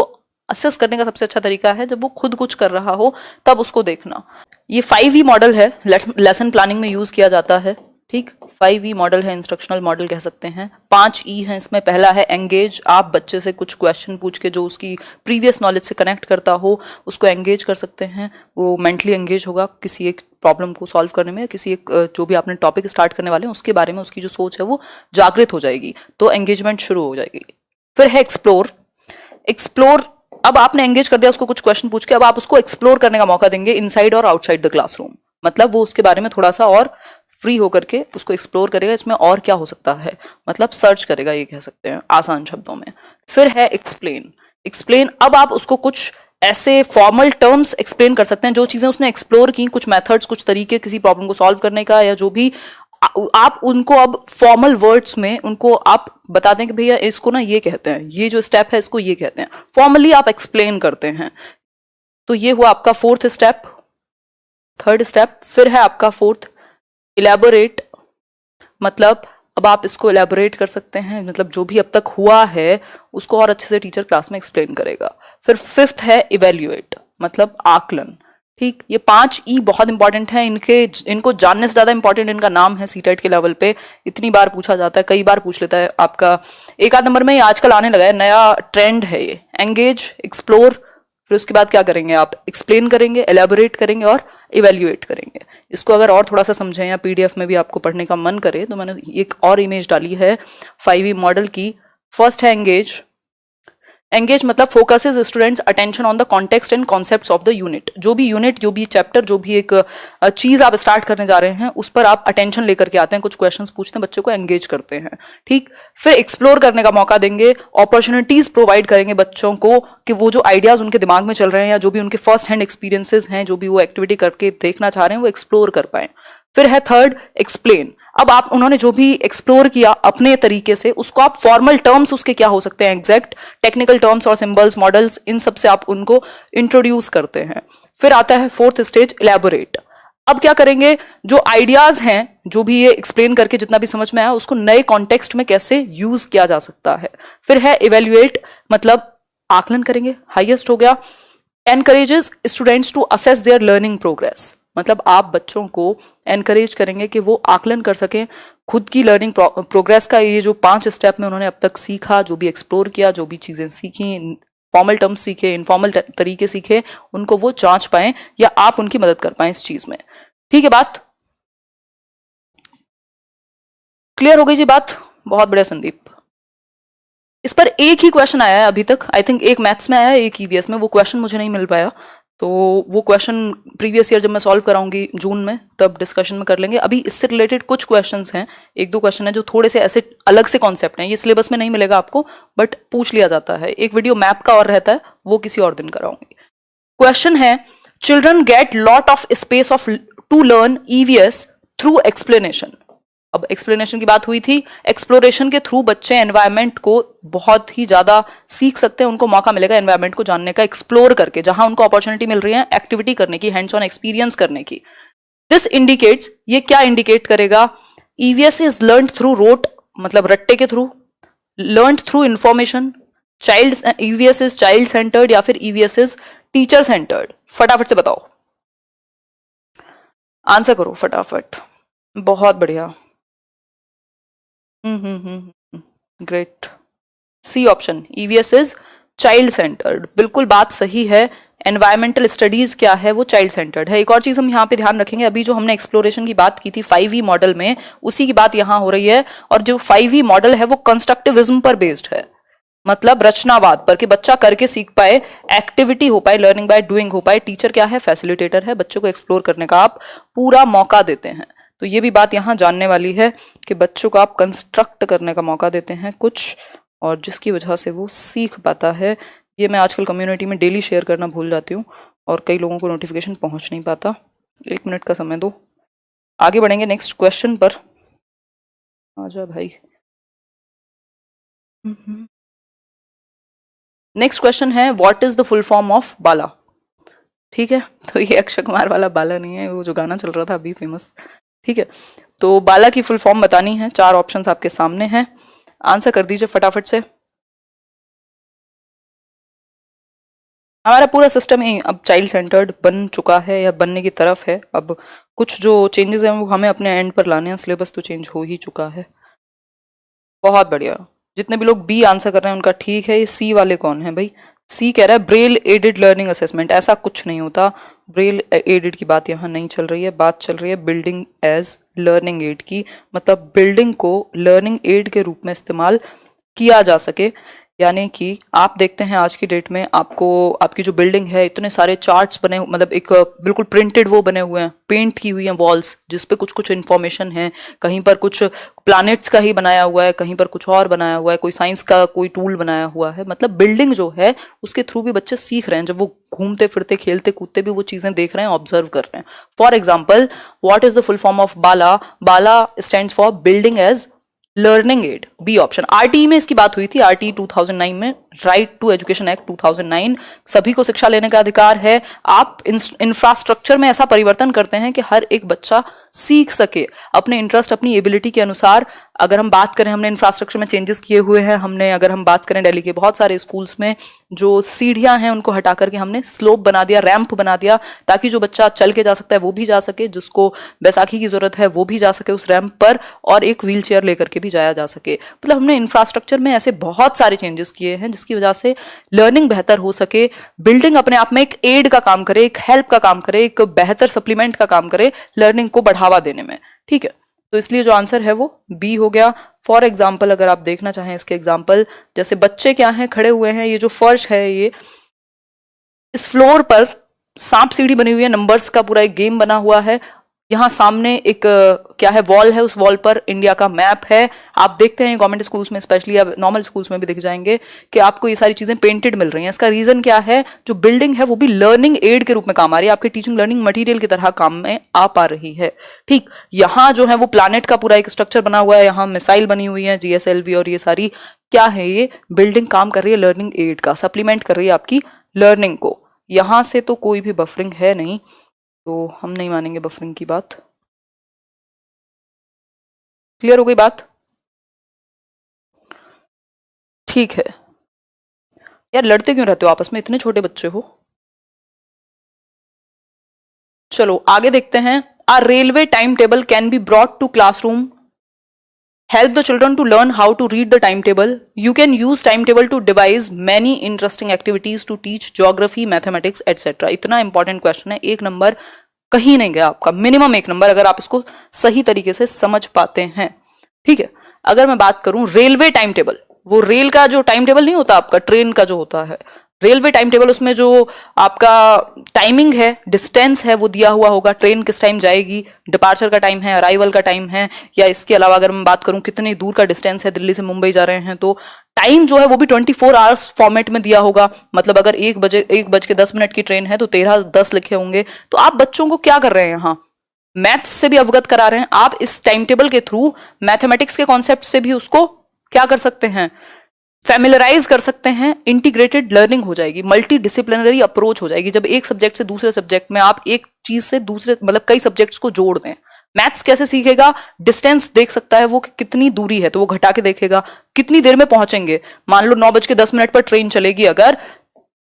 Speaker 1: असेस करने का सबसे अच्छा तरीका है जब वो खुद कुछ कर रहा हो तब उसको देखना। ये 5E मॉडल है, लेसन प्लानिंग में यूज किया जाता है, ठीक। 5E मॉडल है, इंस्ट्रक्शनल मॉडल कह सकते हैं। 5E है इसमें। पहला है एंगेज, आप बच्चे से कुछ क्वेश्चन पूछ के जो उसकी प्रीवियस नॉलेज से कनेक्ट करता हो उसको एंगेज कर सकते हैं, वो मेंटली एंगेज होगा किसी एक प्रॉब्लम को सॉल्व करने में, किसी एक जो भी आपने टॉपिक स्टार्ट करने वाले हैं उसके बारे में उसकी जो सोच है वो जागृत हो जाएगी, तो एंगेजमेंट शुरू हो जाएगी। फिर है एक्सप्लोर, अब आपने एंगेज कर दिया उसको कुछ क्वेश्चन पूछ के, अब आप उसको एक्सप्लोर करने का मौका देंगे इनसाइड और आउटसाइड द क्लासरूम, मतलब वो उसके बारे में थोड़ा सा और फ्री होकर के उसको एक्सप्लोर करेगा, इसमें और क्या हो सकता है, मतलब सर्च करेगा, ये कह सकते हैं आसान शब्दों में। फिर है एक्सप्लेन, अब आप उसको कुछ ऐसे फॉर्मल टर्म्स एक्सप्लेन कर सकते हैं जो चीजें उसने एक्सप्लोर की, कुछ मेथड्स, कुछ तरीके किसी प्रॉब्लम को सॉल्व करने का, या जो भी आप उनको अब फॉर्मल वर्ड्स में उनको आप बता दें कि भैया इसको ना ये कहते हैं, ये जो स्टेप है इसको ये कहते हैं, फॉर्मली आप एक्सप्लेन करते हैं। तो ये हुआ आपका फोर्थ स्टेप। थर्ड स्टेप फिर है आपका फोर्थ, इलेबोरेट, मतलब अब आप इसको इलेबोरेट कर सकते हैं, मतलब जो भी अब तक हुआ है उसको और अच्छे से टीचर क्लास में एक्सप्लेन करेगा। फिर फिफ्थ है इवेल्युएट, मतलब आकलन। ठीक, ये 5 ई बहुत इंपॉर्टेंट है, इनको जानने से ज्यादा इंपॉर्टेंट इनका नाम है सीटेट के लेवल पे। इतनी बार पूछा जाता है, कई बार पूछ लेता है आपका एक आध नंबर में, ये आजकल आने लगा है, नया ट्रेंड है ये। एंगेज, एक्सप्लोर, फिर उसके बाद क्या करेंगे आप, एक्सप्लेन करेंगे, एलेबोरेट करेंगे और इवेल्युएट करेंगे। इसको अगर और थोड़ा सा समझें या पीडीएफ में भी आपको पढ़ने का मन करे तो मैंने एक और इमेज डाली है 5E मॉडल की। फर्स्ट है एंगेज। एंगेज मतलब focuses students attention on the context and concepts of the unit. जो भी यूनिट, जो भी चैप्टर, जो भी एक चीज आप स्टार्ट करने जा रहे हैं उस पर आप अटेंशन लेकर के आते हैं, कुछ क्वेश्चंस पूछते हैं, बच्चों को एंगेज करते हैं। ठीक, फिर एक्सप्लोर करने का मौका देंगे, अपॉर्चुनिटीज प्रोवाइड करेंगे बच्चों को कि वो जो आइडियाज उनके दिमाग में चल रहे हैं या जो भी उनके फर्स्ट हैंड एक्सपीरियंसेस हैं, जो भी वो एक्टिविटी करके देखना चाह रहे हैं वो एक्सप्लोर कर पाए। फिर है थर्ड, एक्सप्लेन। अब आप उन्होंने जो भी एक्सप्लोर किया अपने तरीके से उसको आप फॉर्मल टर्म्स उसके क्या हो सकते हैं, एग्जैक्ट टेक्निकल टर्म्स और सिंबल्स, मॉडल्स, इन सब से आप उनको इंट्रोड्यूस करते हैं। फिर आता है फोर्थ स्टेज, इलेबोरेट। अब क्या करेंगे, जो आइडियाज हैं, जो भी ये एक्सप्लेन करके जितना भी समझ में आया उसको नए कॉन्टेक्स्ट में कैसे यूज किया जा सकता है। फिर है इवेल्युएट, मतलब आकलन करेंगे, हाईएस्ट हो गया। Encourages students to assess their learning progress, मतलब आप बच्चों को एनकरेज करेंगे कि वो आकलन कर सकें खुद की लर्निंग प्रोग्रेस का। ये जो 5 स्टेप में उन्होंने अब तक सीखा, जो भी एक्सप्लोर किया, जो भी चीजें सीखी, फॉर्मल टर्म्स सीखे, इनफॉर्मल तरीके सीखे, उनको वो जांच पाएं या आप उनकी मदद कर पाएं इस चीज में। ठीक है, बात क्लियर हो गई जी? बात बहुत बढ़िया संदीप। इस पर एक ही क्वेश्चन आया है अभी तक, आई थिंक एक मैथ्स में आया है, एक ईवीएस में। वो क्वेश्चन मुझे नहीं मिल पाया, तो वो क्वेश्चन प्रीवियस ईयर जब मैं सॉल्व कराऊंगी जून में तब डिस्कशन में कर लेंगे। अभी इससे रिलेटेड कुछ क्वेश्चंस हैं, एक दो क्वेश्चन है जो थोड़े से ऐसे अलग से कॉन्सेप्ट हैं, ये सिलेबस में नहीं मिलेगा आपको बट पूछ लिया जाता है। एक वीडियो मैप का और रहता है, वो किसी और दिन कराऊंगी। क्वेश्चन है, children get lot of space of to learn EVS through explanation. अब एक्सप्लेनेशन की बात हुई थी, एक्सप्लोरेशन के थ्रू बच्चे एनवायरनमेंट को बहुत ही ज्यादा सीख सकते हैं, उनको मौका मिलेगा एनवायरनमेंट को जानने का, एक्सप्लोर करके, जहां उनको अपॉर्चुनिटी मिल रही है एक्टिविटी करने की, हैंड्स ऑन एक्सपीरियंस करने की। दिस इंडिकेट्स, ये क्या इंडिकेट करेगा, EVS is learn through rote, मतलब रट्टे के थ्रू, learn through information, child, EVS is child centered या फिर ईवीएस इज टीचर सेंटर्ड। फटाफट से बताओ, आंसर करो फटाफट। बहुत बढ़िया, great. C option, EVS is child centered, बिल्कुल बात सही है। एनवायरमेंटल स्टडीज क्या है, वो चाइल्ड सेंटर्ड है। एक और चीज हम यहाँ पे ध्यान रखेंगे, अभी जो हमने एक्सप्लोरेशन की बात की थी 5E मॉडल में, उसी की बात यहाँ हो रही है। और जो 5E मॉडल है वो कंस्ट्रक्टिविज्म पर बेस्ड है, मतलब रचनावाद पर, कि बच्चा करके सीख पाए, एक्टिविटी हो पाए, लर्निंग बाय डूइंग हो पाए। टीचर क्या है, फैसिलिटेटर है, बच्चों को एक्सप्लोर करने का आप पूरा मौका देते हैं। तो ये भी बात यहाँ जानने वाली है कि बच्चों को आप कंस्ट्रक्ट करने का मौका देते हैं कुछ, और जिसकी वजह से वो सीख पाता है। ये मैं आजकल कम्युनिटी में डेली शेयर करना भूल जाती हूँ और कई लोगों को नोटिफिकेशन पहुंच नहीं पाता। 1 मिनट का समय दो, आगे बढ़ेंगे नेक्स्ट क्वेश्चन पर। आजा भाई। नेक्स्ट क्वेश्चन है, what is the full form of BALA. ठीक है, तो ये अक्षय कुमार वाला बाला नहीं है, वो जो गाना चल रहा था अभी फेमस। ठीक है, तो बाला की फुल फॉर्म बतानी है। 4 ऑप्शंस आपके सामने हैं, आंसर कर दीजिए फटाफट से। हमारा पूरा सिस्टम ही अब चाइल्ड सेंटर्ड बन चुका है या बनने की तरफ है। अब कुछ जो चेंजेस हैं वो हमें अपने एंड पर लाने हैं, सिलेबस तो चेंज हो ही चुका है। बहुत बढ़िया, जितने भी लोग बी आंसर कर रहे हैं उनका ठीक है। ये सी वाले कौन है भाई? सी कह रहा है ब्रेल एडेड लर्निंग असेसमेंट। ऐसा कुछ नहीं होता, ब्रेल एडेड की बात यहाँ नहीं चल रही है, बात चल रही है बिल्डिंग एज लर्निंग एड की, मतलब बिल्डिंग को लर्निंग एड के रूप में इस्तेमाल किया जा सके। यानी कि आप देखते हैं आज की डेट में आपको आपकी जो बिल्डिंग है इतने सारे चार्ट्स बने, मतलब एक बिल्कुल प्रिंटेड वो बने हुए हैं, पेंट की हुई हैं वॉल्स जिस पे कुछ कुछ इन्फॉर्मेशन है, कहीं पर कुछ प्लैनेट्स का ही बनाया हुआ है, कहीं पर कुछ और बनाया हुआ है, कोई साइंस का कोई टूल बनाया हुआ है। मतलब बिल्डिंग जो है उसके थ्रू भी बच्चे सीख रहे हैं, जब वो घूमते फिरते खेलते कूदते भी वो चीजें देख रहे हैं, ऑब्जर्व कर रहे हैं। For example, what is the full form of BALA? BALA stands for building as learning aid, B option. RTE में इसकी बात हुई थी, आरटीई 2009 में, राइट टू एजुकेशन एक्ट 2009, सभी को शिक्षा लेने का अधिकार है। आप इंफ्रास्ट्रक्चर में ऐसा परिवर्तन करते हैं कि हर एक बच्चा सीख सके अपने इंटरेस्ट अपनी एबिलिटी के अनुसार। अगर हम बात करें, हमने इंफ्रास्ट्रक्चर में चेंजेस किए हुए हैं, हमने अगर हम बात करें दिल्ली के बहुत सारे स्कूल्स में जो सीढ़ियां हैं उनको हटा करके हमने स्लोप बना दिया, रैंप बना दिया, ताकि जो बच्चा चल के जा सकता है वो भी जा सके, जिसको बैसाखी की जरूरत है वो भी जा सके उस रैंप पर, और एक व्हील चेयर लेकर के भी जाया जा सके। मतलब हमने इंफ्रास्ट्रक्चर में ऐसे बहुत सारे चेंजेस किए हैं जिसकी वजह से लर्निंग बेहतर हो सके, बिल्डिंग अपने आप में एक एड का काम करे, एक हेल्प का काम करे, एक बेहतर सप्लीमेंट का काम करे लर्निंग को बढ़ावा देने में। ठीक है, तो इसलिए जो आंसर है वो बी हो गया। फॉर एग्जाम्पल अगर आप देखना चाहें इसके एग्जाम्पल, जैसे बच्चे क्या हैं, खड़े हुए हैं, ये जो फर्श है, ये इस फ्लोर पर सांप सीढ़ी बनी हुई है, नंबर्स का पूरा एक गेम बना हुआ है। यहाँ सामने एक क्या है, वॉल है, उस वॉल पर इंडिया का मैप है। आप देखते हैं गवर्नमेंट स्कूल्स में स्पेशली, या नॉर्मल स्कूल्स में भी दिख जाएंगे कि आपको ये सारी चीजें पेंटेड मिल रही हैं। इसका रीजन क्या है? जो बिल्डिंग है वो भी लर्निंग एड के रूप में काम आ रही है, आपके टीचिंग लर्निंग मटेरियल की तरह काम में आ पा रही है। ठीक, यहाँ जो है वो प्लानट का पूरा एक स्ट्रक्चर बना हुआ है, यहाँ मिसाइल बनी हुई है, जीएसएलवी, और ये सारी क्या है, ये बिल्डिंग काम कर रही है लर्निंग एड का, सप्लीमेंट कर रही है आपकी लर्निंग को। यहां से तो कोई भी बफरिंग है नहीं, तो हम नहीं मानेंगे बफरिंग की बात। क्लियर हो गई बात? ठीक है यार, लड़ते क्यों रहते हो आपस में, इतने छोटे बच्चे हो। चलो आगे देखते हैं। A railway time table can be brought to classroom, help the children to learn how to read the timetable. You can use timetable to devise many interesting activities to teach geography, mathematics, etc. इतना important question है, एक number कहीं नहीं गया आपका, minimum एक number अगर आप इसको सही तरीके से समझ पाते हैं। ठीक है, अगर मैं बात करूं रेलवे टाइम टेबल, वो रेल का जो टाइम टेबल नहीं होता आपका, ट्रेन का जो होता है रेलवे टाइम टेबल, उसमें जो आपका टाइमिंग है, डिस्टेंस है, वो दिया हुआ होगा, ट्रेन किस टाइम जाएगी, डिपार्चर का टाइम है, अराइवल का टाइम है, या इसके अलावा अगर मैं बात करूं कितनी दूर का डिस्टेंस है, दिल्ली से मुंबई जा रहे हैं तो टाइम जो है वो भी 24 आवर्स फॉर्मेट में दिया होगा। मतलब अगर 1 बज के 10 मिनट की ट्रेन है तो 13:10 लिखे होंगे। तो आप बच्चों को क्या कर रहे हैं, यहाँ मैथ्स से भी अवगत करा रहे हैं, आप इस टाइम टेबल के थ्रू मैथमेटिक्स के कॉन्सेप्ट से भी उसको क्या कर सकते हैं, फैमिलराइज कर सकते हैं। इंटीग्रेटेड लर्निंग हो जाएगी, मल्टी डिसिप्लिनरी अप्रोच हो जाएगी, जब एक सब्जेक्ट से दूसरे सब्जेक्ट में आप एक चीज से दूसरे, मतलब कई सब्जेक्ट्स को जोड़ दें। मैथ्स कैसे सीखेगा, डिस्टेंस देख सकता है वो कि कितनी दूरी है तो वो घटा के देखेगा, कितनी देर में पहुंचेंगे, मान लो 9:10 पर ट्रेन चलेगी अगर,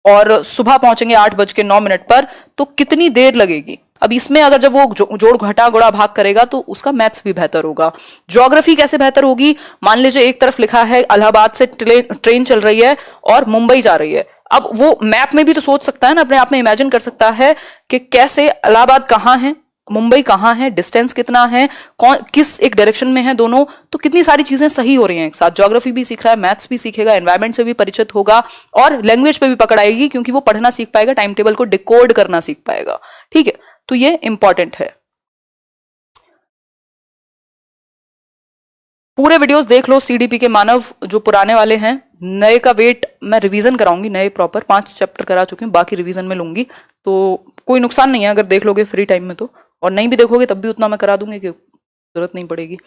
Speaker 1: और सुबह पहुंचेंगे 8:09 पर, तो कितनी देर लगेगी। अब इसमें अगर जब वो जोड़ घटा गुणा भाग करेगा तो उसका मैथ्स भी बेहतर होगा। ज्योग्राफी कैसे बेहतर होगी, मान लीजिए एक तरफ लिखा है इलाहाबाद से ट्रेन चल रही है और मुंबई जा रही है, अब वो मैप में भी तो सोच सकता है ना, अपने आप में इमेजिन कर सकता है कि कैसे इलाहाबाद कहाँ है, मुंबई कहाँ है, डिस्टेंस कितना है, कौन किस एक डायरेक्शन में है दोनों, तो कितनी सारी चीजें सही हो रही हैं एक साथ। ज्योग्राफी भी सीख रहा है, मैथ्स भी सीखेगा, एनवायरमेंट से भी परिचित होगा, और लैंग्वेज पे भी पकड़ आएगी क्योंकि वो पढ़ना सीख पाएगा, टाइम टेबल को डिकोड करना सीख पाएगा। ठीक है, तो ये इंपॉर्टेंट है। पूरे वीडियोस देख लो, सीडीपी के मानव जो पुराने वाले हैं, नए का वेट मैं रिवीजन कराऊंगी, नए प्रॉपर 5 चैप्टर करा चुकी हूँ, बाकी रिवीजन में लूंगी, तो कोई नुकसान नहीं है अगर देख लोगे फ्री टाइम में तो, और नहीं भी देखोगे तब भी उतना मैं करा दूंगी कि जरूरत नहीं पड़ेगी।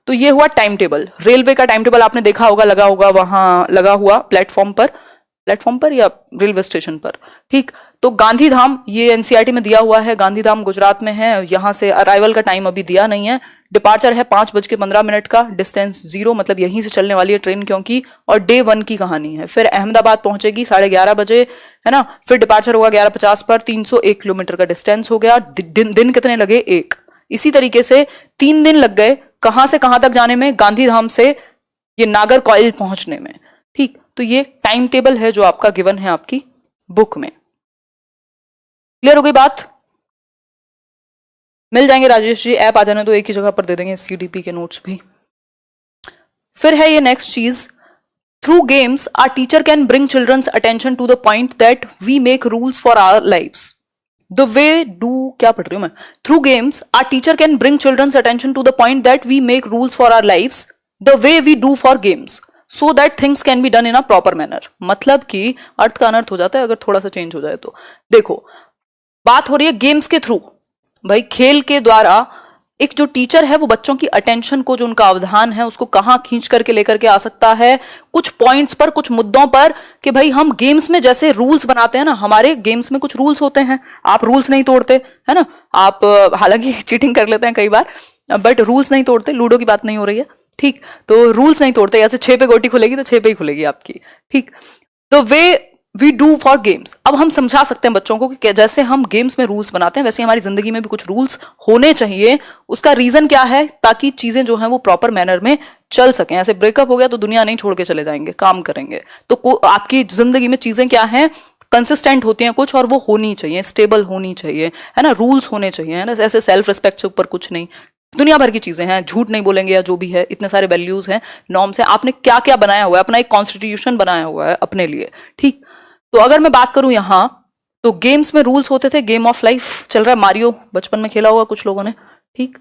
Speaker 1: तो ये हुआ टाइम टेबल, रेलवे का टाइम टेबल आपने देखा होगा, लगा होगा वहां, लगा हुआ प्लेटफॉर्म पर या रेलवे स्टेशन पर। ठीक, तो गांधीधाम ये एनसीईआरटी में दिया हुआ है, गांधीधाम गुजरात में है, यहाँ से अराइवल का टाइम अभी दिया नहीं है, डिपार्चर है 5:15 का, डिस्टेंस 0, मतलब यहीं से चलने वाली है ट्रेन क्योंकि, और डे 1 की कहानी है। फिर अहमदाबाद पहुंचेगी 11:30 बजे, है ना, फिर डिपार्चर होगा 11:50 पर, 301 किलोमीटर का डिस्टेंस हो गया। दिन कितने लगे, 1। इसी तरीके से 3 दिन लग गए कहां से कहां तक जाने में, गांधीधाम से ये नागरकोइल पहुंचने में। ठीक, तो ये टाइम टेबल है जो आपका गिवन है आपकी बुक में। क्लियर हो गई बात? मिल जाएंगे राजेश जी, ऐप आ जाने तो एक ही जगह पर दे देंगे सीडीपी के नोट्स भी। फिर है ये नेक्स्ट चीज, through games our teacher can bring children's attention to the point that we make rules for our lives. The way do, क्या पढ़ रही हूं मैं, through games our teacher can bring children's attention to the point that we make rules for our lives the way we do for games so that things can be done in a proper manner. मतलब कि अर्थ का अनर्थ हो जाता है अगर थोड़ा सा चेंज हो जाए तो। देखो, बात हो रही है गेम्स के थ्रू, भाई खेल के द्वारा एक जो टीचर है वो बच्चों की अटेंशन को, जो उनका अवधान है उसको कहां खींच करके लेकर के आ सकता है, कुछ पॉइंट्स पर, कुछ मुद्दों पर, कि भाई हम गेम्स में जैसे रूल्स बनाते हैं ना, हमारे गेम्स में कुछ रूल्स होते हैं, आप रूल्स नहीं तोड़ते है ना, आप हालांकि चीटिंग कर लेते हैं कई बार, बट रूल्स नहीं तोड़ते। लूडो की बात नहीं हो रही है, ठीक, तो रूल्स नहीं तोड़ते। ऐसे 6 पे गोटी खुलेगी तो 6 पे ही खुलेगी आपकी, ठीक। तो way we do for games, अब हम समझा सकते हैं बच्चों को कि जैसे हम गेम्स में रूल्स बनाते हैं वैसे हमारी जिंदगी में भी कुछ रूल्स होने चाहिए। उसका रीजन क्या है, ताकि चीजें जो हैं वो प्रॉपर मैनर में चल सकें। ऐसे ब्रेकअप हो गया तो दुनिया नहीं छोड़ के चले जाएंगे, काम करेंगे। तो आपकी जिंदगी में चीजें क्या हैं, कंसिस्टेंट होती हैं कुछ, और वो होनी चाहिए, स्टेबल होनी चाहिए, है ना, रूल्स होने चाहिए, है ना। ऐसे सेल्फ रिस्पेक्ट से ऊपर कुछ नहीं, दुनिया भर की चीजें हैं, झूठ नहीं बोलेंगे या जो भी है, इतने सारे वैल्यूज हैं, नॉर्म्स हैं। आपने क्या क्या बनाया हुआ है, अपना एक कॉन्स्टिट्यूशन बनाया हुआ है अपने लिए, ठीक। तो अगर मैं बात करूं यहां, तो गेम्स में रूल्स होते थे, गेम ऑफ लाइफ चल रहा है, मारियो बचपन में खेला होगा कुछ लोगों ने, ठीक।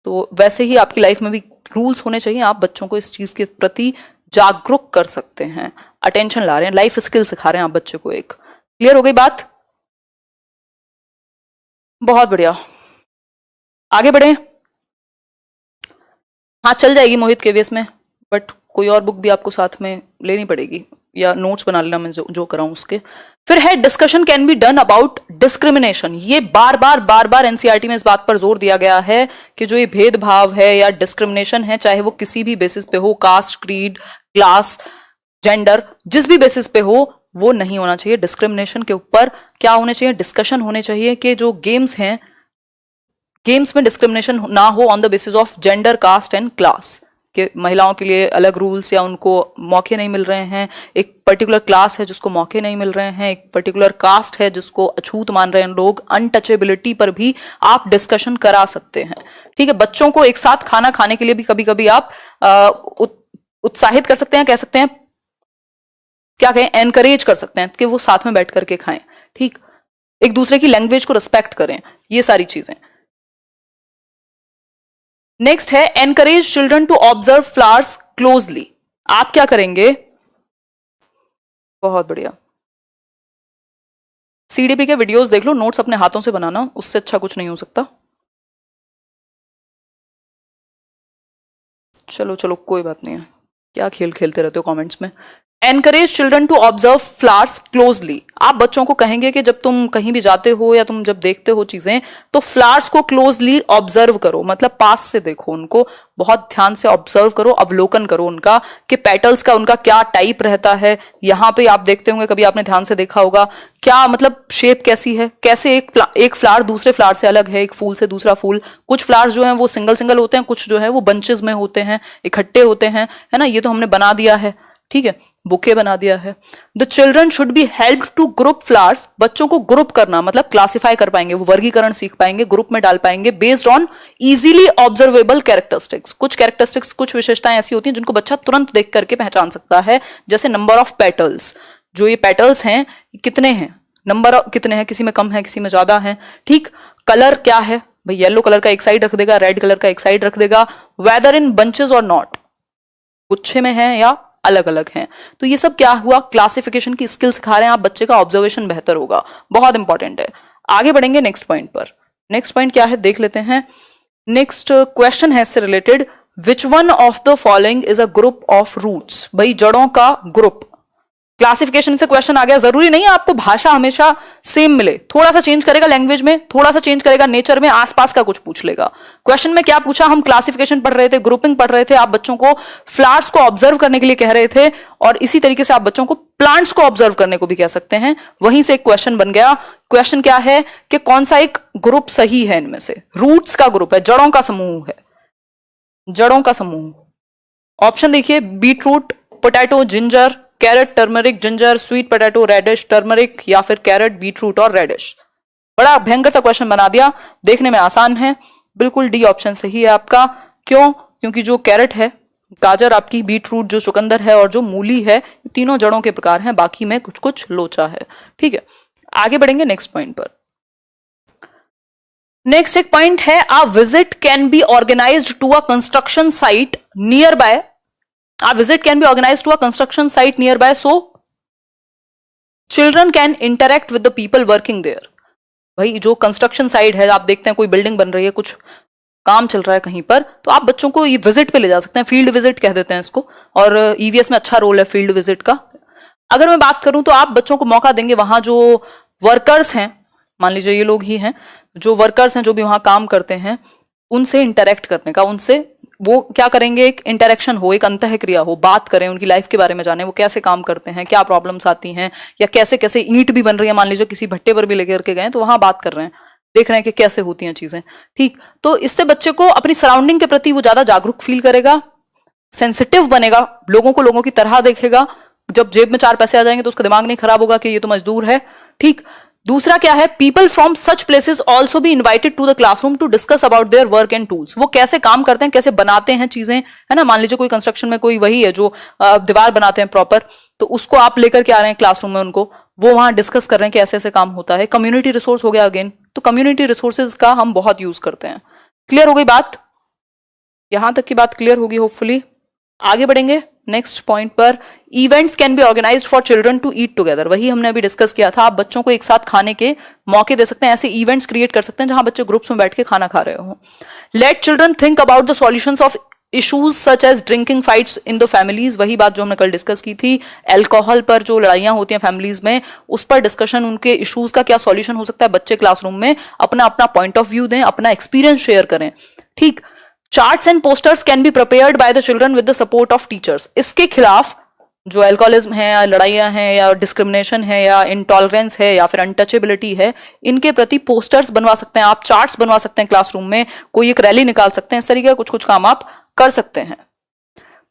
Speaker 1: तो वैसे ही आपकी लाइफ में भी रूल्स होने चाहिए। आप बच्चों को इस चीज के प्रति जागरूक कर सकते हैं, अटेंशन ला रहे हैं, लाइफ स्किल सिखा रहे हैं आप बच्चे को एक। क्लियर हो गई बात? बहुत बढ़िया, आगे बढ़े। हाँ, चल जाएगी मोहित केवीएस में, बट कोई और बुक भी आपको साथ में लेनी पड़ेगी, या नोट्स बना लेना, मैं जो कराऊं उसके। फिर है discussion can be done about discrimination. ये बार बार एनसीईआरटी में इस बात पर जोर दिया गया है कि जो ये भेदभाव है या डिस्क्रिमिनेशन है, चाहे वो किसी भी बेसिस पे हो, कास्ट, क्रीड, क्लास, जेंडर, जिस भी बेसिस पे हो, वो नहीं होना चाहिए। डिस्क्रिमिनेशन के ऊपर क्या होने चाहिए, डिस्कशन होने चाहिए कि जो गेम्स हैं, गेम्स में डिस्क्रिमिनेशन ना हो on the basis of gender, caste and class, कि महिलाओं के लिए अलग रूल्स या उनको मौके नहीं मिल रहे हैं, एक पर्टिकुलर क्लास है जिसको मौके नहीं मिल रहे हैं, एक पर्टिकुलर कास्ट है जिसको अछूत मान रहे हैं लोग। अनटचेबिलिटी पर भी आप डिस्कशन करा सकते हैं, ठीक है। बच्चों को एक साथ खाना खाने के लिए भी कभी कभी आप उत्साहित कर सकते हैं, कह सकते हैं, क्या कहें, एनकरेज कर सकते हैं कि वो साथ में बैठ करके खाएं, ठीक। एक दूसरे की लैंग्वेज को रिस्पेक्ट करें, ये सारी चीजें। नेक्स्ट है encourage children to observe flowers closely. आप क्या करेंगे, बहुत बढ़िया, सीडीपी के वीडियोस देख लो, नोट्स अपने हाथों से बनाना, उससे अच्छा कुछ नहीं हो सकता। चलो चलो कोई बात नहीं है, क्या खेल खेलते रहते हो कमेंट्स में। Encourage children to observe flowers closely. आप बच्चों को कहेंगे कि जब तुम कहीं भी जाते हो या तुम जब देखते हो चीजें, तो फ्लावर्स को क्लोजली ऑब्जर्व करो, मतलब पास से देखो उनको, बहुत ध्यान से ऑब्जर्व करो, अवलोकन करो उनका, कि पेटल्स का उनका क्या टाइप रहता है। यहाँ पे आप देखते होंगे, कभी आपने ध्यान से देखा होगा, क्या मतलब शेप कैसी है, कैसे एक फ्लावर दूसरे फ्लावर से अलग है, एक फूल से दूसरा फूल। कुछ फ्लावर्स जो हैं वो सिंगल सिंगल होते हैं, कुछ जो है वो बंचेस में होते हैं, इकट्ठे होते हैं, है ना। ये तो हमने बना दिया है, ठीक है, बुके बना दिया है। The children should be help to group flowers. बच्चों को ग्रुप करना मतलब क्लासिफाई कर पाएंगे, वो वर्गीकरण सीख पाएंगे, ग्रुप में डाल पाएंगे, based on easily observable characteristics. कुछ कैरेक्टरिस्टिक्स, कुछ विशेषताएं ऐसी होती हैं जिनको बच्चा तुरंत देख करके पहचान सकता है, जैसे नंबर ऑफ पेटल्स। जो ये पेटल्स हैं कितने हैं, नंबर कितने हैं, किसी में कम है, किसी में ज्यादा है, ठीक। कलर क्या है, भाई येलो कलर का एक साइड रख देगा, रेड कलर का एक साइड रख देगा। वेदर इन बंचेस और नॉट, गुच्छे में है या अलग अलग हैं। तो ये सब क्या हुआ, क्लासिफिकेशन की स्किल सिखा रहे हैं आप बच्चे का, ऑब्जर्वेशन बेहतर होगा, बहुत इंपॉर्टेंट है। आगे बढ़ेंगे नेक्स्ट पॉइंट पर। नेक्स्ट पॉइंट क्या है देख लेते हैं। नेक्स्ट क्वेश्चन है इससे related, which one of the following is a group of roots. भाई जड़ों का ग्रुप, क्लासिफिकेशन से क्वेश्चन आ गया। जरूरी नहीं है आपको भाषा हमेशा सेम मिले, थोड़ा सा चेंज करेगा लैंग्वेज में, थोड़ा सा चेंज करेगा नेचर में, आसपास का कुछ पूछ लेगा। क्वेश्चन में क्या पूछा, हम क्लासिफिकेशन पढ़ रहे थे, ग्रुपिंग पढ़ रहे थे, आप बच्चों को फ्लावर्स को ऑब्जर्व करने के लिए कह रहे थे, और इसी तरीके से आप बच्चों को प्लांट्स को ऑब्जर्व करने को भी कह सकते हैं। वहीं से एक क्वेश्चन बन गया। क्वेश्चन क्या है कि कौन सा एक ग्रुप सही है इनमें से। रूट्स का ग्रुप है, जड़ों का समूह है, जड़ों का समूह। ऑप्शन देखिए, beetroot, potato, ginger, carrot, turmeric, ginger, sweet potato, radish, turmeric, या फिर कैरेट, बीट रूट और रेडिश। बड़ा भयंकर सा क्वेश्चन बना दिया, देखने में आसान है, बिल्कुल डी ऑप्शन सही है आपका। क्यों? क्योंकि जो कैरेट है गाजर आपकी, बीट रूट जो चुकंदर है और जो मूली है, तीनों जड़ों के प्रकार हैं, बाकी में कुछ कुछ लोचा है। ठीक है, आगे बढ़ेंगे नेक्स्ट पॉइंट पर। नेक्स्ट एक पॉइंट है, a visit can be organized to a construction site nearby, a visit can be organized to a construction site nearby so children can interact with the people working there. भाई जो construction site है, आप देखते हैं कोई building बन रही है, कुछ काम चल रहा है कहीं पर, तो आप बच्चों को ये विजिट पे ले जा सकते हैं, फील्ड विजिट कह देते हैं इसको, और ईवीएस में अच्छा रोल है फील्ड विजिट का। अगर मैं बात करूं तो आप बच्चों को मौका देंगे, वहां जो वर्कर्स हैं, मान लीजिए ये लोग ही हैं, जो वर्कर्स हैं जो भी वहां काम करते हैं, उनसे इंटरेक्ट करने का, उनसे वो क्या करेंगे, एक इंटरेक्शन हो, एक अंतः क्रिया हो, बात करें, उनकी लाइफ के बारे में जाने, वो कैसे काम करते हैं, क्या प्रॉब्लम्स आती हैं, या कैसे कैसे ईंट भी बन रही है, मान लीजिए किसी भट्टे पर भी लेकर के गए तो वहां बात कर रहे हैं, देख रहे हैं कि कैसे होती हैं चीजें। ठीक, तो इससे बच्चे को अपनी सराउंडिंग के प्रति वो ज्यादा जागरूक फील करेगा, सेंसिटिव बनेगा, लोगों को लोगों की तरह देखेगा। जब जेब में 4 पैसे आ जाएंगे तो उसका दिमाग नहीं खराब होगा कि ये तो मजदूर है। ठीक, दूसरा क्या है, people from such places also be invited to the classroom to discuss about their work and tools. वो कैसे काम करते हैं, कैसे बनाते हैं चीजें, है ना, मान लीजिए कोई कंस्ट्रक्शन में कोई वही है जो दीवार बनाते हैं प्रॉपर, तो उसको आप लेकर के आ रहे हैं क्लासरूम में, उनको वो वहां डिस्कस कर रहे हैं कि ऐसे ऐसे काम होता है। कम्युनिटी रिसोर्स हो गया अगेन, तो कम्युनिटी रिसोर्सेज का हम बहुत यूज करते हैं। क्लियर हो गई बात, यहां तक की बात क्लियर होगी होपफुली। आगे बढ़ेंगे नेक्स्ट पॉइंट पर, events can be organized for children to eat together. वही हमने अभी डिस्कस किया था, आप बच्चों को एक साथ खाने के मौके दे सकते हैं, ऐसे इवेंट्स क्रिएट कर सकते हैं जहां बच्चे ग्रुप्स में बैठ के खाना खा रहे हो। Let children think about the solutions of issues such as drinking fights in the families. वही बात जो हमने कल डिस्कस की थी, अल्कोहल पर जो लड़ाइयां होती हैं फैमिलीज में, उस पर डिस्कशन, उनके इश्यूज का क्या सॉल्यूशन हो सकता है, बच्चे क्लासरूम में अपना अपना पॉइंट ऑफ व्यू दें, अपना एक्सपीरियंस शेयर करें। ठीक, charts and posters can be prepared by the children with the support of teachers. इसके खिलाफ जो एल्कोहलिज्म है या लड़ाइयां हैं या डिस्क्रिमिनेशन है या इंटॉलरेंस है या फिर अनटचेबिलिटी है, इनके प्रति पोस्टर्स बनवा सकते हैं आप, चार्ट्स बनवा सकते हैं क्लासरूम में, कोई एक रैली निकाल सकते हैं, इस तरीके का कुछ कुछ काम आप कर सकते हैं।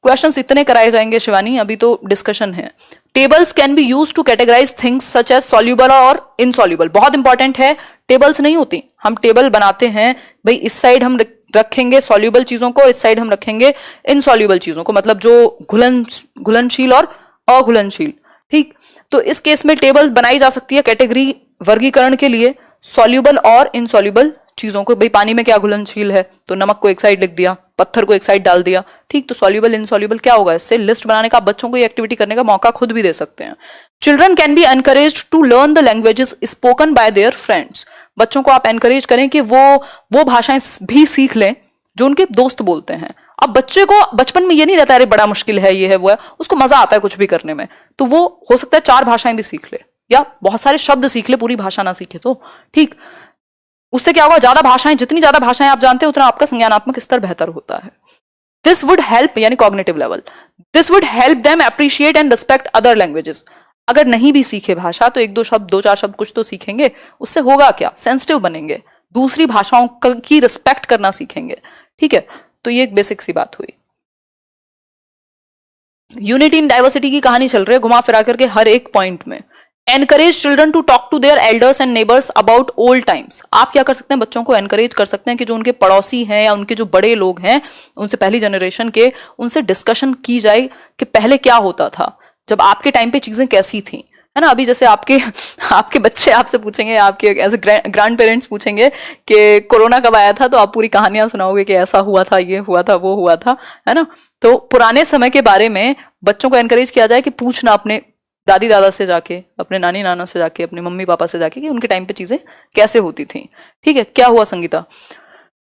Speaker 1: क्वेश्चंस इतने कराए जाएंगे शिवानी, अभी तो डिस्कशन है। Tables can be used to categorize things such as soluble और इनसॉल्यूबल। बहुत इंपॉर्टेंट है, टेबल्स नहीं होती, हम टेबल बनाते हैं भाई, इस साइड हम रखेंगे सॉल्यूबल चीजों को, इस साइड हम रखेंगे इनसॉल्यूबल चीजों को, मतलब जो घुलनशील और अघुलनशील। ठीक, तो इस केस में टेबल बनाई जा सकती है कैटेगरी वर्गीकरण के लिए, सॉल्यूबल और इनसॉल्यूबल चीजों को। भाई पानी में क्या घुलनशील है, तो नमक को एक साइड लिख दिया, पत्थर को एक साइड डाल दिया। ठीक, तो सॉल्यूबल इनसॉल्यूबल क्या होगा, इससे लिस्ट बनाने का, बच्चों को ये एक्टिविटी करने का मौका खुद भी दे सकते हैं। Children can be encouraged to learn the languages spoken by their friends. बच्चों को आप एनकरेज करें कि वो भाषाएं भी सीख लें जो उनके दोस्त बोलते हैं। अब बच्चे को बचपन में ये नहीं रहता अरे बड़ा मुश्किल है, ये है वो है, उसको मजा आता है कुछ भी करने में, तो वो हो सकता है 4 भाषाएं भी सीख ले या बहुत सारे शब्द सीख ले, पूरी भाषा ना सीखे तो। ठीक, उससे क्या होगा, ज्यादा भाषाएं, जितनी ज्यादा भाषाएं आप जानते हैं उतना आपका संज्ञानात्मक स्तर बेहतर होता है। दिस वुड हेल्प, यानी cognitive level, this would help them appreciate and respect other languages. अगर नहीं भी सीखे भाषा तो 1-2 शब्द, 2-4 शब्द कुछ तो सीखेंगे, उससे होगा क्या, सेंसिटिव बनेंगे, दूसरी भाषाओं की रिस्पेक्ट करना सीखेंगे। ठीक है, तो ये एक बेसिक सी बात हुई। यूनिटी इन डाइवर्सिटी की कहानी चल रही है घुमा फिरा करके हर एक पॉइंट में। Encourage children to talk to their elders and neighbours about old times. आप क्या कर सकते हैं, बच्चों को एनकरेज कर सकते हैं कि जो उनके पड़ोसी हैं या उनके जो बड़े लोग हैं, उनसे पहली जनरेशन के, उनसे डिस्कशन की जाए कि पहले क्या होता था, जब आपके टाइम पे चीजें कैसी थी, है ना। अभी जैसे आपके बच्चे आपसे पूछेंगे, आपके एज ए ग्रैंड पेरेंट्स पूछेंगे कि कोरोना कब आया था, तो आप पूरी कहानियां सुनाओगे कि ऐसा हुआ था, ये हुआ था, वो हुआ था, है ना। तो पुराने समय के बारे में बच्चों को एनकरेज किया जाए कि पूछना अपने दादी दादा से जाके, अपने नानी नाना से जाके, अपने मम्मी पापा से जाके कि उनके टाइम पे चीजें कैसे होती थी। ठीक है, क्या हुआ Sangeeta.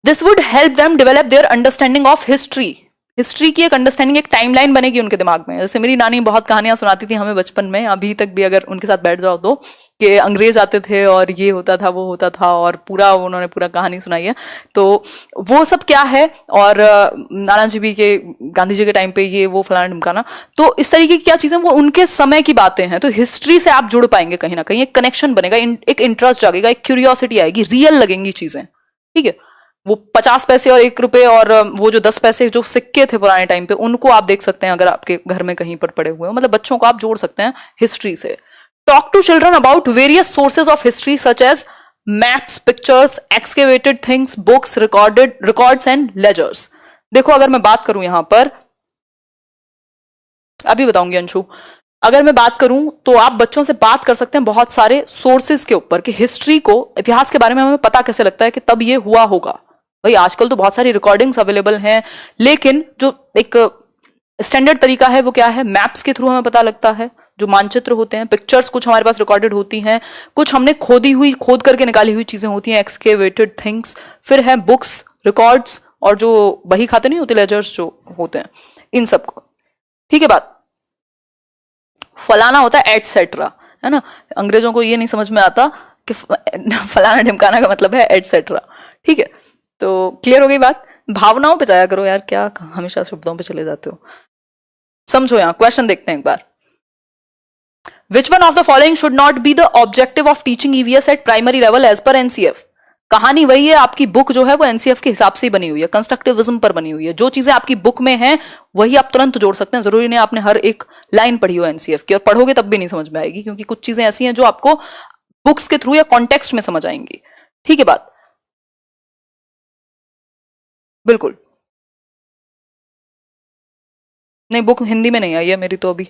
Speaker 1: This would help them develop their understanding of history. History की एक अंडरस्टैंडिंग, एक टाइमलाइन बनेगी उनके दिमाग में। जैसे मेरी नानी बहुत कहानियां सुनाती थी हमें बचपन में, अभी तक भी अगर उनके साथ बैठ जाओ तो, कि अंग्रेज आते थे और ये होता था, वो होता था, और पूरा उन्होंने पूरा कहानी सुनाई है। तो वो सब क्या है, और नाना जी भी के, गांधी जी के टाइम पे ये वो फलाना ढिमकाना, तो इस तरीके की क्या चीजें वो उनके समय की बातें हैं। तो हिस्ट्री से आप जुड़ पाएंगे कहीं ना कहीं, एक कनेक्शन बनेगा, एक इंटरेस्ट जागेगा, एक क्यूरियोसिटी आएगी, रियल लगेंगी चीजें। ठीक है, वो 50 पैसे और 1 रुपए और वो जो 10 पैसे जो सिक्के थे पुराने टाइम पे, उनको आप देख सकते हैं अगर आपके घर में कहीं पर पड़े हुए हो। मतलब बच्चों को आप जोड़ सकते हैं हिस्ट्री से। Talk to children about various sources of history such as maps, pictures, excavated things, books, records and ledgers. देखो अगर मैं बात करूं यहां पर अभी बताऊंगी अंशु। अगर मैं बात करूं तो आप बच्चों से बात कर सकते हैं बहुत सारे सोर्सेज के ऊपर कि हिस्ट्री को, इतिहास के बारे में हमें पता कैसे लगता है कि तब ये हुआ होगा। भाई आजकल तो बहुत सारी रिकॉर्डिंग्स अवेलेबल हैं, लेकिन जो एक स्टैंडर्ड तरीका है वो क्या है, मैप्स के थ्रू हमें पता लगता है, जो मानचित्र होते हैं, पिक्चर्स कुछ हमारे पास रिकॉर्डेड होती हैं, कुछ हमने खोद करके निकाली हुई चीजें होती हैं, एक्सकेवेटेड थिंग्स, फिर है बुक्स, रिकॉर्ड्स, और जो बही खाते नहीं होते, लेजर्स जो होते हैं, इन सबको। ठीक है बात। फलाना होता है एटसेट्रा, है ना। अंग्रेजों को ये नहीं समझ में आता कि फलाना ढिमकाना का मतलब है एटसेट्रा। ठीक है, तो क्लियर हो गई बात। भावनाओं पे जाया करो यार, क्या हमेशा शब्दों पे चले जाते हो। समझो, यहां क्वेश्चन देखते हैं एक बार। Which one of the following should not be the objective of teaching EVS at primary level as per NCF. कहानी वही है, आपकी बुक जो है वो एनसीएफ के हिसाब से ही बनी हुई है, कंस्ट्रक्टिविज्म पर बनी हुई है। जो चीजें आपकी बुक में हैं वही आप तुरंत जोड़ सकते हैं, जरूरी नहीं आपने हर एक लाइन पढ़ी हो एनसीएफ की, और पढ़ोगे तब भी नहीं समझ में आएगी, क्योंकि कुछ चीजें ऐसी हैं जो आपको बुक्स के थ्रू या कॉन्टेक्स्ट में समझ आएंगी। ठीक है बात, बिल्कुल। नहीं, बुक हिंदी में नहीं आई है मेरी तो अभी।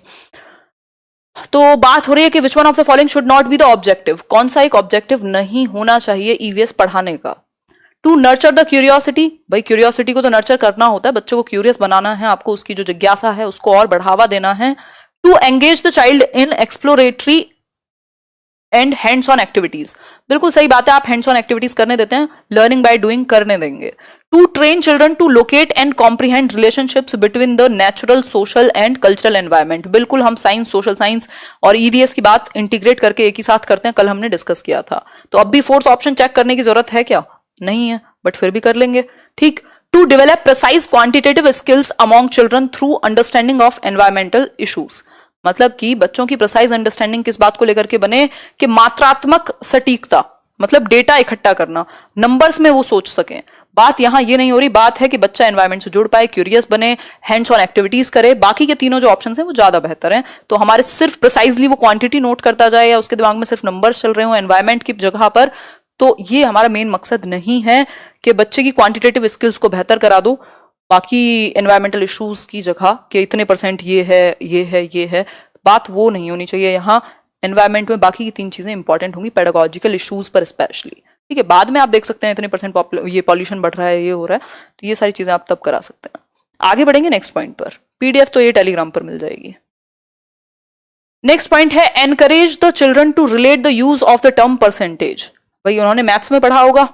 Speaker 1: तो बात हो रही है कि विच one of the following should not be the objective. कौन सा एक ऑब्जेक्टिव नहीं होना चाहिए ईवीएस पढ़ाने का। टू नर्चर द क्यूरियोसिटी, भाई क्यूरियोसिटी को तो नर्चर करना होता है, बच्चों को क्यूरियस बनाना है, आपको उसकी जो जिज्ञासा है उसको और बढ़ावा देना है। To engage the child in exploratory and hands on activities, बिल्कुल सही बात है, आप हैंड्स ऑन एक्टिविटीज करने देते हैं, लर्निंग बाय डूइंग करने देंगे। To train children to locate and comprehend relationships between the natural, social and cultural environment, बिल्कुल हम साइंस, सोशल साइंस और ईवीएस की बात इंटीग्रेट करके एक ही साथ करते हैं, कल हमने डिस्कस किया था। तो अब भी फोर्थ ऑप्शन चेक करने की जरूरत है क्या, नहीं है, बट फिर भी कर लेंगे। ठीक। To develop precise quantitative skills among children through understanding of environmental issues, मतलब कि बच्चों की प्रिसाइज अंडरस्टैंडिंग किस बात को लेकर के बने कि मात्रात्मक सटीकता, मतलब डेटा इकट्ठा करना, नंबर्स में वो सोच सकें। बात यहां ये नहीं हो रही, बात है कि बच्चा एनवायरमेंट से जुड़ पाए, क्यूरियस बने, हैंड्स ऑन एक्टिविटीज करे। बाकी के तीनों जो ऑप्शंस हैं वो ज्यादा बेहतर हैं। तो हमारे सिर्फ प्रिसाइजली वो क्वांटिटी नोट करता जाए या उसके दिमाग में सिर्फ नंबर्स चल रहे हो एनवायरमेंट की जगह पर, तो ये हमारा मेन मकसद नहीं है कि बच्चे की क्वांटिटेटिव स्किल्स को बेहतर करा दो, बाकी एनवायरमेंटल इश्यूज की जगह कि इतने % ये है, ये है, ये है, बात वो नहीं होनी चाहिए। यहाँ एनवायरमेंट में बाकी की 3 चीजें इंपॉर्टेंट होंगी, पेडागोजिकल इश्यूज पर स्पेशली। ठीक है, बाद में आप देख सकते हैं इतने % ये पॉल्यूशन बढ़ रहा है, ये हो रहा है, तो ये सारी चीजें आप तब करा सकते हैं। आगे बढ़ेंगे नेक्स्ट पॉइंट पर। पीडीएफ तो ये टेलीग्राम पर मिल जाएगी। नेक्स्ट पॉइंट है encourage the children to relate the use of the term percentage. भाई उन्होंने मैथ्स में पढ़ा होगा,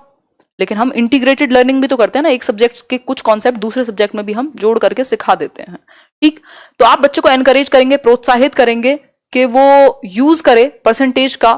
Speaker 1: लेकिन हम इंटीग्रेटेड लर्निंग भी तो करते हैं ना, एक सब्जेक्ट के कुछ कॉन्सेप्ट दूसरे सब्जेक्ट में भी हम जोड़ करके सिखा देते हैं। ठीक, तो आप बच्चों को एनकरेज करेंगे, प्रोत्साहित करेंगे कि वो यूज करे परसेंटेज का।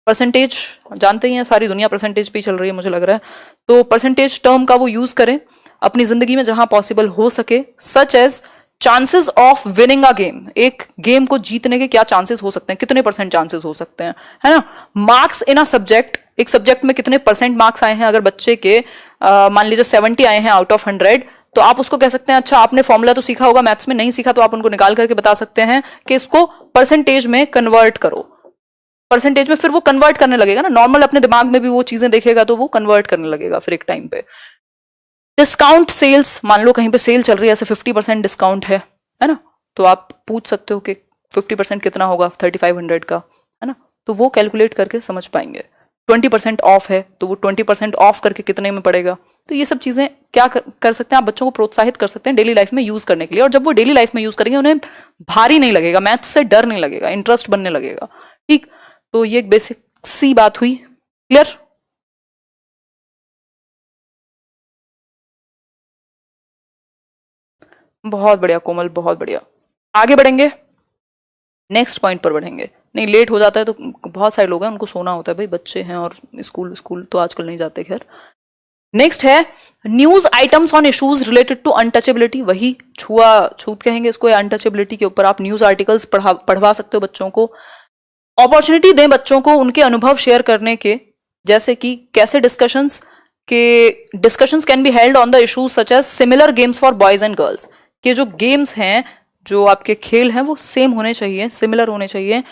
Speaker 1: परसेंटेज जानते ही हैं, सारी दुनिया परसेंटेज पे चल रही है मुझे लग रहा है, तो परसेंटेज टर्म का वो यूज करें अपनी जिंदगी में जहां पॉसिबल हो सके। Such as chances of winning a game, एक गेम को जीतने के क्या चांसेस हो सकते हैं, कितने % चांसेस हो सकते हैं, है ना। मार्क्स इन अ सब्जेक्ट, एक सब्जेक्ट में कितने % मार्क्स आए हैं, अगर बच्चे के मान लीजिए 70 आए हैं आउट ऑफ 100, तो आप उसको कह सकते हैं अच्छा आपने फॉर्मूला तो सीखा होगा मैथ्स में, नहीं सीखा तो आप उनको निकाल करके बता सकते हैं कि इसको परसेंटेज में कन्वर्ट करो। परसेंटेज में फिर वो कन्वर्ट करने लगेगा ना, नॉर्मल अपने दिमाग में भी वो चीजें देखेगा तो वो कन्वर्ट करने लगेगा फिर एक टाइम पे। डिस्काउंट सेल्स, मान लो कहीं पे सेल चल रही है, ऐसे 50% डिस्काउंट है ना, तो आप पूछ सकते हो कि 50% कितना होगा 3500 का, है ना, तो वो कैलकुलेट करके समझ पाएंगे। 20% ऑफ है तो वो 20% ऑफ करके कितने में पड़ेगा। तो ये सब चीजें क्या कर सकते हैं, आप बच्चों को प्रोत्साहित कर सकते हैं डेली लाइफ में यूज करने के लिए, और जब वो डेली लाइफ में यूज करेंगे उन्हें भारी नहीं लगेगा, मैथ्स से डर नहीं लगेगा, इंटरेस्ट बनने लगेगा। ठीक, तो ये एक बेसिक सी बात हुई, क्लियर। बहुत बढ़िया कोमल, बहुत बढ़िया। आगे बढ़ेंगे, नेक्स्ट पॉइंट पर बढ़ेंगे। नहीं लेट हो जाता है तो बहुत सारे लोग हैं उनको सोना होता है, भाई बच्चे हैं और स्कूल तो आजकल नहीं जाते। खैर नेक्स्ट है news items on issues related to untouchability, वही छूत कहेंगे इसको, या अनटचेबिलिटी के ऊपर आप न्यूज आर्टिकल्स पढ़वा सकते हो बच्चों को। अपॉर्चुनिटी दें बच्चों को उनके अनुभव शेयर करने के, जैसे कि कैसे discussions can be held on the issues such as similar games for boys and girls, के जो गेम्स हैं, जो आपके खेल हैं वो सेम होने चाहिए, सिमिलर होने चाहिए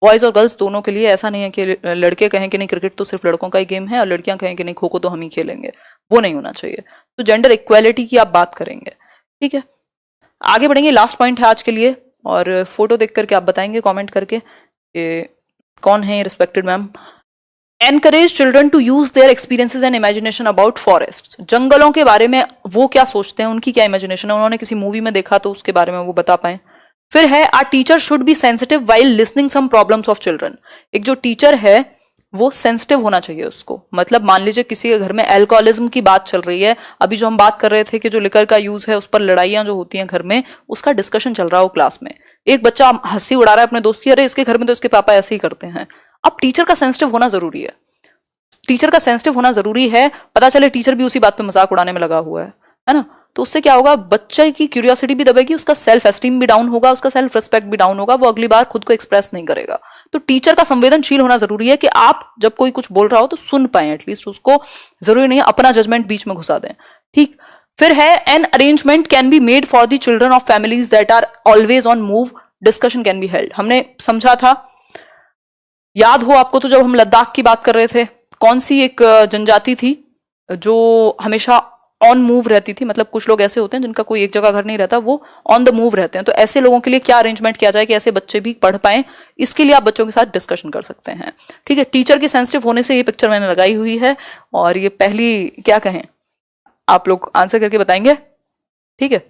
Speaker 1: बॉयज और गर्ल्स दोनों के लिए। ऐसा नहीं है कि लड़के कहें कि नहीं क्रिकेट तो सिर्फ लड़कों का ही गेम है और लड़कियां कहें कि नहीं खो खो तो हम ही खेलेंगे, वो नहीं होना चाहिए। तो जेंडर इक्वालिटी की आप बात करेंगे, ठीक है। आगे बढ़ेंगे, लास्ट पॉइंट है आज के लिए, और फोटो देख करके आप बताएंगे कमेंट करके कि कौन है respected ma'am. Encourage children to use their experiences and imagination about forest. जंगलों के बारे में वो क्या सोचते हैं, उनकी क्या इमेजिनेशन है, उन्होंने किसी मूवी में देखा तो उसके बारे में वो बता पाए। फिर है are teacher should be sensitive while listening some problems of children. एक जो टीचर है वो सेंसिटिव होना चाहिए उसको, मतलब मान लीजिए किसी के घर में अल्कोहलिज्म की बात चल रही है, अभी जो हम बात कर रहे थे कि जो लिकर का यूज है उस पर लड़ाइयां जो होती हैं घर में, उसका डिस्कशन चल रहा हो क्लास में, एक बच्चा हंसी उड़ा रहा है अपने दोस्त की, अरे इसके घर में तो इसके पापा ऐसे ही करते हैं। अब टीचर का सेंसिटिव होना जरूरी है, टीचर का सेंसिटिव होना जरूरी है। पता चले टीचर भी उसी बात पे मजाक उड़ाने में लगा हुआ है ना, तो उससे क्या होगा, बच्चे की क्यूरियोसिटी भी दबेगी, उसका सेल्फ एस्टीम भी डाउन होगा, उसका सेल्फ रिस्पेक्ट भी डाउन होगा, वो अगली बार खुद को एक्सप्रेस नहीं करेगा। तो टीचर का संवेदनशील होना जरूरी है कि आप जब कोई कुछ बोल रहा हो तो सुन पाए एटलीस्ट उसको, जरूरी नहीं है अपना जजमेंट बीच में घुसा दें। ठीक। फिर है an arrangement can be made for the children of families that are always on move, discussion can be held. हमने समझा था, याद हो आपको तो जब हम लद्दाख की बात कर रहे थे, कौन सी एक जनजाति थी जो हमेशा ऑन मूव रहती थी, मतलब कुछ लोग ऐसे होते हैं जिनका कोई एक जगह घर नहीं रहता, वो ऑन द मूव रहते हैं। तो ऐसे लोगों के लिए क्या अरेंजमेंट किया जाए कि ऐसे बच्चे भी पढ़ पाए, इसके लिए आप बच्चों के साथ डिस्कशन कर सकते हैं। ठीक है, टीचर के सेंसिटिव होने से ये पिक्चर मैंने लगाई हुई है, और ये पहली क्या कहें, आप लोग आंसर करके बताएंगे। ठीक है।